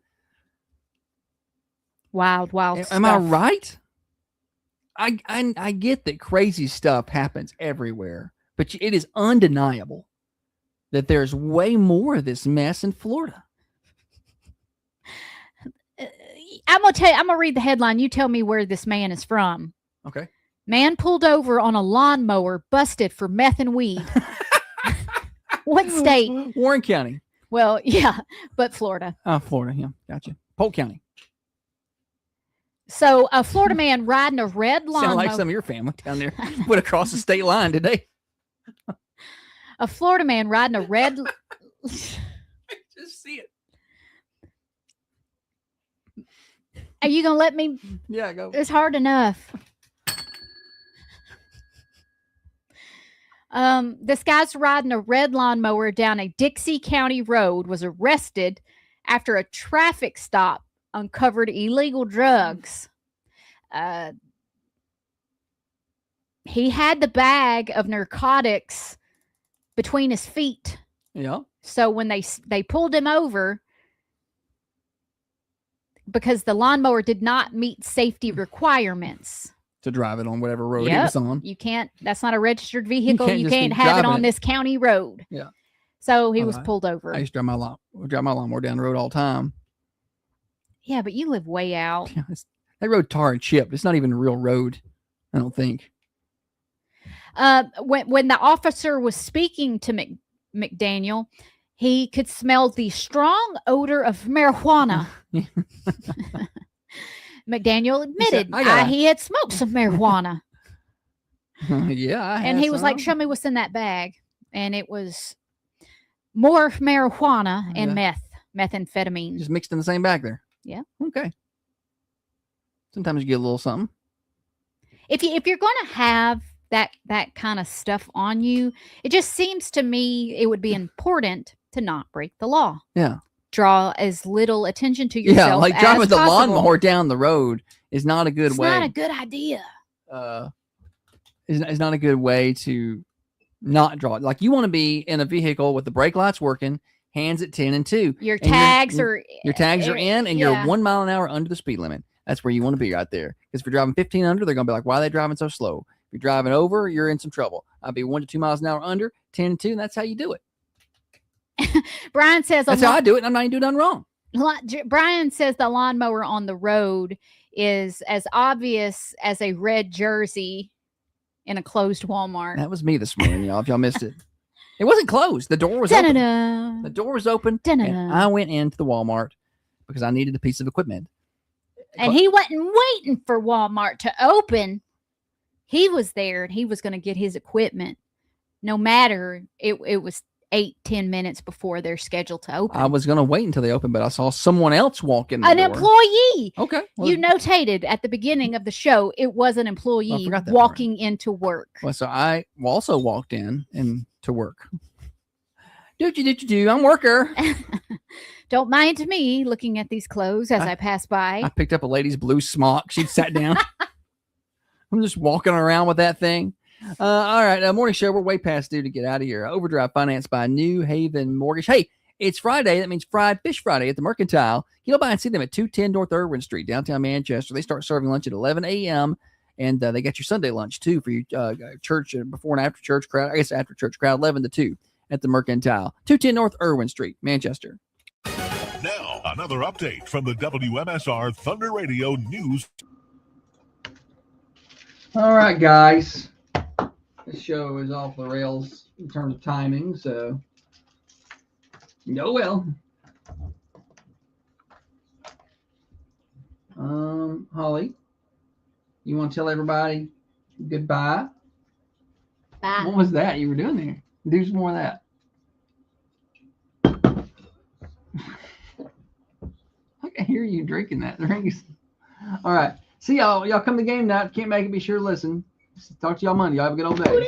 Speaker 2: Wild
Speaker 1: Am
Speaker 2: stuff.
Speaker 1: I right? I get that crazy stuff happens everywhere, but it is undeniable that there's way more of this mess in Florida.
Speaker 2: I'm gonna read the headline. You tell me where this man is from.
Speaker 1: Okay.
Speaker 2: Man pulled over on a lawnmower, busted for meth and weed. What state?
Speaker 1: Warren County.
Speaker 2: Well, yeah, but Florida.
Speaker 11: Florida. Yeah, gotcha.
Speaker 1: Polk County.
Speaker 2: So a Florida man riding a red lawnmower.
Speaker 1: Sound like some of your family down there went across the state line today.
Speaker 2: A Florida man riding a red.
Speaker 1: Just see it.
Speaker 2: Are you gonna let me?
Speaker 1: Yeah, go.
Speaker 2: It's hard enough. This guy's riding a red lawnmower down a Dixie County road, was arrested after a traffic stop uncovered illegal drugs. He had the bag of narcotics between his feet.
Speaker 1: Yeah.
Speaker 2: So when they pulled him over, because the lawnmower did not meet safety requirements
Speaker 1: to drive it on whatever road it was on.
Speaker 2: You can't. That's not a registered vehicle. You
Speaker 1: just
Speaker 2: can't
Speaker 1: keep
Speaker 2: have it
Speaker 1: driving
Speaker 2: on this county road.
Speaker 1: Yeah.
Speaker 2: So he was pulled over.
Speaker 1: I used to drive my lawnmower down the road all the time.
Speaker 2: Yeah, but you live way out.
Speaker 1: Yeah, that road tar and chip. It's not even a real road, I don't think.
Speaker 2: When the officer was speaking to McDaniel, he could smell the strong odor of marijuana. McDaniel admitted he had smoked some marijuana.
Speaker 1: Yeah.
Speaker 2: And he was like, "Show me what's in that bag." And it was more marijuana and methamphetamine.
Speaker 1: Just mixed in the same bag there.
Speaker 2: Yeah.
Speaker 1: Okay. Sometimes you get a little something.
Speaker 2: If you're going to have that kind of stuff on you, it just seems to me it would be important to not break the law.
Speaker 1: Yeah.
Speaker 2: Draw as little attention to yourself.
Speaker 1: Yeah, like
Speaker 2: as
Speaker 1: driving the
Speaker 2: possible.
Speaker 1: lawnmower down the road is not a good way.
Speaker 2: It's not a good idea.
Speaker 1: It's not a good way to not draw it. Like you want to be in a vehicle with the brake lights working, hands at 10 and 2.
Speaker 2: Your tags are
Speaker 1: in, and you're 1 mile an hour under the speed limit. That's where you want to be right there. Because if you're driving 15 under, they're going to be like, "Why are they driving so slow?" If you're driving over, you're in some trouble. I'll be 1 to 2 miles an hour under, 10 and 2, and that's how you do it.
Speaker 2: Brian says
Speaker 1: that's how I do it, and I'm not even doing nothing wrong.
Speaker 2: Brian says the lawnmower on the road is as obvious as a red jersey in a closed Walmart.
Speaker 1: That was me this morning, y'all. If y'all missed it, it wasn't closed. The door was open. The door was open, and I went into the Walmart because I needed a piece of equipment.
Speaker 2: And he wasn't waiting for Walmart to open. He was there, and he was going to get his equipment, no matter it was 8-10 minutes before they're scheduled to open.
Speaker 1: I was going to wait until they opened, but I saw someone else walk in the
Speaker 2: An
Speaker 1: door.
Speaker 2: employee.
Speaker 1: Okay. Well,
Speaker 2: You notated at the beginning of the show, it was an employee
Speaker 1: forgot that
Speaker 2: walking into work.
Speaker 1: well, so I also walked in and to work. Do. I'm a worker.
Speaker 2: Don't mind me looking at these clothes as I pass by.
Speaker 1: I picked up a lady's blue smock. She'd sat down. I'm just walking around with that thing. All right. Morning show. We're way past due to get out of here. Overdrive financed by New Haven Mortgage. Hey, it's Friday. That means Fried Fish Friday at the Mercantile. You know, by and see them at 210 North Irwin Street, downtown Manchester. They start serving lunch at 11 a.m. And they got your Sunday lunch, too, for your church before and after church crowd. I guess after church crowd, 11 to 2 at the Mercantile. 210 North Irwin Street, Manchester.
Speaker 4: Now, another update from the WMSR Thunder Radio News.
Speaker 1: All right, guys. This show is off the rails in terms of timing, so well. Holly, you want to tell everybody goodbye?
Speaker 2: Bye.
Speaker 1: What was that you were doing there? Do some more of that. I can hear you drinking that drink. All right. See y'all. Y'all come to game night. Can't make it. Be sure to listen. Talk to y'all Monday. Y'all have a good old day.